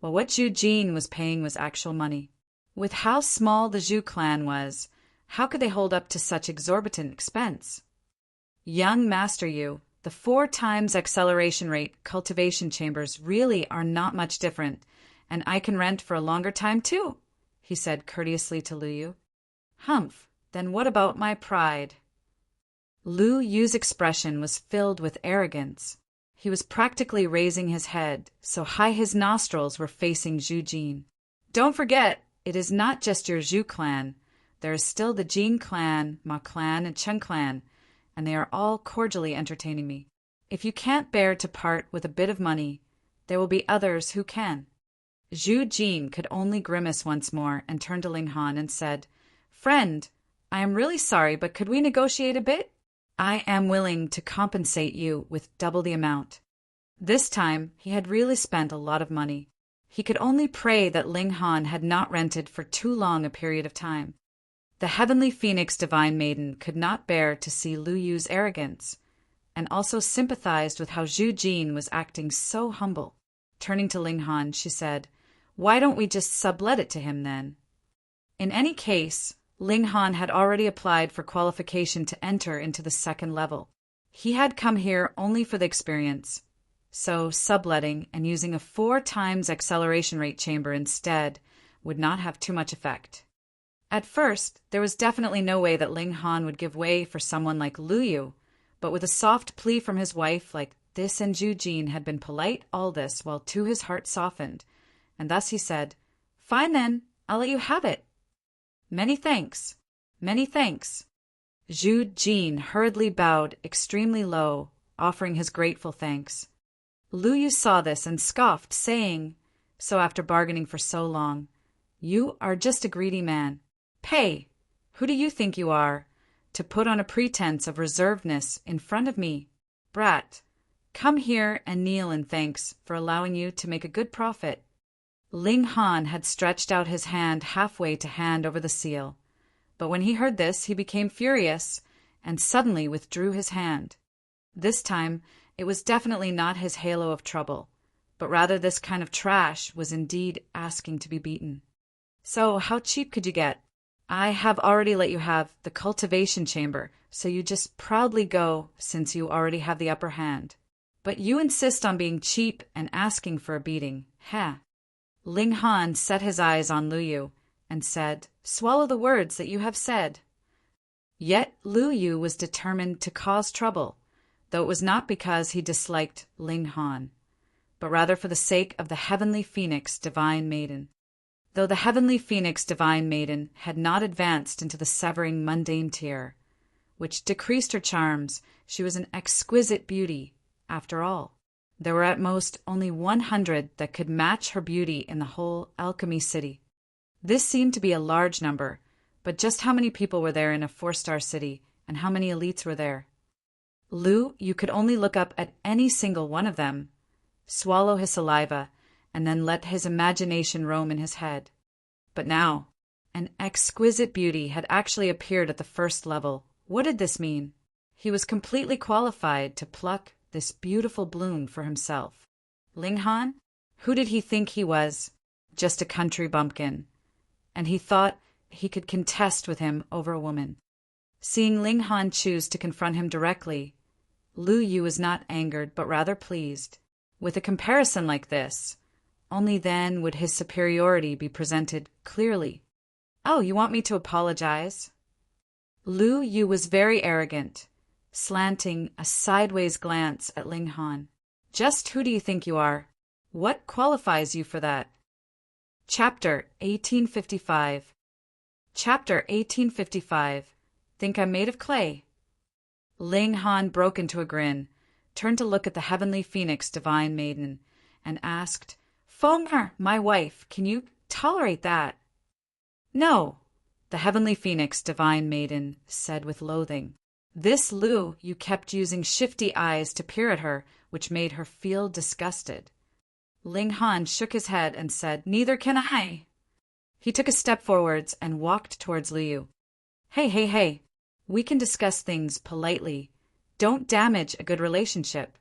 while what Zhu Jin was paying was actual money. With how small the Zhu clan was, how could they hold up to such exorbitant expense? "Young Master Yu, the 4 times acceleration rate cultivation chambers really are not much different, and I can rent for a longer time too. he said courteously to Lu Yu. Humph, then what about my pride? Lu Yu's expression was filled with arrogance. He was practically raising his head, so high his nostrils were facing Zhu Jin. Don't forget, it is not just your Zhu clan. There is still the Jin clan, Ma clan, and Chen clan, and they are all cordially entertaining me. If you can't bear to part with a bit of money, there will be others who can. Zhu Jin could only grimace once more and turned to Ling Han and said, Friend, I am really sorry, but could we negotiate a bit? I am willing to compensate you with double the amount. This time, he had really spent a lot of money. He could only pray that Ling Han had not rented for too long a period of time. The heavenly phoenix divine maiden could not bear to see Lu Yu's arrogance, and also sympathized with how Zhu Jin was acting so humble. Turning to Ling Han, she said, Why don't we just sublet it to him then? In any case, Ling Han had already applied for qualification to enter into the second level. He had come here only for the experience, so subletting and using a 4 times acceleration rate chamber instead would not have too much effect. At first, there was definitely no way that Ling Han would give way for someone like Lu Yu, but with a soft plea from his wife like this, and Zhu Jin had been polite all this while too his heart softened, and thus he said, Fine then, I'll let you have it. Many thanks. Many thanks. Zhu Jin hurriedly bowed extremely low, offering his grateful thanks. Lu Yu saw this and scoffed, saying, So after bargaining for so long, you are just a greedy man. Pay! Who do you think you are, to put on a pretense of reservedness in front of me? Brat, come here and kneel in thanks for allowing you to make a good profit. Ling Han had stretched out his hand halfway to hand over the seal, but when he heard this, he became furious and suddenly withdrew his hand. This time, it was definitely not his halo of trouble, but rather this kind of trash was indeed asking to be beaten. So, how cheap could you get? I have already let you have the cultivation chamber, so you just proudly go since you already have the upper hand. But you insist on being cheap and asking for a beating. Ha! Ling Han set his eyes on Lu Yu and said, Swallow the words that you have said. Yet Lu Yu was determined to cause trouble, though it was not because he disliked Ling Han, but rather for the sake of the heavenly phoenix divine maiden. Though the heavenly phoenix divine maiden had not advanced into the severing mundane tier, which decreased her charms, she was an exquisite beauty, after all. There were at most only 100 that could match her beauty in the whole alchemy city. This seemed to be a large number, but just how many people were there in a 4-star city, and how many elites were there? Lu, you could only look up at any single one of them, swallow his saliva, and then let his imagination roam in his head. But now, an exquisite beauty had actually appeared at the first level. What did this mean? He was completely qualified to pluck this beautiful bloom for himself. Ling Han? Who did he think he was? Just a country bumpkin. And he thought he could contest with him over a woman. Seeing Ling Han choose to confront him directly, Lu Yu was not angered, but rather pleased. With a comparison like this, only then would his superiority be presented clearly. Oh, you want me to apologize? Lu Yu was very arrogant, slanting a sideways glance at Ling Han. Just who do you think you are? What qualifies you for that? Chapter 1855. Chapter 1855. Think I'm made of clay? Ling Han broke into a grin, turned to look at the heavenly phoenix divine maiden, and asked, Feng'er, my wife, can you tolerate that? No, the heavenly phoenix divine maiden said with loathing. This Lu you kept using shifty eyes to peer at her, which made her feel disgusted. Ling Han shook his head and said, Neither can I. He took a step forwards and walked towards Lu Yu. Hey, we can discuss things politely. Don't damage a good relationship.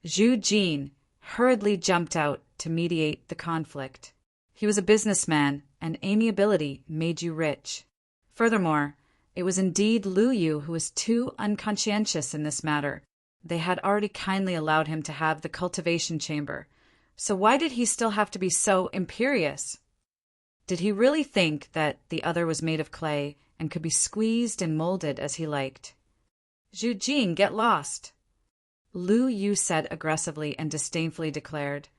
Zhu Jin hurriedly jumped out to mediate the conflict. He was a businessman, and amiability made you rich. Furthermore, it was indeed Lu Yu who was too unconscientious in this matter. They had already kindly allowed him to have the cultivation chamber, so why did he still have to be so imperious? Did he really think that the other was made of clay and could be squeezed and molded as he liked? Zhu Jing, get lost! Lu Yu said aggressively and disdainfully declared.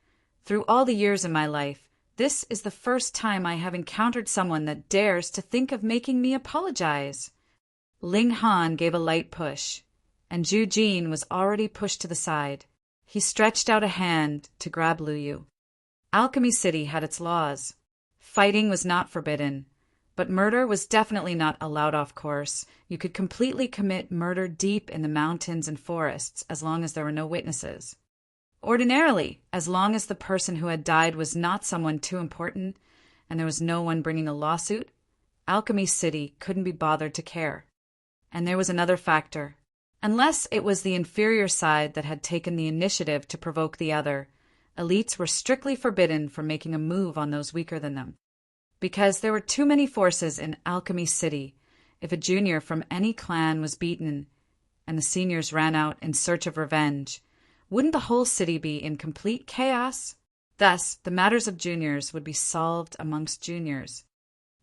Through all the years in my life, this is the first time I have encountered someone that dares to think of making me apologize. Ling Han gave a light push, and Zhu Jin was already pushed to the side. He stretched out a hand to grab Lu Yu. Alchemy City had its laws. Fighting was not forbidden, but murder was definitely not allowed off course. You could completely commit murder deep in the mountains and forests as long as there were no witnesses. Ordinarily, as long as the person who had died was not someone too important and there was no one bringing a lawsuit, Alchemy City couldn't be bothered to care. And there was another factor. Unless it was the inferior side that had taken the initiative to provoke the other, elites were strictly forbidden from making a move on those weaker than them. Because there were too many forces in Alchemy City, if a junior from any clan was beaten and the seniors ran out in search of revenge, wouldn't the whole city be in complete chaos? Thus, the matters of juniors would be solved amongst juniors.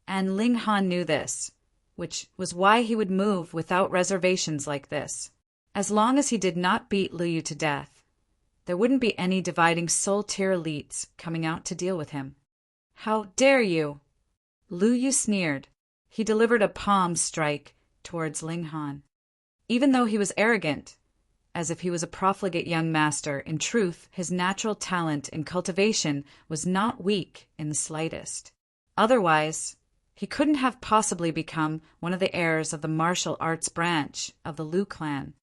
And Ling Han knew this, which was why he would move without reservations like this. As long as he did not beat Lu Yu to death, there wouldn't be any dividing soul-tier elites coming out to deal with him. How dare you? Lu Yu sneered. He delivered a palm strike towards Ling Han. Even though he was arrogant, as if he was a profligate young master, in truth, his natural talent in cultivation was not weak in the slightest. Otherwise, he couldn't have possibly become one of the heirs of the martial arts branch of the Lu clan.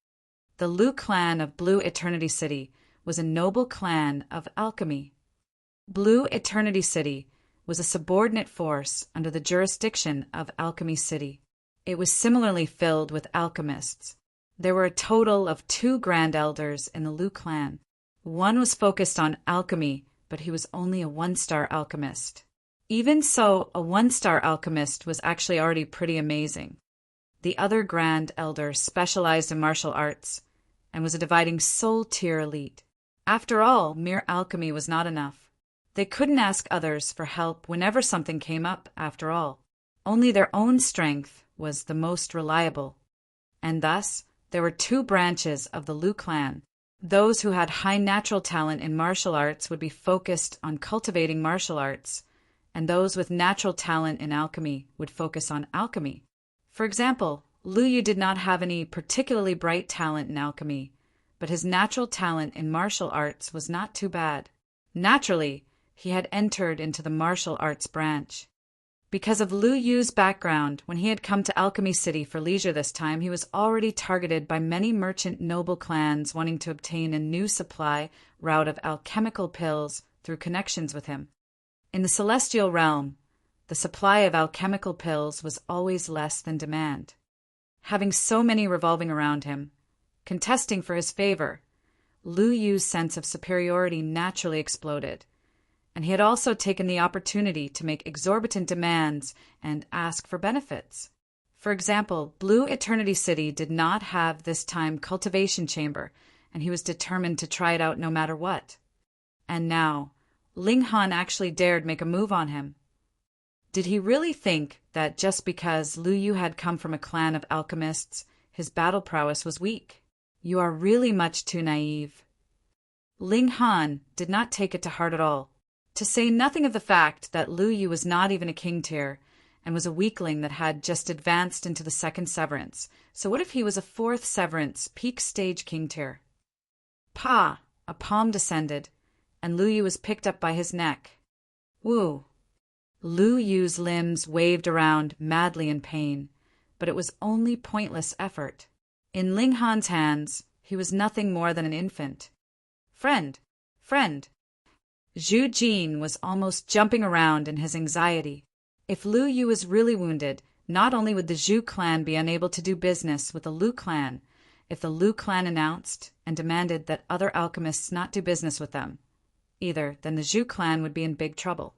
The Lu clan of Blue Eternity City was a noble clan of alchemy. Blue Eternity City was a subordinate force under the jurisdiction of Alchemy City. It was similarly filled with alchemists. There were a total of 2 Grand Elders in the Lu clan. One was focused on alchemy, but he was only a 1-star alchemist. Even so, a 1-star alchemist was actually already pretty amazing. The other Grand Elder specialized in martial arts and was a dividing soul-tier elite. After all, mere alchemy was not enough. They couldn't ask others for help whenever something came up, after all. Only their own strength was the most reliable. And thus, there were 2 branches of the Lu clan. Those who had high natural talent in martial arts would be focused on cultivating martial arts, and those with natural talent in alchemy would focus on alchemy. For example, Lu Yu did not have any particularly bright talent in alchemy, but his natural talent in martial arts was not too bad. Naturally, he had entered into the martial arts branch. Because of Lu Yu's background, when he had come to Alchemy City for leisure this time, he was already targeted by many merchant noble clans wanting to obtain a new supply route of alchemical pills through connections with him. In the celestial realm, the supply of alchemical pills was always less than demand. Having so many revolving around him, contesting for his favor, Lu Yu's sense of superiority naturally exploded. And he had also taken the opportunity to make exorbitant demands and ask for benefits. For example, Blue Eternity City did not have this time cultivation chamber, and he was determined to try it out no matter what. And now, Ling Han actually dared make a move on him. Did he really think that just because Lu Yu had come from a clan of alchemists, his battle prowess was weak? You are really much too naive. Ling Han did not take it to heart at all. To say nothing of the fact that Lu Yu was not even a king tier and was a weakling that had just advanced into the 2nd severance. So what if he was a 4th severance, peak stage king tier? Pa! A palm descended, and Lu Yu was picked up by his neck. Woo! Lu Yu's limbs waved around madly in pain, but it was only pointless effort. In Ling Han's hands, he was nothing more than an infant. Friend! Friend! Zhu Jin was almost jumping around in his anxiety. If Lu Yu was really wounded, not only would the Zhu clan be unable to do business with the Lu clan, if the Lu clan announced and demanded that other alchemists not do business with them, either, then the Zhu clan would be in big trouble.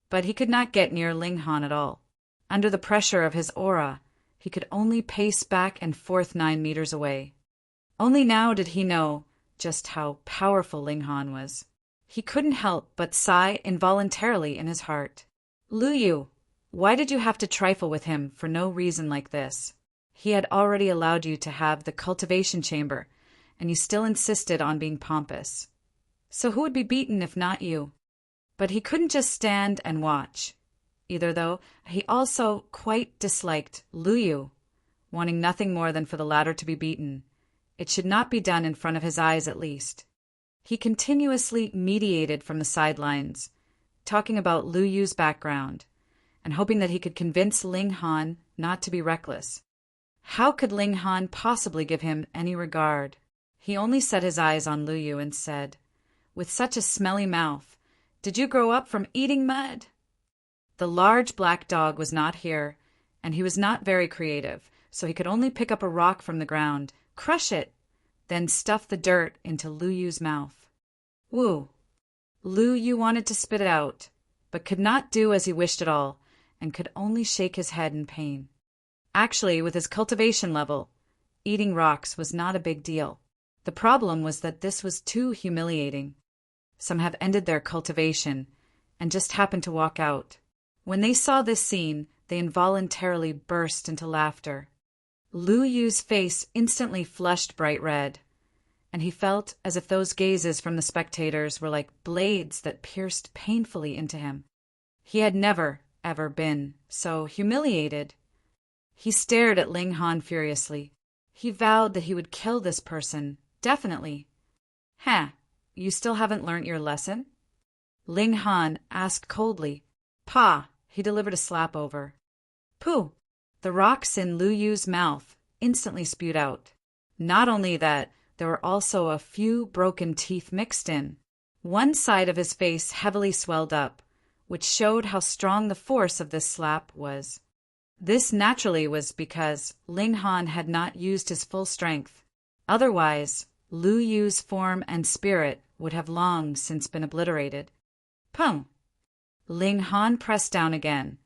But he could not get near Ling Han at all. Under the pressure of his aura, he could only pace back and forth 9 meters away. Only now did he know just how powerful Ling Han was. He couldn't help but sigh involuntarily in his heart. Lu Yu, why did you have to trifle with him for no reason like this? He had already allowed you to have the cultivation chamber, and you still insisted on being pompous. So who would be beaten if not you? But he couldn't just stand and watch. Either though, he also quite disliked Lu Yu, wanting nothing more than for the latter to be beaten. It should not be done in front of his eyes at least. He continuously mediated from the sidelines, talking about Lu Yu's background, and hoping that he could convince Ling Han not to be reckless. How could Ling Han possibly give him any regard? He only set his eyes on Lu Yu and said, with such a smelly mouth, "Did you grow up from eating mud?" The large black dog was not here, and he was not very creative, so he could only pick up a rock from the ground, crush it, then stuff the dirt into Lu Yu's mouth. Woo! Lu Yu wanted to spit it out, but could not do as he wished at all, and could only shake his head in pain. Actually, with his cultivation level, eating rocks was not a big deal. The problem was that this was too humiliating. Some have ended their cultivation and just happened to walk out. When they saw this scene, they involuntarily burst into laughter. Lu Yu's face instantly flushed bright red, and he felt as if those gazes from the spectators were like blades that pierced painfully into him. He had never, ever been so humiliated. He stared at Ling Han furiously. He vowed that he would kill this person, definitely. You still haven't learnt your lesson? Ling Han asked coldly. Pa, he delivered a slap over. Pooh! The rocks in Lu Yu's mouth instantly spewed out. Not only that, there were also a few broken teeth mixed in. One side of his face heavily swelled up, which showed how strong the force of this slap was. This naturally was because Ling Han had not used his full strength. Otherwise, Lu Yu's form and spirit would have long since been obliterated. Pum! Ling Han pressed down again,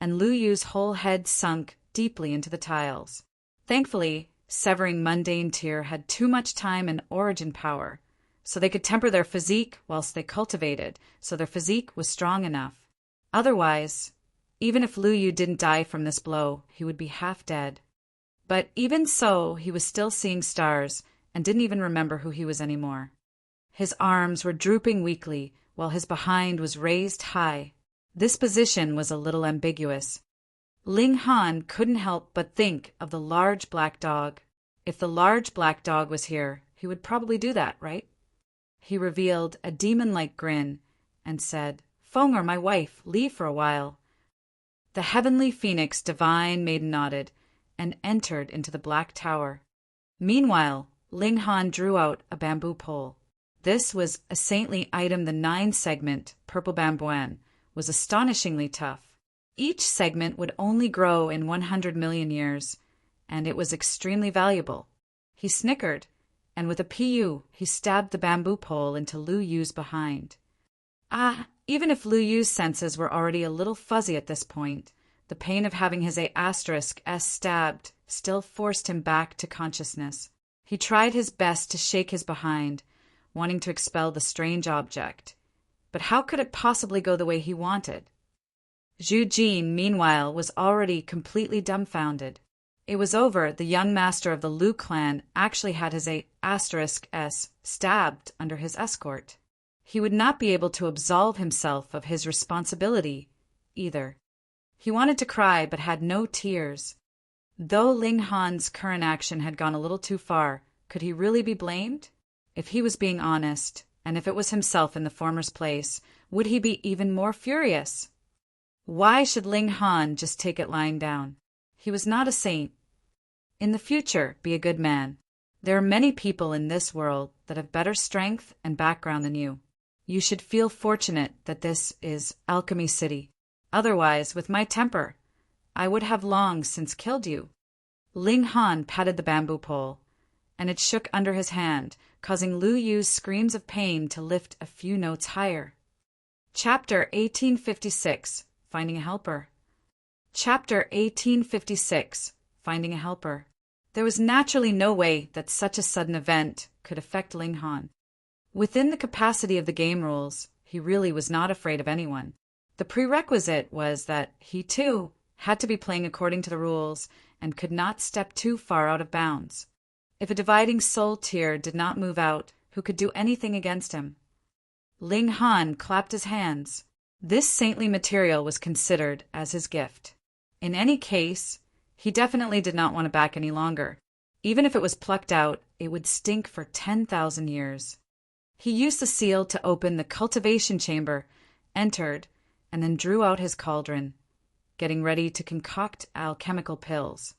and Lu Yu's whole head sunk deeply into the tiles. Thankfully, severing mundane tear had too much time and origin power, so they could temper their physique whilst they cultivated, so their physique was strong enough. Otherwise, even if Lu Yu didn't die from this blow, he would be half dead. But even so, he was still seeing stars and didn't even remember who he was anymore. His arms were drooping weakly, while his behind was raised high. This position was a little ambiguous. Ling Han couldn't help but think of the large black dog. If the large black dog was here, he would probably do that, right? He revealed a demon-like grin and said, "Fonger, my wife, leave for a while." The heavenly phoenix divine maiden nodded and entered into the black tower. Meanwhile, Ling Han drew out a bamboo pole. This was a saintly item. The 9-segment purple bambouan was astonishingly tough. Each segment would only grow in 100 million years, and it was extremely valuable. He snickered, and with a pu, he stabbed the bamboo pole into Lu Yu's behind. Even if Lu Yu's senses were already a little fuzzy at this point, the pain of having his A*S stabbed still forced him back to consciousness. He tried his best to shake his behind, wanting to expel the strange object. But how could it possibly go the way he wanted? Zhu Jin, meanwhile, was already completely dumbfounded. It was over. The young master of the Lu clan actually had his A*S stabbed under his escort. He would not be able to absolve himself of his responsibility, either. He wanted to cry, but had no tears. Though Ling Han's current action had gone a little too far, could he really be blamed? If he was being honest, and if it was himself in the former's place, would he be even more furious? Why should Ling Han just take it lying down? He was not a saint. In the future, be a good man. There are many people in this world that have better strength and background than you. You should feel fortunate that this is Alchemy City. Otherwise, with my temper, I would have long since killed you. Ling Han patted the bamboo pole, and it shook under his hand, causing Lu Yu's screams of pain to lift a few notes higher. Chapter 1856, Finding a Helper. Chapter 1856, Finding a Helper. There was naturally no way that such a sudden event could affect Ling Han. Within the capacity of the game rules, he really was not afraid of anyone. The prerequisite was that he, too, had to be playing according to the rules and could not step too far out of bounds. If a dividing soul tear did not move out, who could do anything against him? Ling Han clapped his hands. This saintly material was considered as his gift. In any case, he definitely did not want it back any longer. Even if it was plucked out, it would stink for 10,000 years. He used the seal to open the cultivation chamber, entered, and then drew out his cauldron, getting ready to concoct alchemical pills.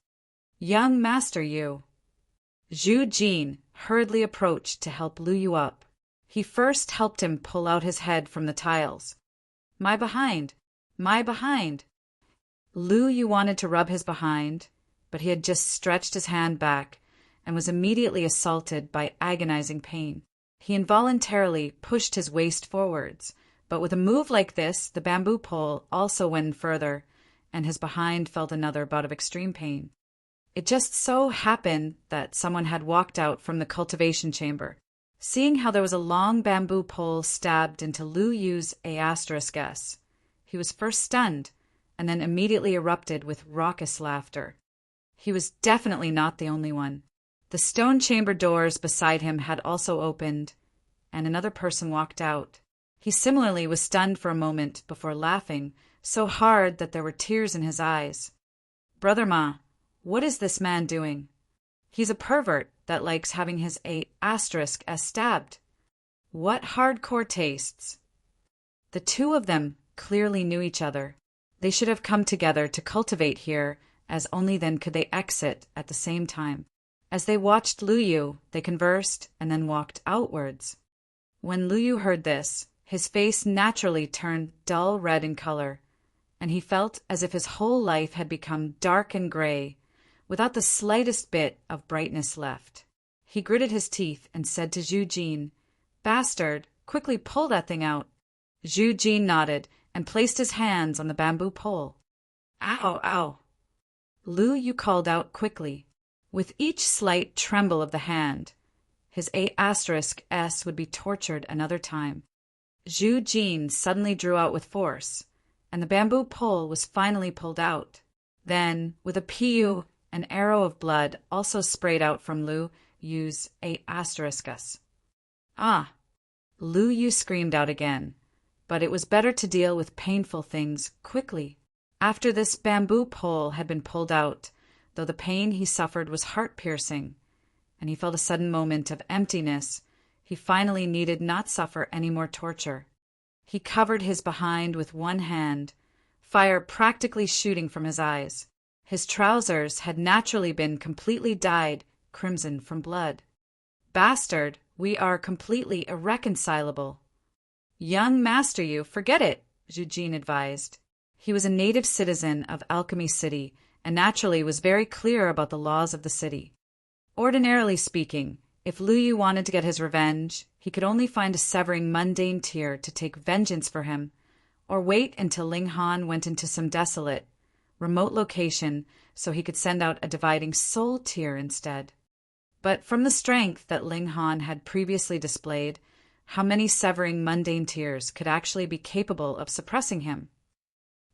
Young Master Yu. Zhu Jin hurriedly approached to help Lu Yu up. He first helped him pull out his head from the tiles. My behind! My behind! Lu Yu wanted to rub his behind, but he had just stretched his hand back and was immediately assaulted by agonizing pain. He involuntarily pushed his waist forwards, but with a move like this, the bamboo pole also went further, and his behind felt another bout of extreme pain. It just so happened that someone had walked out from the cultivation chamber. Seeing how there was a long bamboo pole stabbed into Lu Yu's A*S, he was first stunned, and then immediately erupted with raucous laughter. He was definitely not the only one. The stone chamber doors beside him had also opened, and another person walked out. He similarly was stunned for a moment before laughing, so hard that there were tears in his eyes. Brother Ma, what is this man doing? He's a pervert that likes having his A*S stabbed. What hardcore tastes! The two of them clearly knew each other. They should have come together to cultivate here, as only then could they exit at the same time. As they watched Lu Yu, they conversed and then walked outwards. When Lu Yu heard this, his face naturally turned dull red in color, and he felt as if his whole life had become dark and gray, without the slightest bit of brightness left. He gritted his teeth and said to Zhu Jin, "Bastard, quickly pull that thing out." Zhu Jin nodded and placed his hands on the bamboo pole. "Ow, ow!" Lu Yu called out quickly. With each slight tremble of the hand, his A*S would be tortured another time. Zhu Jin suddenly drew out with force, and the bamboo pole was finally pulled out. Then, with a piu, an arrow of blood also sprayed out from Lu Yu's A*S. Ah! Lu Yu screamed out again, but it was better to deal with painful things quickly. After this bamboo pole had been pulled out, though the pain he suffered was heart-piercing, and he felt a sudden moment of emptiness, he finally needed not suffer any more torture. He covered his behind with one hand, fire practically shooting from his eyes. His trousers had naturally been completely dyed crimson from blood. "Bastard, we are completely irreconcilable." "Young Master Yu, forget it," Zhu Jin advised. He was a native citizen of Alchemy City, and naturally was very clear about the laws of the city. Ordinarily speaking, if Lu Yu wanted to get his revenge, he could only find a severing mundane tear to take vengeance for him, or wait until Ling Han went into some desolate, remote location so he could send out a dividing soul tear instead. But from the strength that Ling Han had previously displayed, how many severing mundane tears could actually be capable of suppressing him?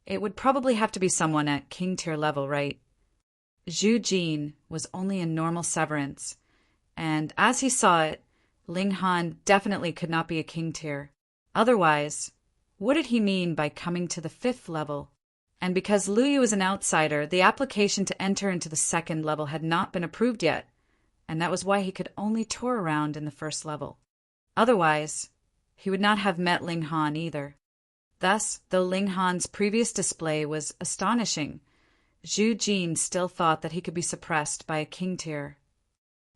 It would probably have to be someone at king tier level, right? Zhu Jin was only in normal severance, and as he saw it, Ling Han definitely could not be a king tier. Otherwise, what did he mean by coming to the 5th level? And because Lu Yu was an outsider, the application to enter into the 2nd level had not been approved yet, and that was why he could only tour around in the 1st level. Otherwise, he would not have met Ling Han either. Thus, though Ling Han's previous display was astonishing, Zhu Jin still thought that he could be suppressed by a king tier.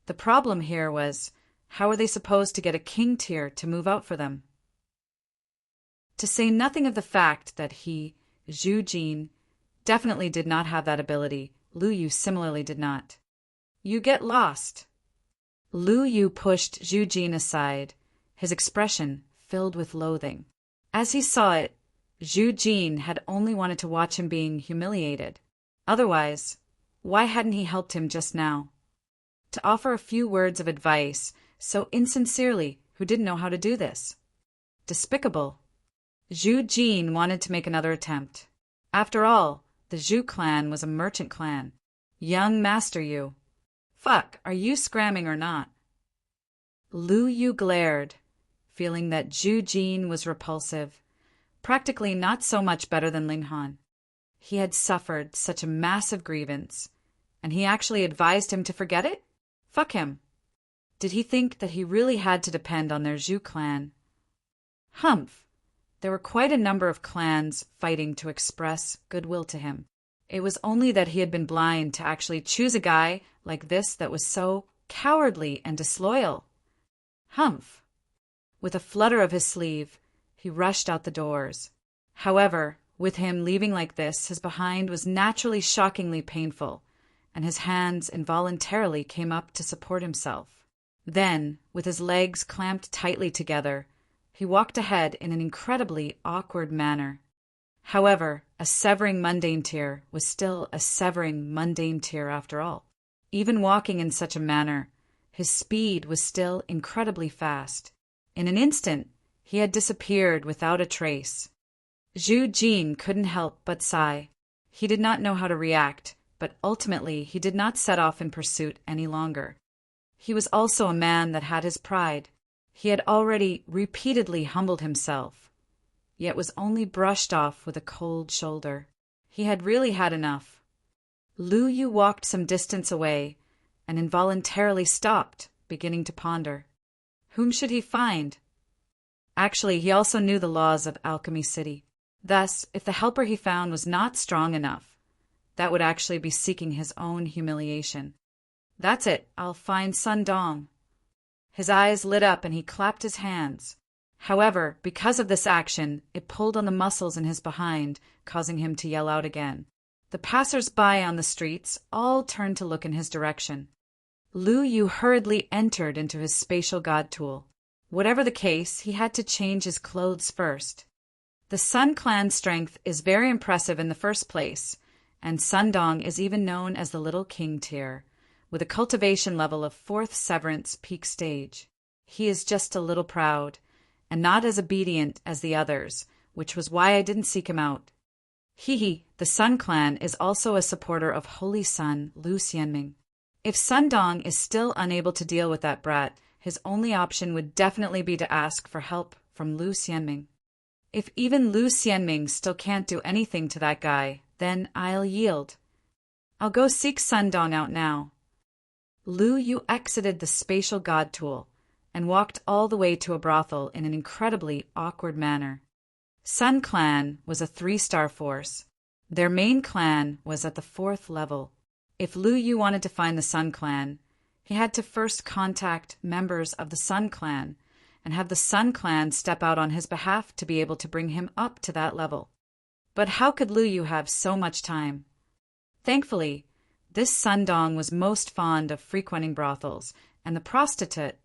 The problem here was, how were they supposed to get a king tier to move out for them? To say nothing of the fact that he, Zhu Jin, definitely did not have that ability, Lu Yu similarly did not. "You get lost." Lu Yu pushed Zhu Jin aside, his expression filled with loathing. As he saw it, Zhu Jin had only wanted to watch him being humiliated. Otherwise, why hadn't he helped him just now? To offer a few words of advice so insincerely, who didn't know how to do this? Despicable. Zhu Jin wanted to make another attempt. After all, the Zhu clan was a merchant clan. Young master Yu. Fuck, are you scramming or not? Lu Yu glared, feeling that Zhu Jin was repulsive, practically not so much better than Ling Han. He had suffered such a massive grievance, and he actually advised him to forget it? Fuck him. Did he think that he really had to depend on their Zhu clan? Humph. There were quite a number of clans fighting to express goodwill to him. It was only that he had been blind to actually choose a guy like this that was so cowardly and disloyal. Humph. With a flutter of his sleeve, he rushed out the doors. However, with him leaving like this, his behind was naturally shockingly painful, and his hands involuntarily came up to support himself. Then, with his legs clamped tightly together, he walked ahead in an incredibly awkward manner. However, a severing mundane tear was still a severing mundane tear after all. Even walking in such a manner, his speed was still incredibly fast. In an instant, he had disappeared without a trace. Zhu Jin couldn't help but sigh. He did not know how to react, but ultimately he did not set off in pursuit any longer. He was also a man that had his pride. He had already repeatedly humbled himself, yet was only brushed off with a cold shoulder. He had really had enough. Lu Yu walked some distance away and involuntarily stopped, beginning to ponder. Whom should he find? Actually, he also knew the laws of Alchemy City. Thus, if the helper he found was not strong enough, that would actually be seeking his own humiliation. That's it, I'll find Sun Dong. His eyes lit up and he clapped his hands. However, because of this action, it pulled on the muscles in his behind, causing him to yell out again. The passers-by on the streets all turned to look in his direction. Lu Yu hurriedly entered into his spatial god tool. Whatever the case, he had to change his clothes first. The Sun Clan's strength is very impressive in the first place, and Sun Dong is even known as the Little King tier, with a cultivation level of 4th Severance peak stage. He is just a little proud, and not as obedient as the others, which was why I didn't seek him out. The Sun Clan is also a supporter of Holy Sun Lu Xianming. If Sun Dong is still unable to deal with that brat, his only option would definitely be to ask for help from Lu Xianming. If even Lu Xianming still can't do anything to that guy, then I'll yield. I'll go seek Sun Dong out now. Lu Yu exited the spatial god tool and walked all the way to a brothel in an incredibly awkward manner. Sun Clan was a 3-star force. Their main clan was at the 4th level. If Lu Yu wanted to find the Sun Clan, he had to first contact members of the Sun Clan and have the Sun Clan step out on his behalf to be able to bring him up to that level. But how could Lu Yu have so much time? Thankfully, this Sun Dong was most fond of frequenting brothels, and the prostitute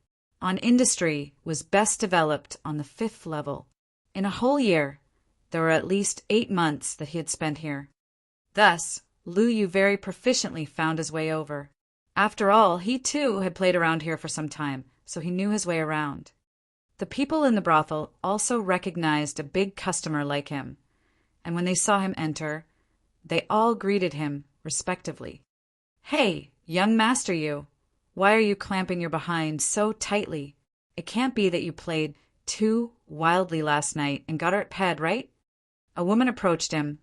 on industry was best developed on the 5th level. In a whole year, there were at least 8 months that he had spent here. Thus, Lu Yu very proficiently found his way over. After all, he too had played around here for some time, so he knew his way around. The people in the brothel also recognized a big customer like him, and when they saw him enter, they all greeted him respectively. Hey, young master you, why are you clamping your behind so tightly? It can't be that you played too wildly last night and got hurt ped, right? A woman approached him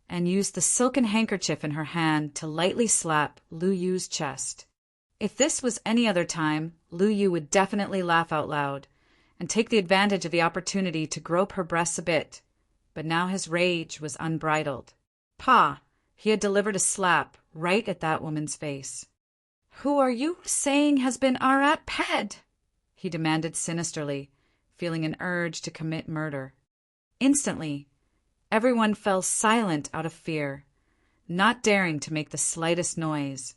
and used the silken handkerchief in her hand to lightly slap Lu Yu's chest. If this was any other time, Lu Yu would definitely laugh out loud and take the advantage of the opportunity to grope her breasts a bit, but now his rage was unbridled. Pa! He had delivered a slap right at that woman's face. Who are you saying has been Arat ped? He demanded sinisterly, feeling an urge to commit murder. Instantly, everyone fell silent out of fear, not daring to make the slightest noise.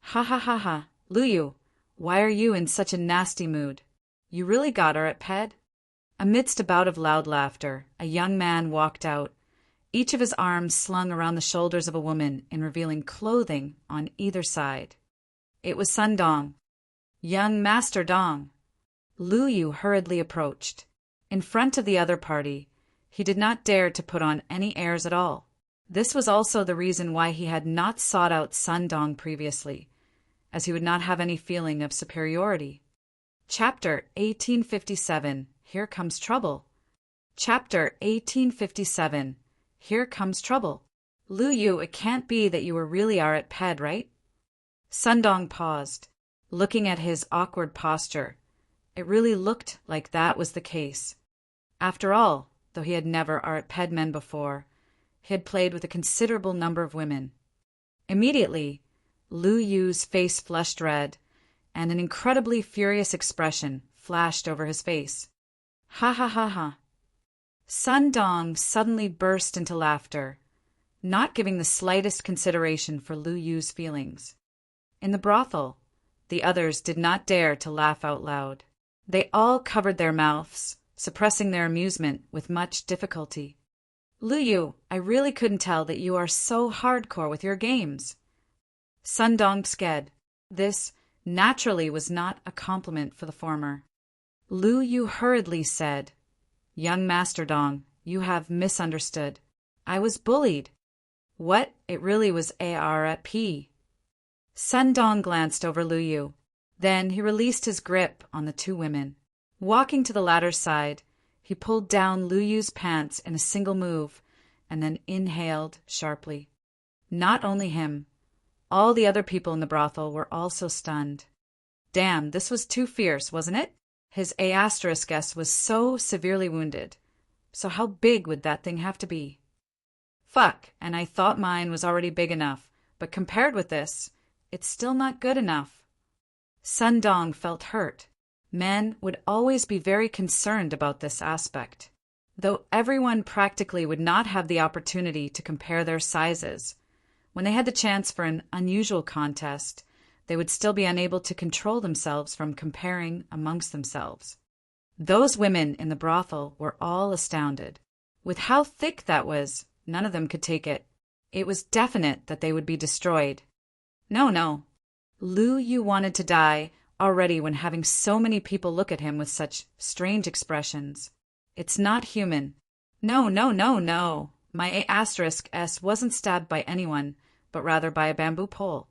Ha ha ha ha, Lu Yu, why are you in such a nasty mood? You really got Arat ped? Amidst a bout of loud laughter, a young man walked out, each of his arms slung around the shoulders of a woman in revealing clothing on either side. It was Sun Dong. Young Master Dong. Lu Yu hurriedly approached. In front of the other party, He did not dare to put on any airs at all. This was also the reason why he had not sought out Sun Dong previously, as he would not have any feeling of superiority. Chapter 1857. Here Comes Trouble. Chapter 1857. Here Comes Trouble. Lu Yu, it can't be that you really are at Ped, right? Sun Dong paused, looking at his awkward posture. It really looked like that was the case. After all, though he had never art Ped men before, he had played with a considerable number of women. Immediately, Lu Yu's face flushed red, and an incredibly furious expression flashed over his face. Ha ha ha ha. Sun Dong suddenly burst into laughter, not giving the slightest consideration for Lu Yu's feelings. In the brothel, the others did not dare to laugh out loud. They all covered their mouths, suppressing their amusement with much difficulty. Lu Yu, I really couldn't tell that you are so hardcore with your games. Sun Dong sked. This, naturally, was not a compliment for the former. Lu Yu hurriedly said, Young Master Dong, you have misunderstood. I was bullied. What? It really was AR at P. Sun Dong glanced over Lu Yu. Then he released his grip on the two women. Walking to the latter's side, he pulled down Lu Yu's pants in a single move and then inhaled sharply. Not only him. All the other people in the brothel were also stunned. Damn, this was too fierce, wasn't it? His A*S was so severely wounded. So how big would that thing have to be? Fuck, and I thought mine was already big enough, but compared with this, it's still not good enough. Sun Dong felt hurt. Men would always be very concerned about this aspect. Though everyone practically would not have the opportunity to compare their sizes, when they had the chance for an unusual contest, they would still be unable to control themselves from comparing amongst themselves. Those women in the brothel were all astounded. With how thick that was, none of them could take it. It was definite that they would be destroyed. No. Lu Yu wanted to die already when having so many people look at him with such strange expressions. It's not human. No. My A*S wasn't stabbed by anyone, but rather by a bamboo pole.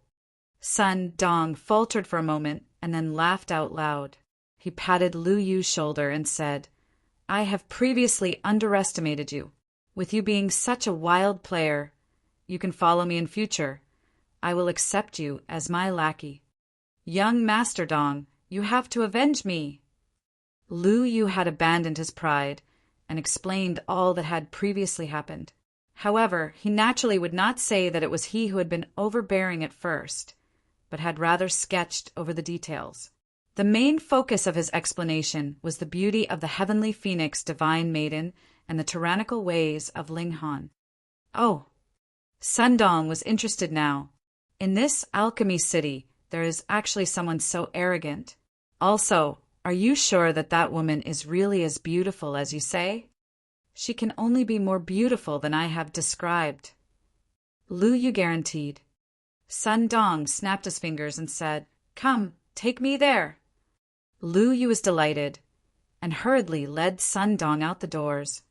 Sun Dong faltered for a moment and then laughed out loud. He patted Lu Yu's shoulder and said, I have previously underestimated you. With you being such a wild player, you can follow me in future. I will accept you as my lackey. Young Master Dong, you have to avenge me. Lu Yu had abandoned his pride and explained all that had previously happened. However, he naturally would not say that it was he who had been overbearing at first, but had rather sketched over the details. The main focus of his explanation was the beauty of the heavenly phoenix divine maiden and the tyrannical ways of Ling Han. Oh, Sun Dong was interested now. In this alchemy city, there is actually someone so arrogant. Also, are you sure that that woman is really as beautiful as you say? She can only be more beautiful than I have described. Lu Yu guaranteed. Sun Dong snapped his fingers and said, Come, take me there. Lu Yu was delighted, and hurriedly led Sun Dong out the doors.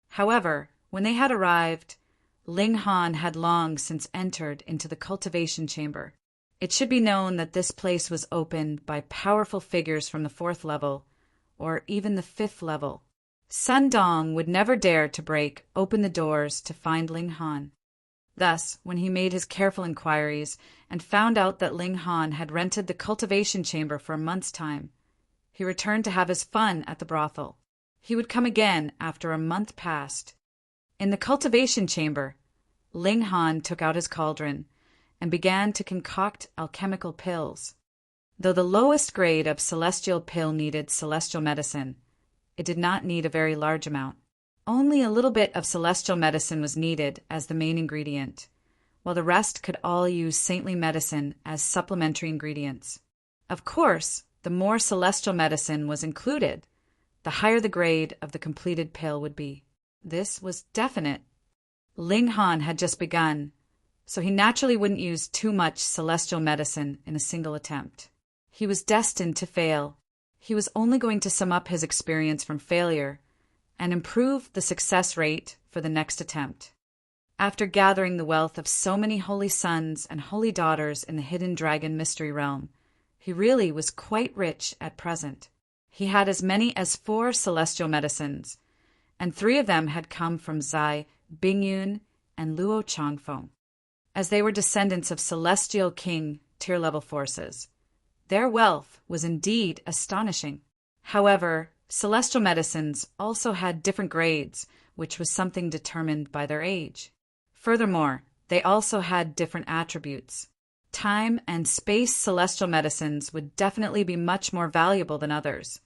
However, when they had arrived, Ling Han had long since entered into the cultivation chamber. It should be known that this place was opened by powerful figures from the 4th level, or even the 5th level. Sun Dong would never dare to break open the doors to find Ling Han. Thus, when he made his careful inquiries and found out that Ling Han had rented the cultivation chamber for a month's time, he returned to have his fun at the brothel. He would come again after a month passed. In the cultivation chamber, Ling Han took out his cauldron and began to concoct alchemical pills. Though the lowest grade of celestial pill needed celestial medicine, it did not need a very large amount. Only a little bit of celestial medicine was needed as the main ingredient, while the rest could all use saintly medicine as supplementary ingredients. Of course, the more celestial medicine was included, the higher the grade of the completed pill would be. This was definite. Ling Han had just begun, so he naturally wouldn't use too much celestial medicine in a single attempt. He was destined to fail. He was only going to sum up his experience from failure and improve the success rate for the next attempt. After gathering the wealth of so many holy sons and holy daughters in the hidden dragon mystery realm, he really was quite rich at present. He had as many as 4 celestial medicines, and 3 of them had come from Zai, Bingyun, and Luo Changfeng, as they were descendants of celestial king tier-level forces. Their wealth was indeed astonishing. However, celestial medicines also had different grades, which was something determined by their age. Furthermore, they also had different attributes. Time and space celestial medicines would definitely be much more valuable than others.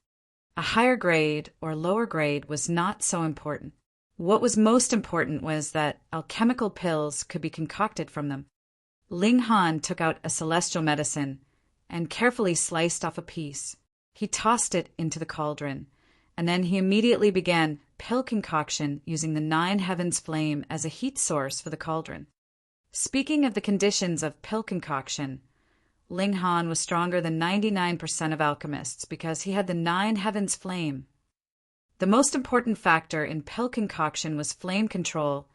A higher grade or lower grade was not so important. What was most important was that alchemical pills could be concocted from them. Ling Han took out a celestial medicine and carefully sliced off a piece. He tossed it into the cauldron, and then he immediately began pill concoction using the 9 heavens flame as a heat source for the cauldron. Speaking of the conditions of pill concoction, Ling Han was stronger than 99% of alchemists because he had the 9 heavens flame. The most important factor in pill concoction was flame control,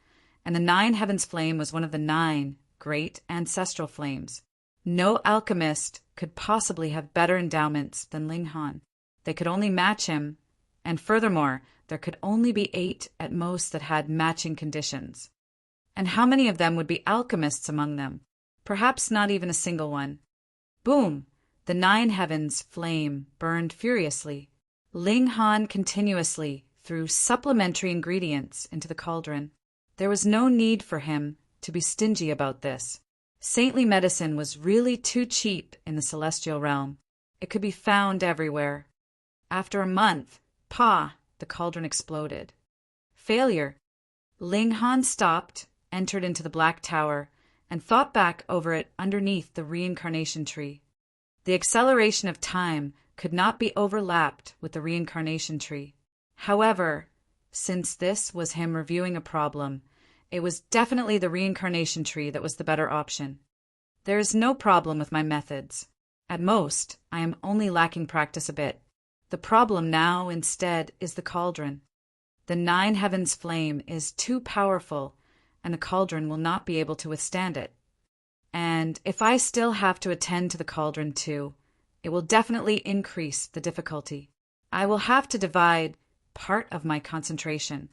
and the 9 heavens flame was one of the 9 great ancestral flames. No alchemist could possibly have better endowments than Ling Han. They could only match him, and furthermore, there could only be 8 at most that had matching conditions. And how many of them would be alchemists among them? Perhaps not even a single one. Boom! The 9 heavens flame burned furiously. Ling Han continuously threw supplementary ingredients into the cauldron. There was no need for him to be stingy about this. Saintly medicine was really too cheap in the celestial realm. It could be found everywhere. After a month, the cauldron exploded. Failure. Ling Han stopped, entered into the Black Tower, and thought back over it underneath the reincarnation tree. The acceleration of time could not be overlapped with the reincarnation tree. However, since this was him reviewing a problem, it was definitely the reincarnation tree that was the better option. There is no problem with my methods. At most, I am only lacking practice a bit. The problem now, instead, is the cauldron. The 9 heavens flame is too powerful, and the cauldron will not be able to withstand it. And if I still have to attend to the cauldron too, it will definitely increase the difficulty. I will have to divide part of my concentration.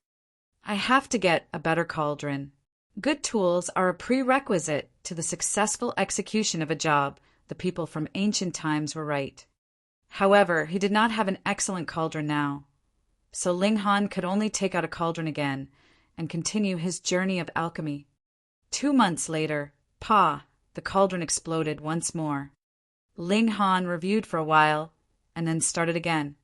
I have to get a better cauldron. Good tools are a prerequisite to the successful execution of a job. The people from ancient times were right. However, he did not have an excellent cauldron now. So Ling Han could only take out a cauldron again and continue his journey of alchemy. 2 months later, the cauldron exploded once more. Ling Han reviewed for a while and then started again.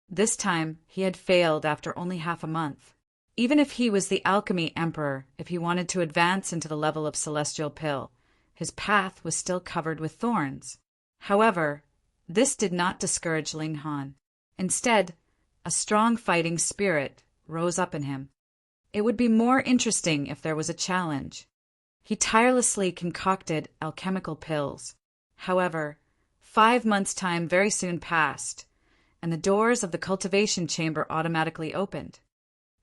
This time, he had failed after only half a month. Even if he was the alchemy emperor, if he wanted to advance into the level of celestial pill, his path was still covered with thorns. However, this did not discourage Ling Han. Instead, a strong fighting spirit rose up in him. It would be more interesting if there was a challenge. He tirelessly concocted alchemical pills. However, 5 months' time very soon passed, and the doors of the cultivation chamber automatically opened.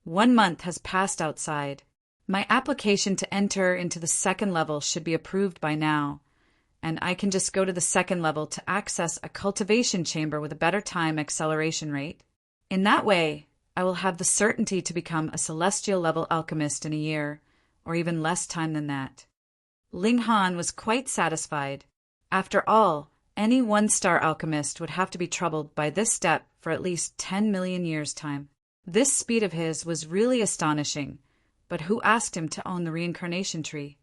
1 month has passed outside. My application to enter into the 2nd level should be approved by now, and I can just go to the 2nd level to access a cultivation chamber with a better time acceleration rate. In that way, I will have the certainty to become a celestial level alchemist in a year, or even less time than that. Ling Han was quite satisfied. After all, any 1-star alchemist would have to be troubled by this step for at least 10 million years' time. This speed of his was really astonishing, but who asked him to own the reincarnation tree?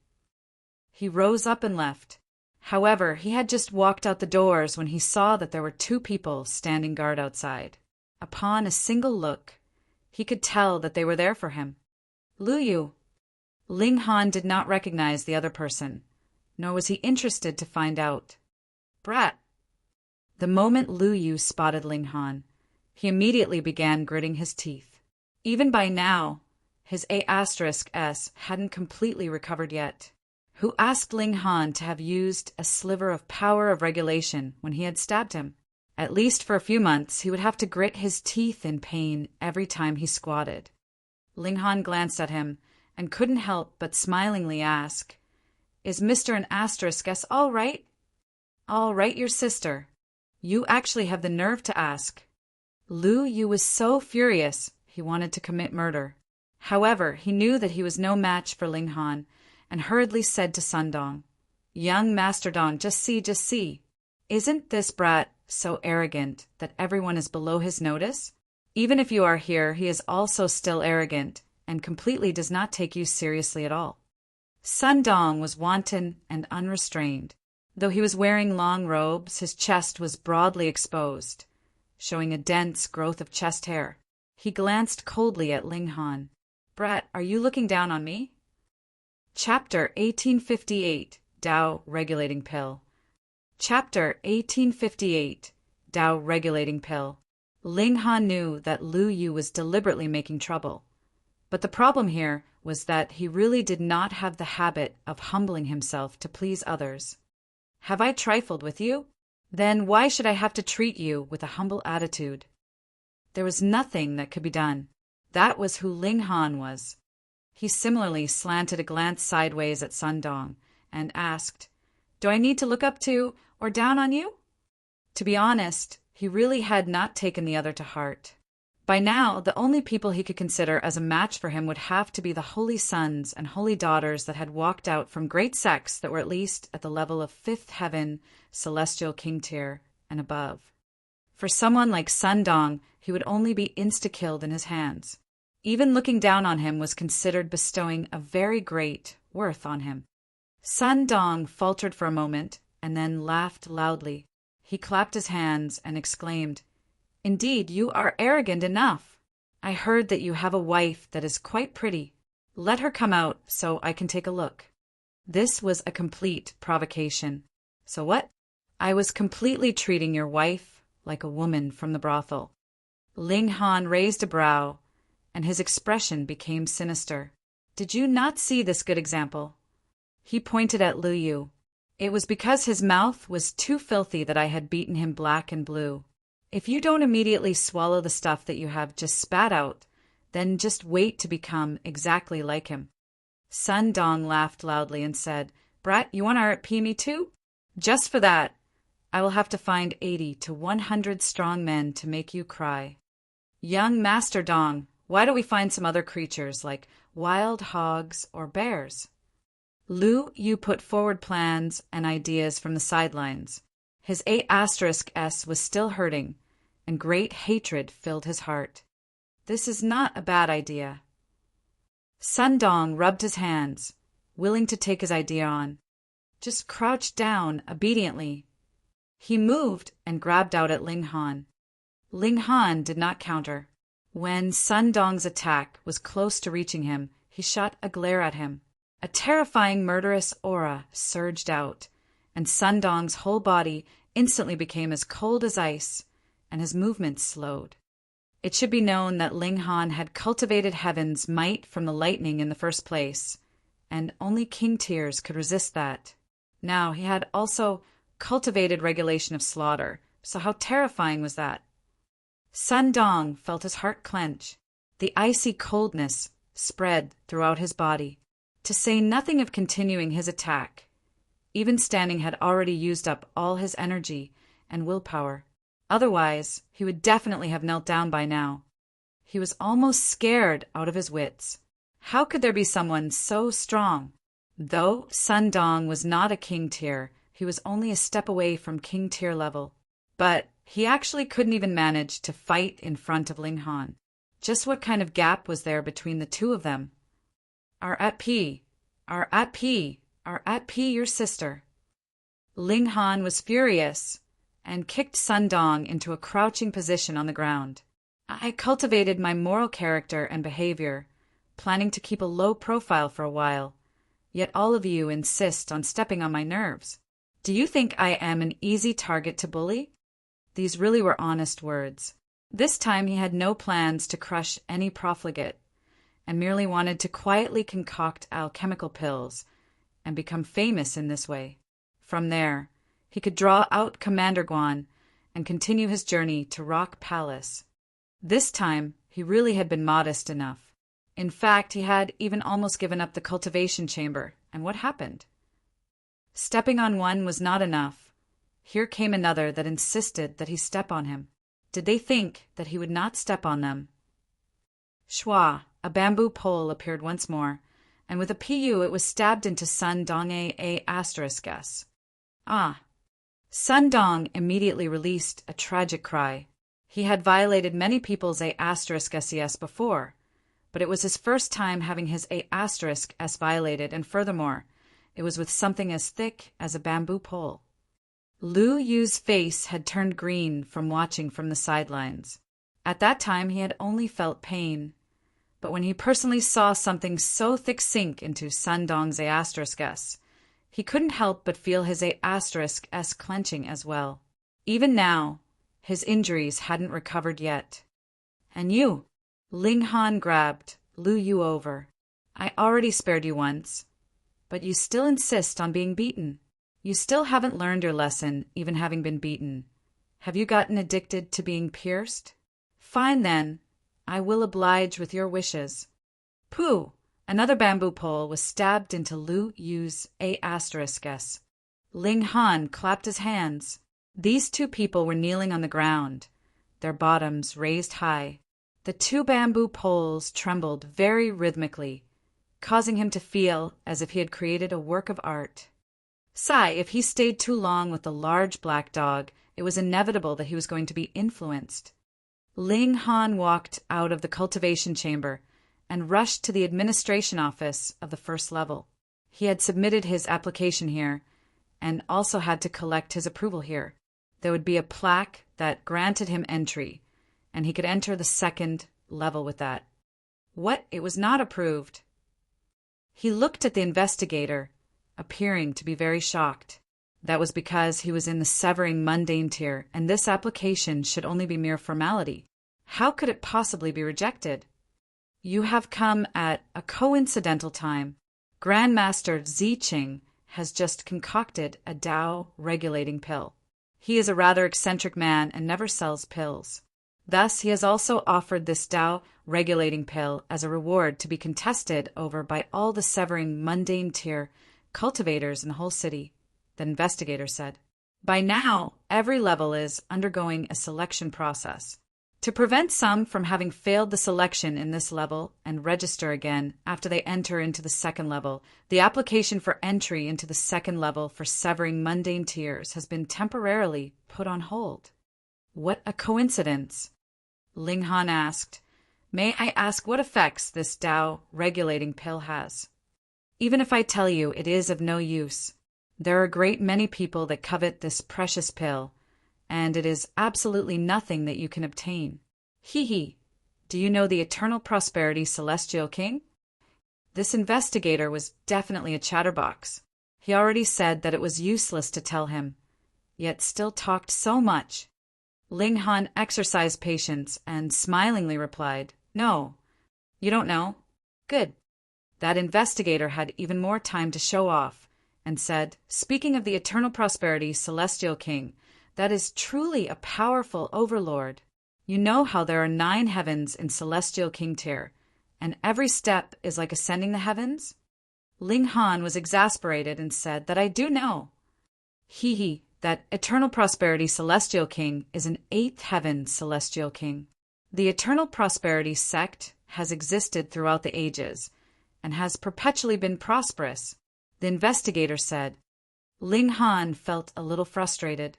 He rose up and left. However, he had just walked out the doors when he saw that there were 2 people standing guard outside. Upon a single look, he could tell that they were there for him. Lu Yu. Ling Han did not recognize the other person, nor was he interested to find out. Brat. The moment Lu Yu spotted Ling Han, he immediately began gritting his teeth. Even by now, his A*S hadn't completely recovered yet. Who asked Ling Han to have used a sliver of power of regulation when he had stabbed him? At least for a few months, he would have to grit his teeth in pain every time he squatted. Ling Han glanced at him and couldn't help but smilingly ask, "Is Mr. and Asterisk S all right?" "All right, your sister. You actually have the nerve to ask." Lu Yu was so furious he wanted to commit murder. However, he knew that he was no match for Ling Han and hurriedly said to Sun Dong, "Young Master Dong, just see. Isn't this brat so arrogant that everyone is below his notice? Even if you are here, he is also still arrogant and completely does not take you seriously at all." Sun Dong was wanton and unrestrained. Though he was wearing long robes, his chest was broadly exposed, showing a dense growth of chest hair. He glanced coldly at Ling Han. "Brat, are you looking down on me?" Chapter 1858, Tao Regulating Pill. Chapter 1858, Tao Regulating Pill. Ling Han knew that Lu Yu was deliberately making trouble. But the problem here was that he really did not have the habit of humbling himself to please others. "Have I trifled with you? Then why should I have to treat you with a humble attitude?" There was nothing that could be done. That was who Ling Han was. He similarly slanted a glance sideways at Sun Dong and asked, "Do I need to look up to or down on you?" To be honest, he really had not taken the other to heart. By now, the only people he could consider as a match for him would have to be the holy sons and holy daughters that had walked out from great sects that were at least at the level of fifth heaven, celestial king tier, and above. For someone like Sun Dong, he would only be insta-killed in his hands. Even looking down on him was considered bestowing a very great worth on him. Sun Dong faltered for a moment and then laughed loudly. He clapped his hands and exclaimed, "Indeed, you are arrogant enough. I heard that you have a wife that is quite pretty. Let her come out so I can take a look." This was a complete provocation. "So what?" "I was completely treating your wife like a woman from the brothel." Ling Han raised a brow, and his expression became sinister. "Did you not see this good example?" He pointed at Lu Yu. "It was because his mouth was too filthy that I had beaten him black and blue. If you don't immediately swallow the stuff that you have just spat out, then just wait to become exactly like him." Sun Dong laughed loudly and said, "Brat, you want to RP me too? Just for that, I will have to find 80 to 100 strong men to make you cry. Young Master Dong, why don't we find some other creatures like wild hogs or bears?" Lu Yu put forward plans and ideas from the sidelines. His 8*S was still hurting, and great hatred filled his heart. This is not a bad idea. Sun Dong rubbed his hands, willing to take his idea on. Just crouched down obediently. He moved and grabbed out at Ling Han. Ling Han did not counter. When Sun Dong's attack was close to reaching him, he shot a glare at him. A terrifying murderous aura surged out, and Sun Dong's whole body instantly became as cold as ice, and his movements slowed. It should be known that Ling Han had cultivated heaven's might from the lightning in the first place, and only king tiers could resist that. Now he had also cultivated regulation of slaughter, so how terrifying was that? Sun Dong felt his heart clench. The icy coldness spread throughout his body. To say nothing of continuing his attack, even standing had already used up all his energy and willpower. Otherwise, he would definitely have knelt down by now. He was almost scared out of his wits. How could there be someone so strong? Though Sun Dong was not a king tier, he was only a step away from king tier level. But he actually couldn't even manage to fight in front of Ling Han. Just what kind of gap was there between the two of them? Are at P, your sister. Ling Han was furious and kicked Sun Dong into a crouching position on the ground. I cultivated my moral character and behavior, planning to keep a low profile for a while, yet all of you insist on stepping on my nerves. Do you think I am an easy target to bully? These really were honest words. This time he had no plans to crush any profligate, and merely wanted to quietly concoct alchemical pills and become famous in this way. From there, he could draw out Commander Guan and continue his journey to Rock Palace. This time, he really had been modest enough. In fact, he had even almost given up the cultivation chamber, and what happened? Stepping on one was not enough. Here came another that insisted that he step on him. Did they think that he would not step on them? Shwa, a bamboo pole, appeared once more, and with a pu it was stabbed into Sun Dong A**s. Ah! Sun Dong immediately released a tragic cry. He had violated many people's A**s before, but it was his first time having his A**s violated, and furthermore, it was with something as thick as a bamboo pole. Lu Yu's face had turned green from watching from the sidelines. At that time he had only felt pain, but when he personally saw something so thick sink into Sun Dong's A**s, he couldn't help but feel his A**s clenching as well. Even now, his injuries hadn't recovered yet. And you? Ling Han grabbed Lu Yu over. I already spared you once, but you still insist on being beaten. You still haven't learned your lesson, even having been beaten. Have you gotten addicted to being pierced? Fine then, I will oblige with your wishes. Pooh! Another bamboo pole was stabbed into Lu Yu's A**s. Ling Han clapped his hands. These two people were kneeling on the ground, their bottoms raised high. The two bamboo poles trembled very rhythmically, causing him to feel as if he had created a work of art. If he stayed too long with the large black dog, it was inevitable that he was going to be influenced. Ling Han walked out of the cultivation chamber and rushed to the administration office of the first level. He had submitted his application here and also had to collect his approval here. There would be a plaque that granted him entry, and he could enter the second level with that. What? It was not approved. He looked at the investigator, appearing to be very shocked. That was because he was in the severing mundane tier, and this application should only be mere formality. How could it possibly be rejected? You have come at a coincidental time. Grandmaster Ziqing has just concocted a Tao regulating pill. He is a rather eccentric man and never sells pills. Thus, he has also offered this Tao regulating pill as a reward to be contested over by all the severing mundane tier cultivators in the whole city, the investigator said. By now, every level is undergoing a selection process. To prevent some from having failed the selection in this level and register again after they enter into the second level, the application for entry into the second level for severing mundane tiers has been temporarily put on hold. What a coincidence! Ling Han asked. May I ask what effects this Tao regulating pill has? Even if I tell you it is of no use, there are a great many people that covet this precious pill, and it is absolutely nothing that you can obtain. Hee. Do you know the Eternal Prosperity Celestial King? This investigator was definitely a chatterbox. He already said that it was useless to tell him, yet still talked so much. Ling Han exercised patience and smilingly replied, No, you don't know? Good. That investigator had even more time to show off and said, Speaking of the Eternal Prosperity Celestial King, that is truly a powerful overlord. You know how there are 9 heavens in Celestial King tier, and every step is like ascending the heavens? Ling Han was exasperated and said that I do know. Hee, that Eternal Prosperity Celestial King is an 8th heaven Celestial King. The Eternal Prosperity sect has existed throughout the ages and has perpetually been prosperous, the investigator said. Ling Han felt a little frustrated.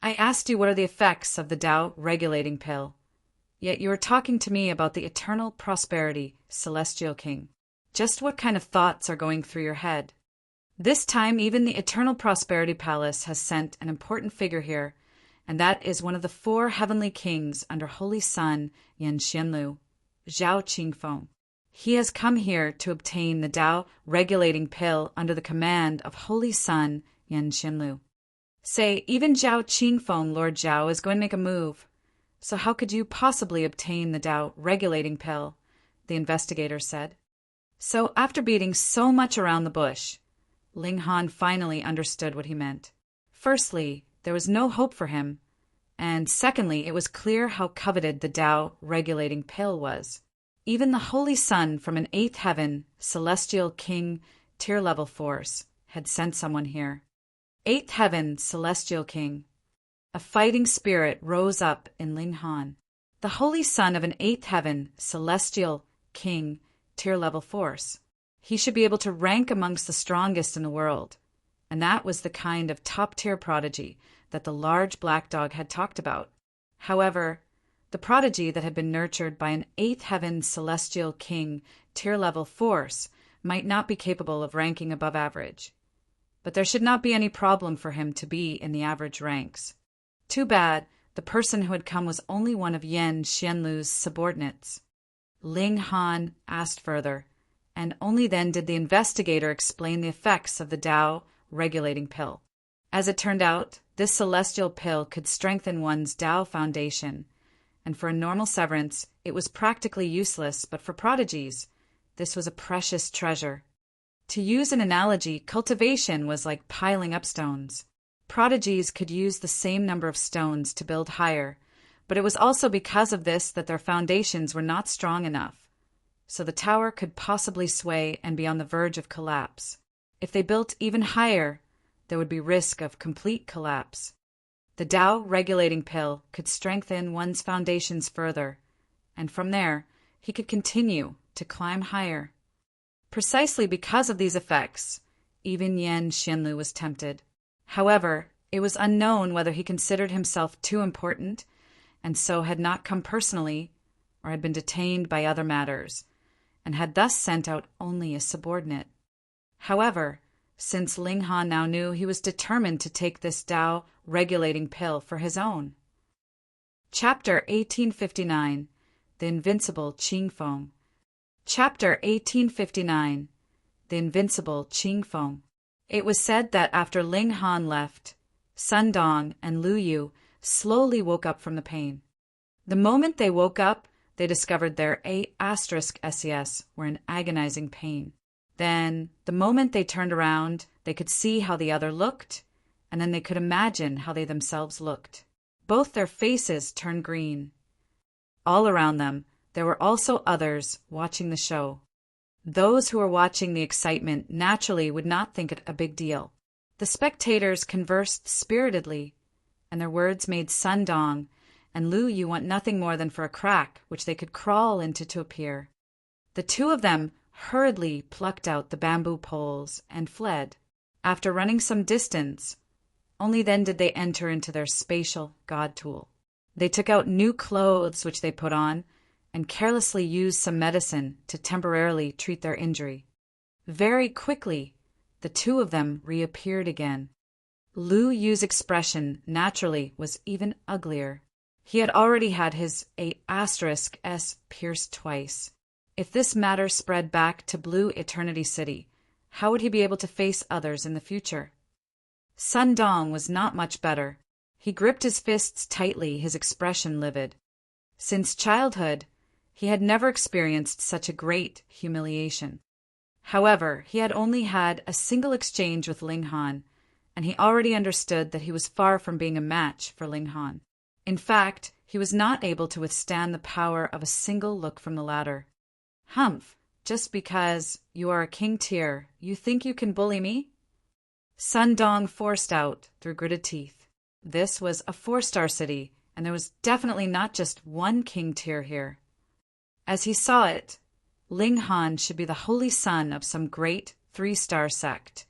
I asked you what are the effects of the Tao regulating pill, yet you are talking to me about the Eternal Prosperity Celestial King. Just what kind of thoughts are going through your head? This time even the Eternal Prosperity Palace has sent an important figure here, and that is one of the 4 heavenly kings under Holy Sun Yan Xianlu, Zhao Qingfeng. He has come here to obtain the Tao regulating pill under the command of Holy Sun Yan Xianlu. Say, even Zhao Qingfeng, Lord Zhao, is going to make a move. So how could you possibly obtain the Tao regulating pill? The investigator said. So after beating so much around the bush, Ling Han finally understood what he meant. Firstly, there was no hope for him, And secondly, it was clear how coveted the Tao regulating pill was. Even the Holy Sun from an eighth heaven, celestial king, tier level force, had sent someone here. Eighth heaven, celestial king. A fighting spirit rose up in Ling Han. The Holy Son of an eighth heaven, celestial king, tier level force. He should be able to rank amongst the strongest in the world. And that was the kind of top-tier prodigy that the large black dog had talked about. However, the prodigy that had been nurtured by an eighth heaven celestial king tier-level force might not be capable of ranking above average. But there should not be any problem for him to be in the average ranks. Too bad the person who had come was only one of Yan Xianlu's subordinates. Ling Han asked further, and only then did the investigator explain the effects of the Tao regulating pill. As it turned out, this celestial pill could strengthen one's Tao foundation, and for a normal severance, it was practically useless, but for prodigies, this was a precious treasure. To use an analogy, cultivation was like piling up stones. Prodigies could use the same number of stones to build higher, but it was also because of this that their foundations were not strong enough, so the tower could possibly sway and be on the verge of collapse. If they built even higher, there would be risk of complete collapse. The Tao regulating pill could strengthen one's foundations further, and from there, he could continue to climb higher. Precisely because of these effects, even Yan Xianlu was tempted. However, it was unknown whether he considered himself too important, and so had not come personally, or had been detained by other matters, and had thus sent out only a subordinate. However, since Ling Han now knew, he was determined to take this Tao regulating pill for his own. Chapter 1859, The Invincible Qing Feng. Chapter 1859, The Invincible Qing Feng. It was said that after Ling Han left, Sun Dong and Lu Yu slowly woke up from the pain. The moment they woke up, they discovered their A*SES were in agonizing pain. Then, the moment they turned around, they could see how the other looked, and then they could imagine how they themselves looked. Both their faces turned green. All around them, there were also others watching the show. Those who were watching the excitement naturally would not think it a big deal. The spectators conversed spiritedly, and their words made Sun Dong and Lu Yu want nothing more than for a crack which they could crawl into to appear. The two of them hurriedly plucked out the bamboo poles and fled. After running some distance, only then did they enter into their spatial god tool. They took out new clothes which they put on, and carelessly used some medicine to temporarily treat their injury. Very quickly, the two of them reappeared again. Lu Yu's expression naturally was even uglier. He had already had his A*S pierced twice. If this matter spread back to Blue Eternity City, how would he be able to face others in the future? Sun Dong was not much better. He gripped his fists tightly, his expression livid. Since childhood, he had never experienced such a great humiliation. However, he had only had a single exchange with Ling Han, and he already understood that he was far from being a match for Ling Han. In fact, he was not able to withstand the power of a single look from the latter. Humph, just because you are a king tier, you think you can bully me? Sun Dong forced out through gritted teeth. This was a 4-star city, and there was definitely not just one king tier here. As he saw it, Ling Han should be the holy son of some great 3-star sect,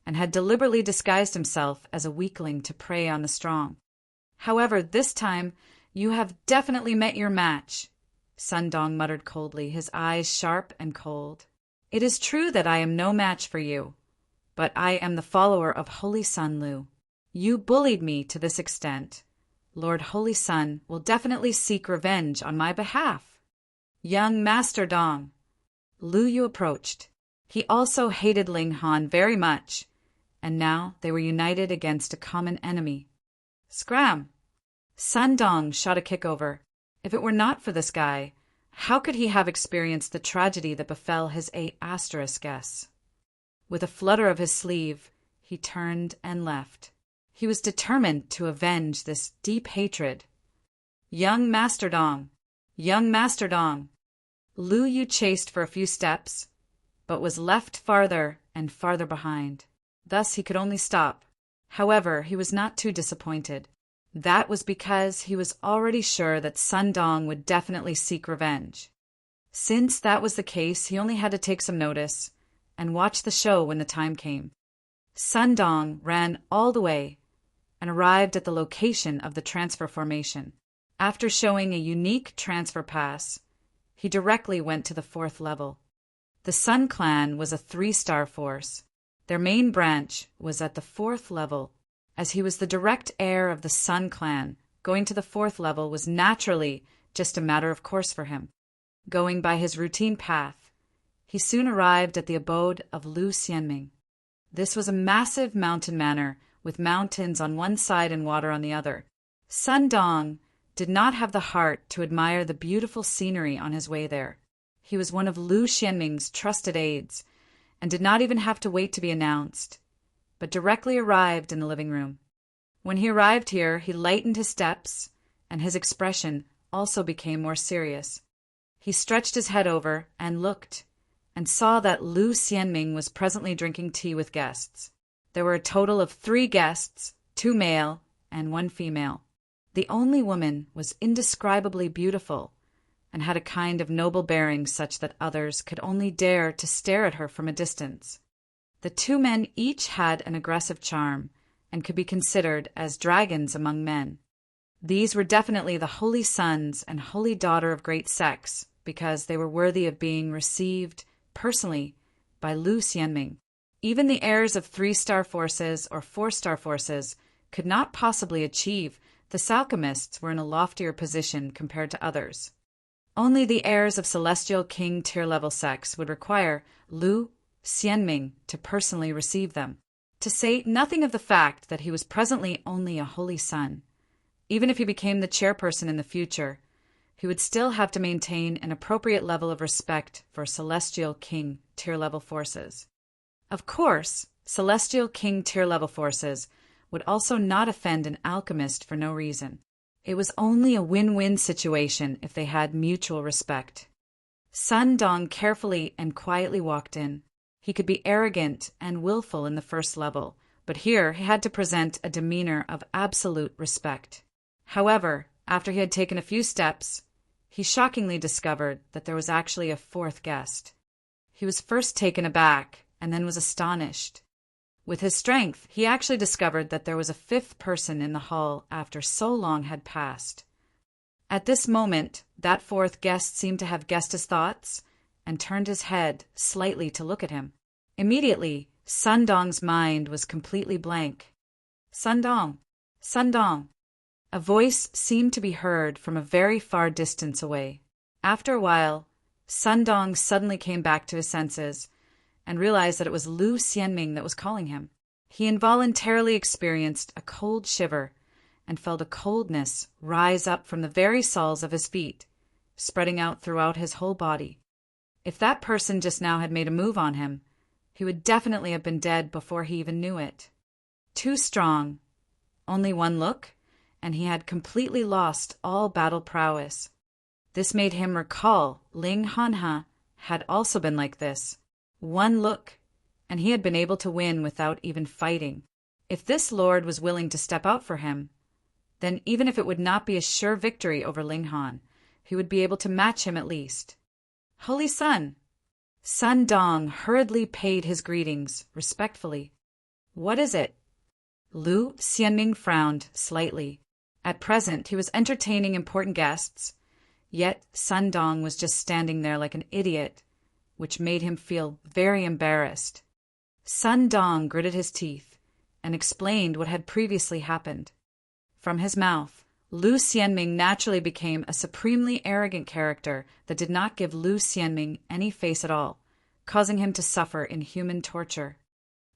and had deliberately disguised himself as a weakling to prey on the strong. However, this time, you have definitely met your match, Sun Dong muttered coldly, his eyes sharp and cold. It is true that I am no match for you, but I am the follower of Holy Sun Lu. You bullied me to this extent. Lord Holy Sun will definitely seek revenge on my behalf. Young Master Dong. Lu Yu approached. He also hated Ling Han very much, and now they were united against a common enemy. Scram! Sun Dong shot a kick over. If it were not for this guy, how could he have experienced the tragedy that befell his A*S? With a flutter of his sleeve, he turned and left. He was determined to avenge this deep hatred. Young Master Dong! Young Master Dong! Lu Yu chased for a few steps, but was left farther and farther behind. Thus he could only stop. However, he was not too disappointed. That was because he was already sure that Sun Dong would definitely seek revenge. Since that was the case, he only had to take some notice and watch the show when the time came. Sun Dong ran all the way and arrived at the location of the transfer formation. After showing a unique transfer pass, he directly went to the 4th level. The Sun Clan was a 3-star force. Their main branch was at the 4th level. As he was the direct heir of the Sun Clan, going to the 4th level was naturally just a matter of course for him. Going by his routine path, he soon arrived at the abode of Lu Xianming. This was a massive mountain manor with mountains on one side and water on the other. Sun Dong did not have the heart to admire the beautiful scenery on his way there. He was one of Lu Xianming's trusted aides and did not even have to wait to be announced, but directly arrived in the living room. When he arrived here, he lightened his steps, and his expression also became more serious. He stretched his head over and looked, and saw that Lu Xianming was presently drinking tea with guests. There were a total of 3 guests, 2 male and 1 female. The only woman was indescribably beautiful, and had a kind of noble bearing such that others could only dare to stare at her from a distance. The 2 men each had an aggressive charm, and could be considered as dragons among men. These were definitely the holy sons and holy daughter of great sex, because they were worthy of being received personally by Lu Xianming. Even the heirs of 3-star forces or 4-star forces could not possibly achieve. The Alchemists were in a loftier position compared to others. Only the heirs of Celestial King tier-level sex would require Lu Xianming to personally receive them, to say nothing of the fact that he was presently only a holy son. Even if he became the chairperson in the future, he would still have to maintain an appropriate level of respect for Celestial King tier-level forces. Of course, Celestial King tier-level forces would also not offend an alchemist for no reason. It was only a win-win situation if they had mutual respect. Sun Dong carefully and quietly walked in. He could be arrogant and willful in the 1st level, but here he had to present a demeanor of absolute respect. However, after he had taken a few steps, he shockingly discovered that there was actually a 4th guest. He was first taken aback and then was astonished. With his strength, he actually discovered that there was a 5th person in the hall after so long had passed. At this moment, that 4th guest seemed to have guessed his thoughts and turned his head slightly to look at him. Immediately, Sun Dong's mind was completely blank. Sun Dong! Sun Dong! A voice seemed to be heard from a very far distance away. After a while, Sun Dong suddenly came back to his senses and realized that it was Lu Xianming that was calling him. He involuntarily experienced a cold shiver and felt a coldness rise up from the very soles of his feet, spreading out throughout his whole body. If that person just now had made a move on him, he would definitely have been dead before he even knew it. Too strong. Only one look, and he had completely lost all battle prowess. This made him recall Ling Hanha had also been like this. One look, and he had been able to win without even fighting. If this lord was willing to step out for him, then even if it would not be a sure victory over Ling Han, he would be able to match him at least. Holy Sun! Sun Dong hurriedly paid his greetings, respectfully. What is it? Lu Xianming frowned slightly. At present, he was entertaining important guests, yet Sun Dong was just standing there like an idiot, which made him feel very embarrassed. Sun Dong gritted his teeth and explained what had previously happened. From his mouth, Lu Xianming naturally became a supremely arrogant character that did not give Lu Xianming any face at all, causing him to suffer inhuman torture.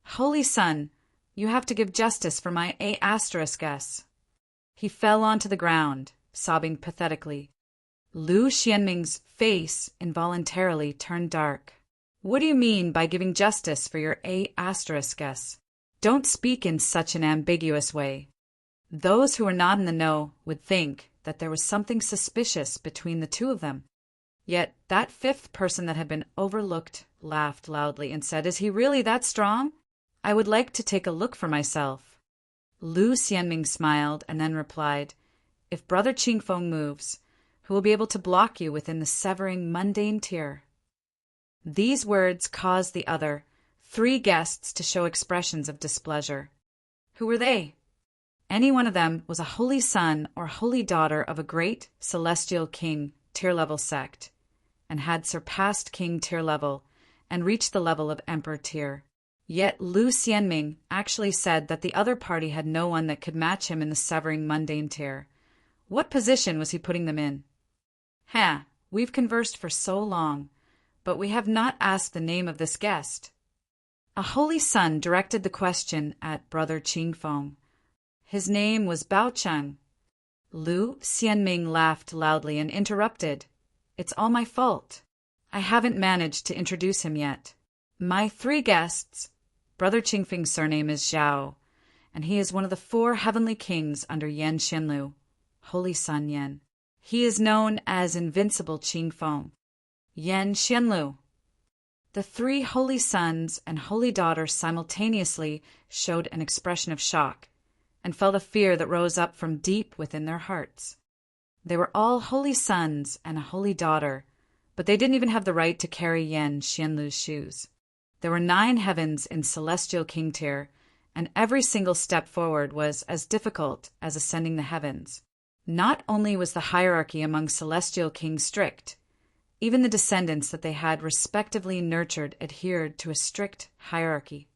Holy Sun, you have to give justice for my A** guess. He fell onto the ground, sobbing pathetically. Lu Xianming's face involuntarily turned dark. What do you mean by giving justice for your A** guess? Don't speak in such an ambiguous way. Those who are not in the know would think that there was something suspicious between the two of them. Yet that fifth person that had been overlooked laughed loudly and said, "Is he really that strong? I would like to take a look for myself." Lu Xianming smiled and then replied, "If Brother Qingfeng moves, who will be able to block you within the severing mundane tier?" These words caused the other 3 guests to show expressions of displeasure. Who were they? Any one of them was a holy son or holy daughter of a great celestial king tier-level sect, and had surpassed king tier level and reached the level of emperor tier. Yet Lu Xianming actually said that the other party had no one that could match him in the severing mundane tier. What position was he putting them in? We've conversed for so long, but we have not asked the name of this guest. A holy son directed the question at Brother Qingfeng. His name was Bao Cheng. Lu Xianming laughed loudly and interrupted. "It's all my fault. I haven't managed to introduce him yet. My 3 guests, Brother Qingfeng's surname is Zhao, and he is one of the 4 heavenly kings under Yan Xianlu, Holy Son Yan. He is known as Invincible Qingfeng. Yan Xianlu." The 3 holy sons and holy daughters simultaneously showed an expression of shock and felt a fear that rose up from deep within their hearts. They were all holy sons and a holy daughter, but they didn't even have the right to carry Yan Xianlu's shoes. There were 9 heavens in celestial king tier, and every single step forward was as difficult as ascending the heavens. Not only was the hierarchy among celestial kings strict, even the descendants that they had respectively nurtured adhered to a strict hierarchy.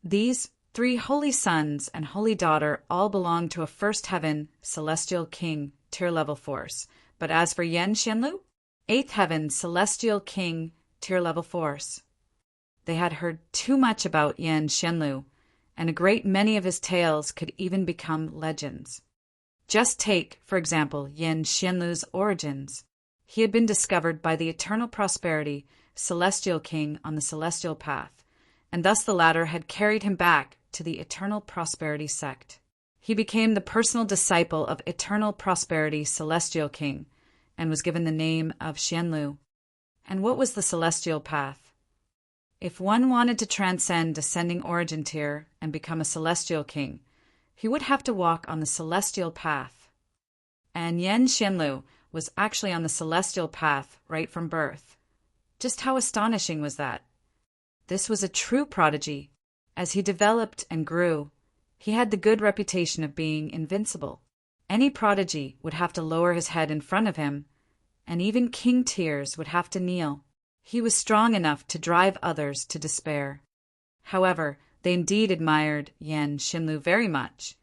These 3 holy sons and holy daughter all belonged to a first heaven celestial king tier-level force, but as for Yan Xianlu, 8th heaven celestial king tier-level force. They had heard too much about Yan Xianlu, and a great many of his tales could even become legends. Just take, for example, Yan Xianlu's origins. He had been discovered by the eternal prosperity celestial king on the celestial path, and thus the latter had carried him back to the eternal prosperity sect. He became the personal disciple of eternal prosperity celestial king, and was given the name of Xianlu. And what was the celestial path? If one wanted to transcend descending origin tier and become a celestial king, he would have to walk on the celestial path. And Yan Xianlu was actually on the celestial path right from birth. Just how astonishing was that? This was a true prodigy. As he developed and grew, he had the good reputation of being invincible. Any prodigy would have to lower his head in front of him, and even king tiers would have to kneel. He was strong enough to drive others to despair. However, they indeed admired Yan Xianlu very much.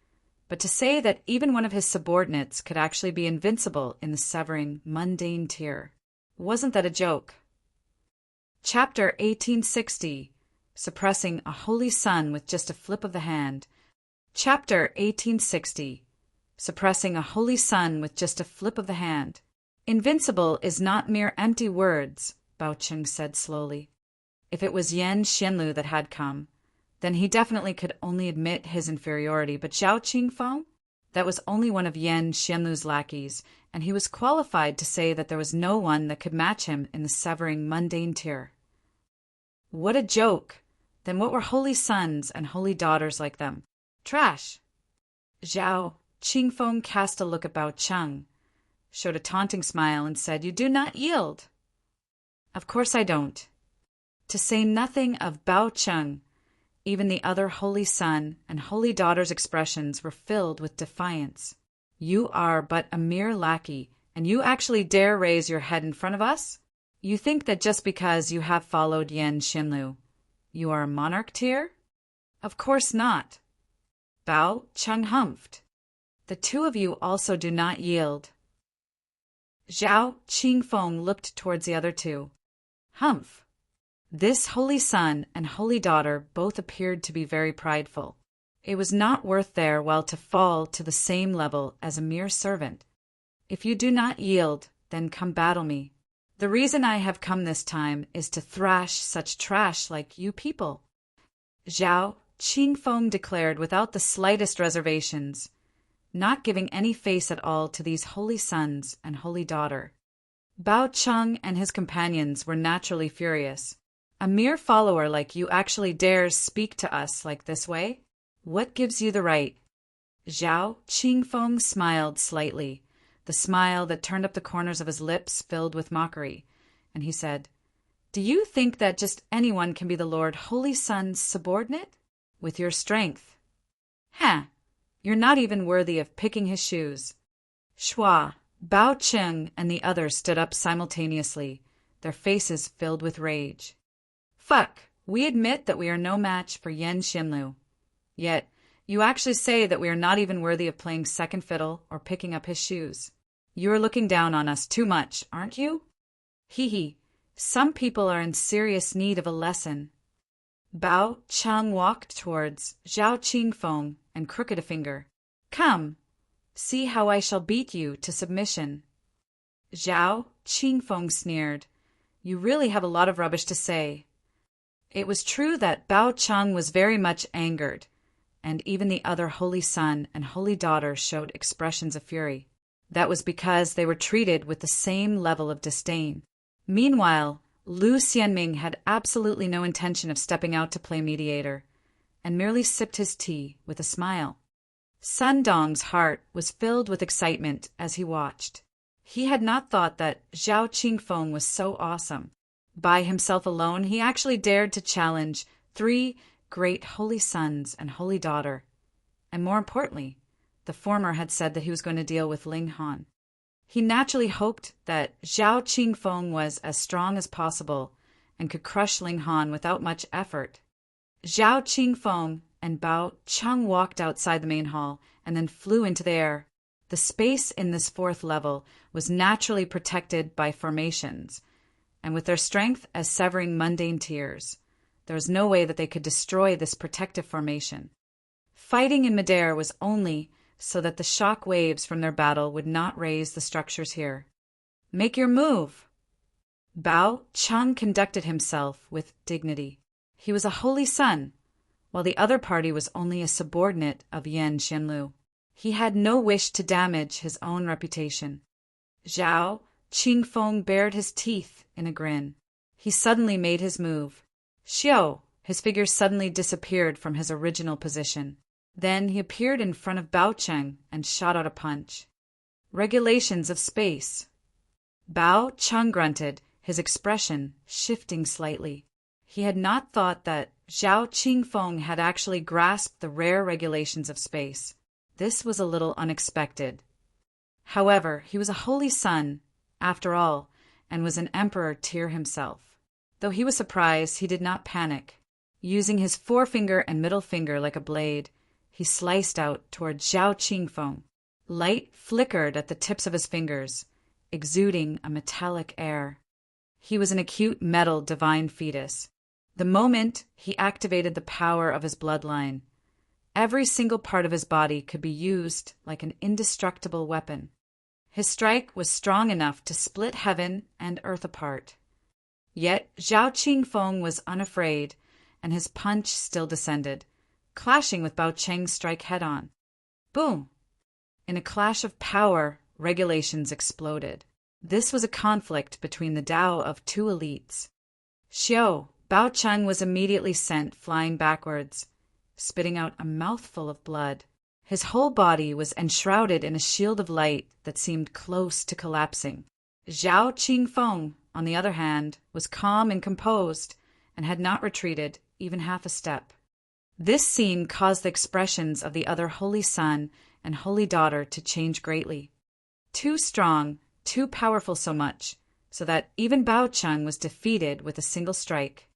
But to say that even one of his subordinates could actually be invincible in the severing mundane tier, wasn't that a joke? Chapter 1860, Suppressing a Holy Son with Just a Flip of the Hand. Chapter 1860, Suppressing a Holy Son with Just a Flip of the Hand. Invincible is not mere empty words, Bao Cheng said slowly. If it was Yan Xianlu that had come, then he definitely could only admit his inferiority, but Zhao Qingfeng? That was only one of Yan Xianlu's lackeys, and he was qualified to say that there was no one that could match him in the severing mundane tier. What a joke! Then what were holy sons and holy daughters like them? Trash! Zhao Qingfeng cast a look at Bao Cheng, showed a taunting smile, and said, "You do not yield." "Of course I don't." To say nothing of Bao Cheng, even the other holy son and holy daughter's expressions were filled with defiance. "You are but a mere lackey, and you actually dare raise your head in front of us? You think that just because you have followed Yan Xianlu, you are a monarch tier? Of course not." Bao Cheng humphed. "The 2 of you also do not yield." Zhao Qingfeng looked towards the other 2. Humph! This holy son and holy daughter both appeared to be very prideful. It was not worth their while to fall to the same level as a mere servant. "If you do not yield, then come battle me. The reason I have come this time is to thrash such trash like you people." Zhao Qingfeng declared without the slightest reservations, not giving any face at all to these holy sons and holy daughter. Bao Cheng and his companions were naturally furious. A mere follower like you actually dares speak to us like this way? What gives you the right? Zhao Qingfeng smiled slightly, the smile that turned up the corners of his lips filled with mockery, and he said, "Do you think that just anyone can be the Lord Holy Sun's subordinate? With your strength? You're not even worthy of picking his shoes." Shua, Bao Cheng, and the others stood up simultaneously, their faces filled with rage. Fuck, we admit that we are no match for Yan Xinlu. Yet, you actually say that we are not even worthy of playing second fiddle or picking up his shoes. You are looking down on us too much, aren't you? Hee. Some people are in serious need of a lesson. Bao Cheng walked towards Zhao Qingfeng and crooked a finger. Come, see how I shall beat you to submission. Zhao Qingfeng sneered. You really have a lot of rubbish to say. It was true that Bao Cheng was very much angered, and even the other holy son and holy daughter showed expressions of fury. That was because they were treated with the same level of disdain. Meanwhile, Lu Xianming had absolutely no intention of stepping out to play mediator, and merely sipped his tea with a smile. Sun Dong's heart was filled with excitement as he watched. He had not thought that Zhao Qingfeng was so awesome. By himself alone, he actually dared to challenge 3 great holy sons and holy daughter, and more importantly, the former had said that he was going to deal with Ling Han. He naturally hoped that Zhao Qingfeng was as strong as possible and could crush Ling Han without much effort. Zhao Qingfeng and Bao Cheng walked outside the main hall and then flew into the air. The space in this 4th level was naturally protected by formations, and with their strength as severing mundane tiers, there was no way that they could destroy this protective formation. Fighting in midair was only so that the shock waves from their battle would not raise the structures here. Make your move! Bao Cheng conducted himself with dignity. He was a holy son, while the other party was only a subordinate of Yan Xianlu. He had no wish to damage his own reputation. Zhao Qingfeng bared his teeth in a grin. He suddenly made his move. Xiao, his figure suddenly disappeared from his original position. Then he appeared in front of Bao Cheng and shot out a punch. Regulations of space. Bao Cheng grunted, his expression shifting slightly. He had not thought that Zhao Qingfeng had actually grasped the rare regulations of space. This was a little unexpected. However, he was a holy son, after all, and was an emperor tier himself. Though he was surprised, he did not panic. Using his forefinger and middle finger like a blade, he sliced out toward Zhao Qingfeng. Light flickered at the tips of his fingers, exuding a metallic air. He was an acute metal divine fetus. The moment he activated the power of his bloodline, every single part of his body could be used like an indestructible weapon. His strike was strong enough to split heaven and earth apart. Yet Zhao Qingfeng was unafraid, and his punch still descended, clashing with Bao Cheng's strike head-on. Boom! In a clash of power, regulations exploded. This was a conflict between the Tao of 2 elites. Xiao, Bao Cheng was immediately sent flying backwards, spitting out a mouthful of blood. His whole body was enshrouded in a shield of light that seemed close to collapsing. Zhao Qingfeng, on the other hand, was calm and composed, and had not retreated even half a step. This scene caused the expressions of the other holy son and holy daughter to change greatly. Too strong, too powerful so much, so that even Bao Cheng was defeated with a single strike.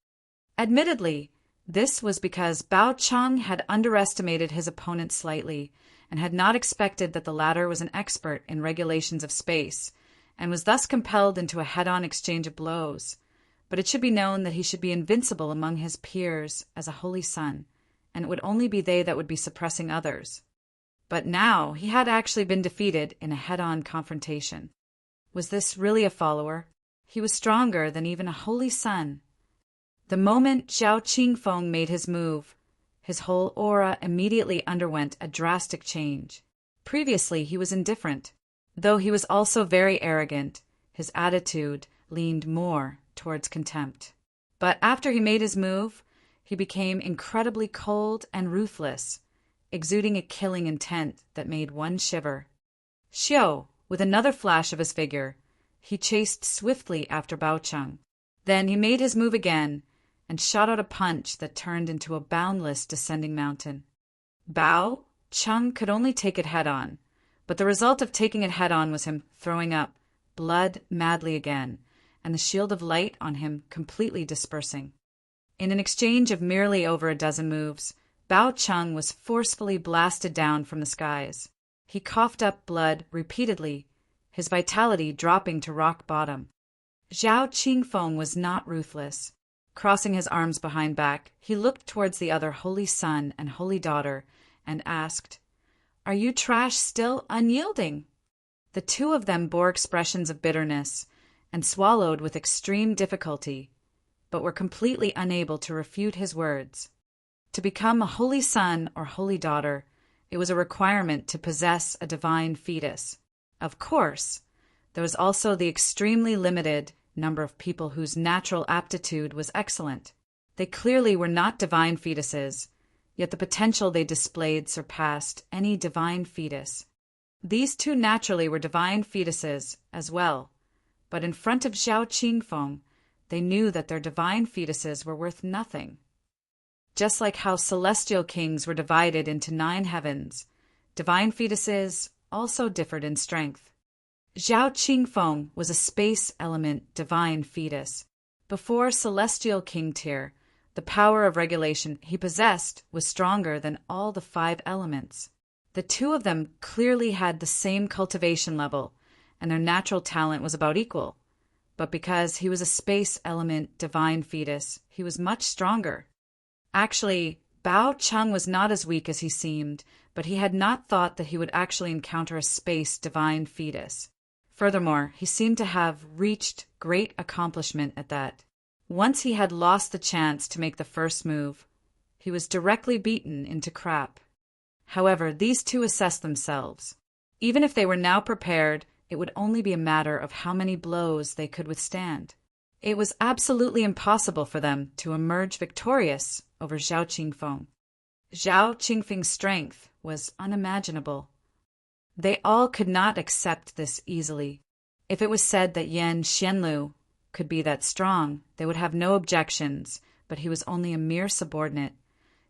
Admittedly, this was because Bao Cheng had underestimated his opponent slightly and had not expected that the latter was an expert in regulations of space, and was thus compelled into a head-on exchange of blows. But it should be known that he should be invincible among his peers as a holy son, and it would only be they that would be suppressing others. But now he had actually been defeated in a head-on confrontation. Was this really a follower? He was stronger than even a holy son. The moment Zhao Qingfeng made his move, His whole aura immediately underwent a drastic change. Previously, he was indifferent. Though he was also very arrogant, his attitude leaned more towards contempt. But after he made his move, he became incredibly cold and ruthless, exuding a killing intent that made one shiver. Xiao, with another flash of his figure, he chased swiftly after Bao Cheng. Then he made his move again and shot out a punch that turned into a boundless descending mountain. Bao Cheng could only take it head-on, but the result of taking it head-on was him throwing up blood madly again, and the shield of light on him completely dispersing. In an exchange of merely over a dozen moves, Bao Cheng was forcefully blasted down from the skies. He coughed up blood repeatedly, his vitality dropping to rock bottom. Zhao Qingfeng was not ruthless. Crossing his arms behind back, he looked towards the other holy son and holy daughter and asked, "Are you trash still unyielding?" The two of them bore expressions of bitterness and swallowed with extreme difficulty, but were completely unable to refute his words. To become a holy son or holy daughter, it was a requirement to possess a divine fetus. Of course, there was also the extremely limited number of people whose natural aptitude was excellent. They clearly were not divine fetuses, yet the potential they displayed surpassed any divine fetus. These two naturally were divine fetuses as well, but in front of Zhao Qingfeng, they knew that their divine fetuses were worth nothing. Just like how celestial kings were divided into 9 heavens, divine fetuses also differed in strength. Zhao Qingfeng was a space element divine fetus. Before celestial king tier, the power of regulation he possessed was stronger than all the 5 elements. The two of them clearly had the same cultivation level, and their natural talent was about equal. But because he was a space element divine fetus, he was much stronger. Actually, Bao Cheng was not as weak as he seemed, but he had not thought that he would actually encounter a space divine fetus. Furthermore, he seemed to have reached great accomplishment at that. Once he had lost the chance to make the first move, he was directly beaten into crap. However, these two assessed themselves. Even if they were now prepared, it would only be a matter of how many blows they could withstand. It was absolutely impossible for them to emerge victorious over Zhao Qingfeng. Zhao Qingfeng's strength was unimaginable. They all could not accept this easily. If it was said that Yan Xianlu could be that strong, they would have no objections, but he was only a mere subordinate,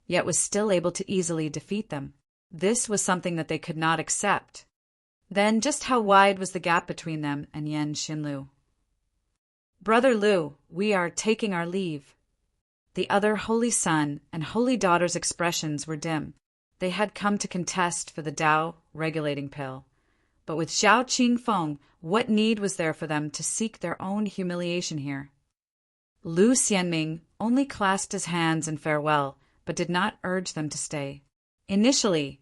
yet was still able to easily defeat them. This was something that they could not accept. Then just how wide was the gap between them and Yan Xianlu? "Brother Lu, we are taking our leave." The other holy son and holy daughter's expressions were dim. They had come to contest for the Tao regulating pill. But with Zhao Qingfeng, what need was there for them to seek their own humiliation here? Lu Xianming only clasped his hands in farewell, but did not urge them to stay. Initially,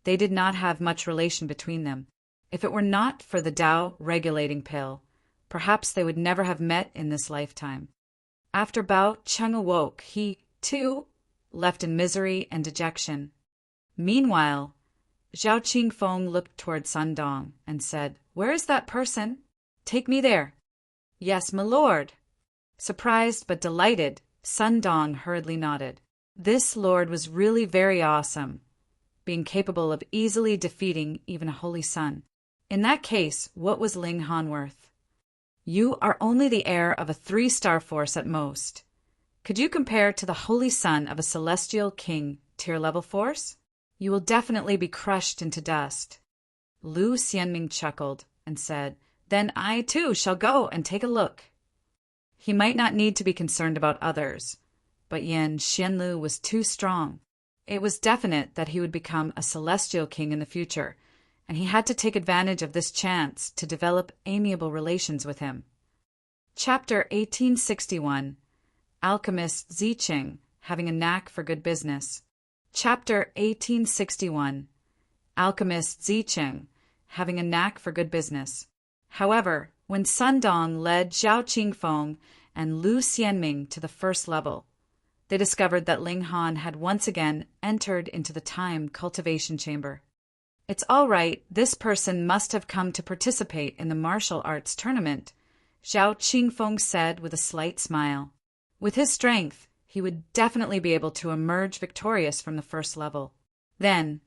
they did not have much relation between them. If it were not for the Tao regulating pill, perhaps they would never have met in this lifetime. After Bao Cheng awoke, he, too, left in misery and dejection. Meanwhile, Zhao Qingfeng looked toward Sun Dong and said, "Where is that person? Take me there." "Yes, my lord." Surprised but delighted, Sun Dong hurriedly nodded. This lord was really very awesome, being capable of easily defeating even a holy son. In that case, what was Ling Han worth? "You are only the heir of a 3-star force at most. Could you compare to the holy son of a celestial king tier-level force? You will definitely be crushed into dust." Lu Xianming chuckled and said, "Then I too shall go and take a look." He might not need to be concerned about others, but Yan Xianlu was too strong. It was definite that he would become a celestial king in the future, and he had to take advantage of this chance to develop amiable relations with him. Chapter 1861. Alchemist Ziqing, having a knack for good business. Chapter 1861. Alchemist Ziqing, having a knack for good business. However, when Sun Dong led Zhao Qingfeng and Lu Xianming to the first level, they discovered that Ling Han had once again entered into the time cultivation chamber. It's all right, this person must have come to participate in the martial arts tournament, Zhao Qingfeng said with a slight smile. With his strength, he would definitely be able to emerge victorious from the first level. Then,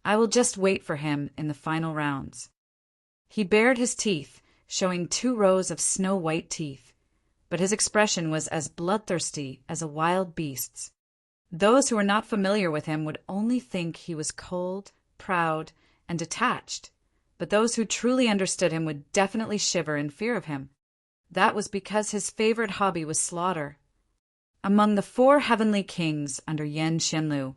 I will just wait for him in the final rounds. He bared his teeth, showing 2 rows of snow-white teeth, but his expression was as bloodthirsty as a wild beast's. Those who were not familiar with him would only think he was cold, proud, and detached, but those who truly understood him would definitely shiver in fear of him. That was because his favorite hobby was slaughter. Among the 4 heavenly kings under Yan Xianlu,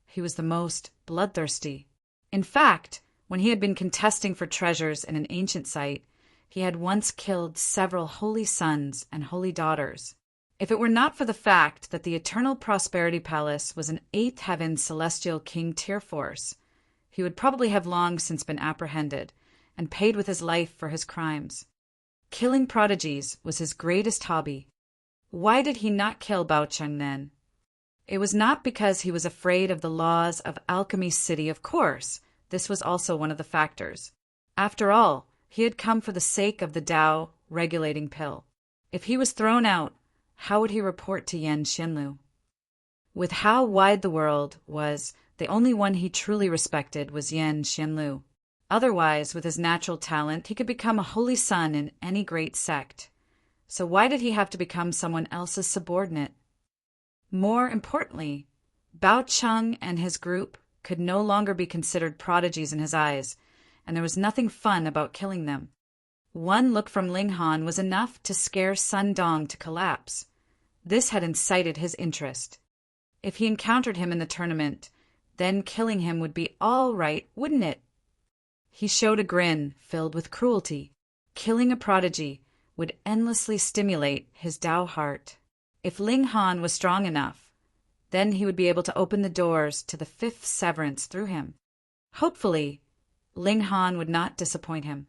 he was the most bloodthirsty. In fact, when he had been contesting for treasures in an ancient site, he had once killed several holy sons and holy daughters. If it were not for the fact that the Eternal Prosperity Palace was an 8th heaven celestial king tier force, he would probably have long since been apprehended and paid with his life for his crimes. Killing prodigies was his greatest hobby. Why did he not kill Bao Cheng then? It was not because he was afraid of the laws of Alchemist City, of course. This was also one of the factors. After all, he had come for the sake of the Tao regulating pill. If he was thrown out, how would he report to Yan Xianlu? With how wide the world was, the only one he truly respected was Yan Xianlu. Otherwise, with his natural talent, he could become a holy son in any great sect. So why did he have to become someone else's subordinate? More importantly, Bao Cheng and his group could no longer be considered prodigies in his eyes, and there was nothing fun about killing them. One look from Ling Han was enough to scare Sun Dong to collapse. This had incited his interest. If he encountered him in the tournament, then killing him would be all right, wouldn't it? He showed a grin filled with cruelty. Killing a prodigy would endlessly stimulate his Tao heart. If Ling Han was strong enough, then he would be able to open the doors to the 5th severance through him. Hopefully, Ling Han would not disappoint him.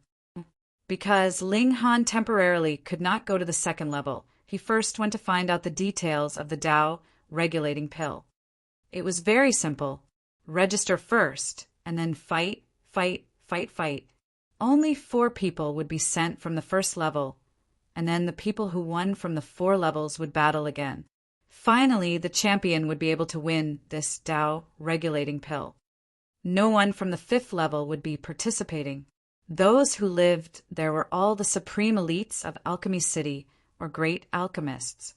Because Ling Han temporarily could not go to the 2nd level, he first went to find out the details of the Tao regulating pill. It was very simple. Register first, and then fight, fight, fight, fight. Only 4 people would be sent from the 1st level, and then the people who won from the 4 levels would battle again. Finally, the champion would be able to win this Tao regulating pill. No one from the 5th level would be participating. Those who lived there were all the supreme elites of Alchemist City, or great alchemists.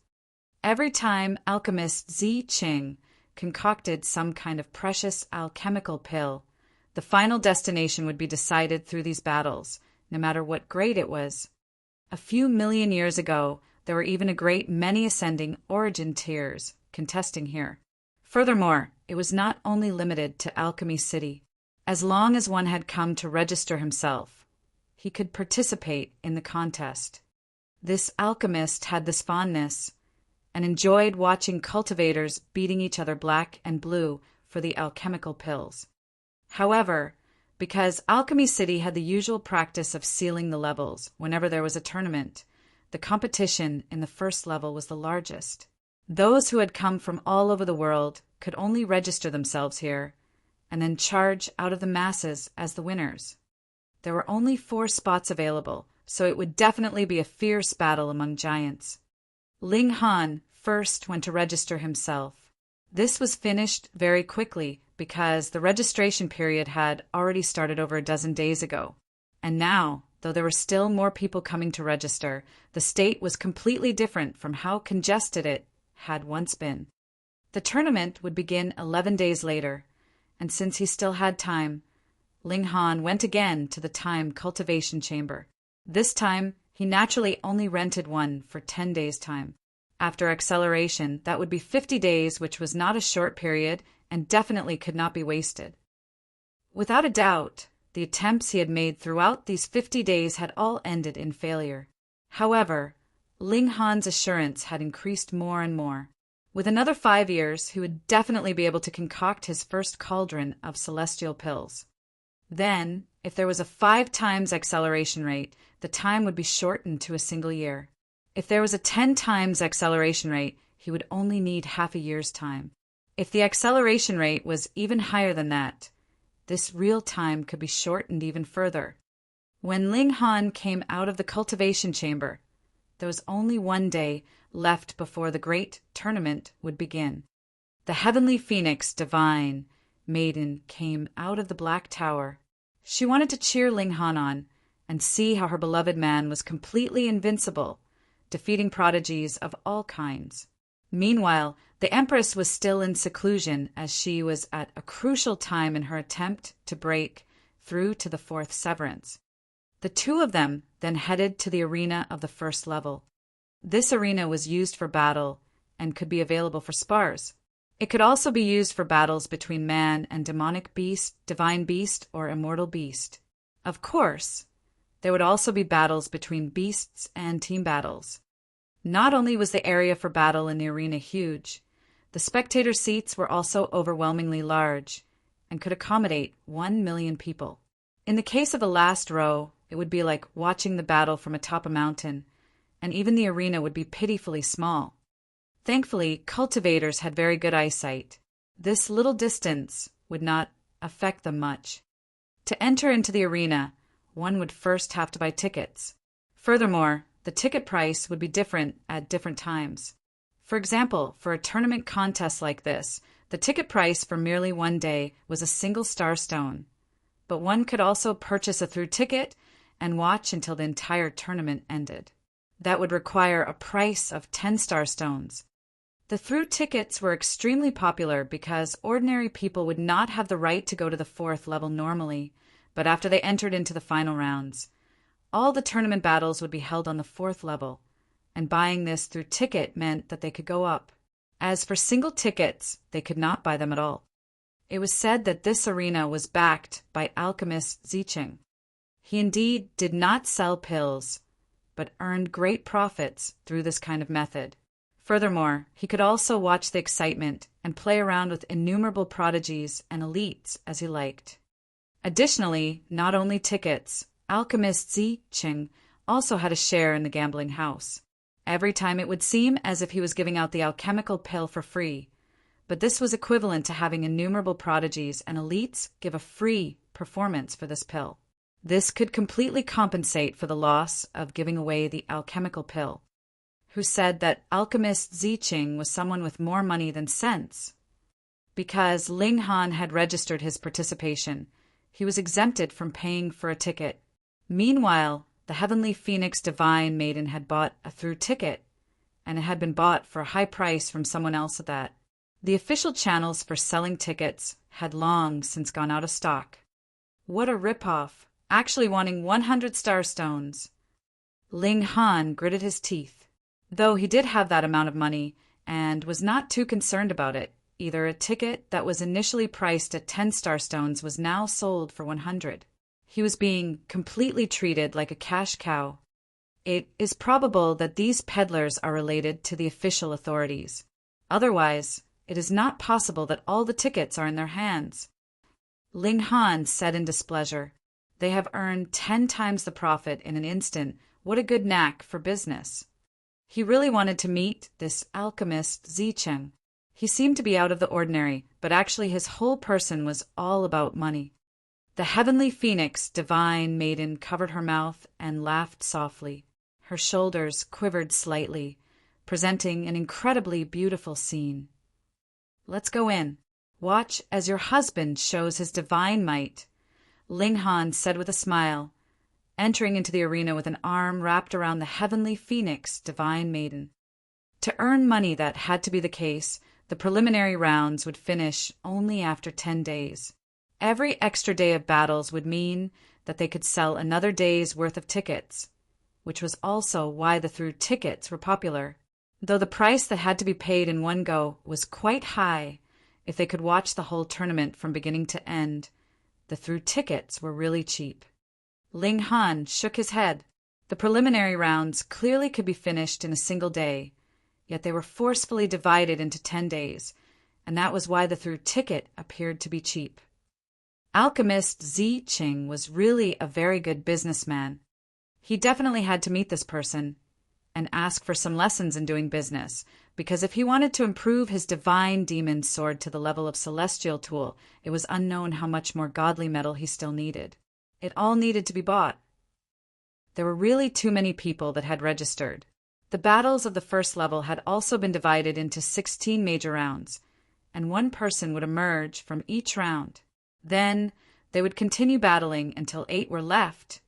Every time alchemist Zi Qing concocted some kind of precious alchemical pill, the final destination would be decided through these battles, no matter what grade it was. A few million years ago, there were even a great many ascending origin tiers contesting here. Furthermore, it was not only limited to Alchemy City. As long as one had come to register himself, he could participate in the contest. This alchemist had this fondness and enjoyed watching cultivators beating each other black and blue for the alchemical pills. However, because Alchemy City had the usual practice of sealing the levels whenever there was a tournament, the competition in the 1st level was the largest. Those who had come from all over the world could only register themselves here and then charge out of the masses as the winners. There were only 4 spots available, so it would definitely be a fierce battle among giants. Ling Han first went to register himself. This was finished very quickly because the registration period had already started over a dozen days ago. And now, though there were still more people coming to register, the state was completely different from how congested it had once been. The tournament would begin 11 days later, and since he still had time, Ling Han went again to the time cultivation chamber. This time, he naturally only rented one for 10 days' time. After acceleration, that would be 50 days, which was not a short period and definitely could not be wasted. Without a doubt, the attempts he had made throughout these 50 days had all ended in failure. However, Ling Han's assurance had increased more and more. With another 5 years, he would definitely be able to concoct his first cauldron of celestial pills. Then, if there was a 5 times acceleration rate, the time would be shortened to a single year. If there was a 10 times acceleration rate, he would only need half a year's time. If the acceleration rate was even higher than that, this real time could be shortened even further. When Ling Han came out of the cultivation chamber, there was only one day left before the great tournament would begin. The heavenly phoenix, divine maiden, came out of the black tower. She wanted to cheer Ling Han on and see how her beloved man was completely invincible, defeating prodigies of all kinds. Meanwhile, the Empress was still in seclusion as she was at a crucial time in her attempt to break through to the fourth severance. The two of them then headed to the arena of the first level. This arena was used for battle and could be available for spars. It could also be used for battles between man and demonic beast, divine beast, or immortal beast. Of course, there would also be battles between beasts and team battles. Not only was the area for battle in the arena huge, the spectator seats were also overwhelmingly large and could accommodate 1 million people. In the case of the last row, it would be like watching the battle from atop a mountain, and even the arena would be pitifully small. Thankfully, cultivators had very good eyesight. This little distance would not affect them much. To enter into the arena, one would first have to buy tickets. Furthermore, the ticket price would be different at different times. For example, for a tournament contest like this, the ticket price for merely one day was a single star stone. But one could also purchase a through ticket and watch until the entire tournament ended. That would require a price of 10 star stones. The through tickets were extremely popular because ordinary people would not have the right to go to the fourth level normally, but after they entered into the final rounds, all the tournament battles would be held on the fourth level, and buying this through ticket meant that they could go up. As for single tickets, they could not buy them at all. It was said that this arena was backed by Alchemist Zicheng. He indeed did not sell pills, but earned great profits through this kind of method. Furthermore, he could also watch the excitement and play around with innumerable prodigies and elites as he liked. Additionally, not only tickets, Alchemist Zicheng also had a share in the gambling house. Every time it would seem as if he was giving out the alchemical pill for free, but this was equivalent to having innumerable prodigies and elites give a free performance for this pill. This could completely compensate for the loss of giving away the alchemical pill. Who said that Alchemist Zicheng was someone with more money than sense. Because Ling Han had registered his participation, he was exempted from paying for a ticket. Meanwhile, the Heavenly Phoenix Divine Maiden had bought a through ticket, and it had been bought for a high price from someone else at that. The official channels for selling tickets had long since gone out of stock. What a ripoff, actually wanting 100 star stones. Ling Han gritted his teeth. Though he did have that amount of money and was not too concerned about it, either a ticket that was initially priced at 10 star stones was now sold for 100. He was being completely treated like a cash cow. It is probable that these peddlers are related to the official authorities. Otherwise, it is not possible that all the tickets are in their hands. Ling Han said in displeasure, "They have earned 10 times the profit in an instant. What a good knack for business." He really wanted to meet this Alchemist Zicheng. He seemed to be out of the ordinary, but actually his whole person was all about money. The Heavenly Phoenix Divine Maiden covered her mouth and laughed softly. Her shoulders quivered slightly, presenting an incredibly beautiful scene. "Let's go in. Watch as your husband shows his divine might," Ling Han said with a smile, entering into the arena with an arm wrapped around the Heavenly Phoenix Divine Maiden. To earn money that had to be the case, the preliminary rounds would finish only after 10 days. Every extra day of battles would mean that they could sell another day's worth of tickets, which was also why the through tickets were popular. Though the price that had to be paid in one go was quite high, if they could watch the whole tournament from beginning to end, the through tickets were really cheap. Ling Han shook his head. The preliminary rounds clearly could be finished in a single day, yet they were forcefully divided into 10 days, and that was why the through ticket appeared to be cheap. Alchemist Zicheng was really a very good businessman. He definitely had to meet this person, and ask for some lessons in doing business, because if he wanted to improve his divine demon sword to the level of celestial tool, it was unknown how much more godly metal he still needed. It all needed to be bought. There were really too many people that had registered. The battles of the first level had also been divided into 16 major rounds, and one person would emerge from each round. Then they would continue battling until 8 were left,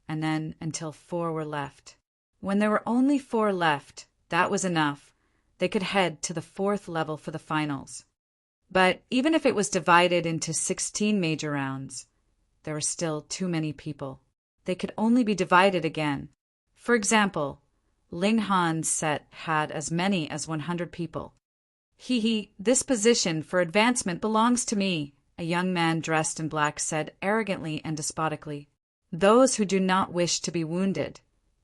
and then until 4 were left. When there were only 4 left, that was enough. They could head to the 4th level for the finals. But even if it was divided into 16 major rounds, there were still too many people. They could only be divided again. For example, Ling Han's set had as many as 100 people. This position for advancement belongs to me, a young man dressed in black said arrogantly and despotically. Those who do not wish to be wounded,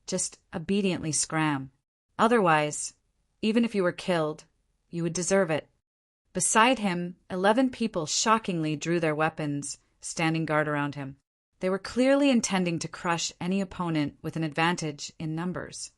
just obediently scram. Otherwise, even if you were killed, you would deserve it. Beside him, 11 people shockingly drew their weapons, standing guard around him. They were clearly intending to crush any opponent with an advantage in numbers.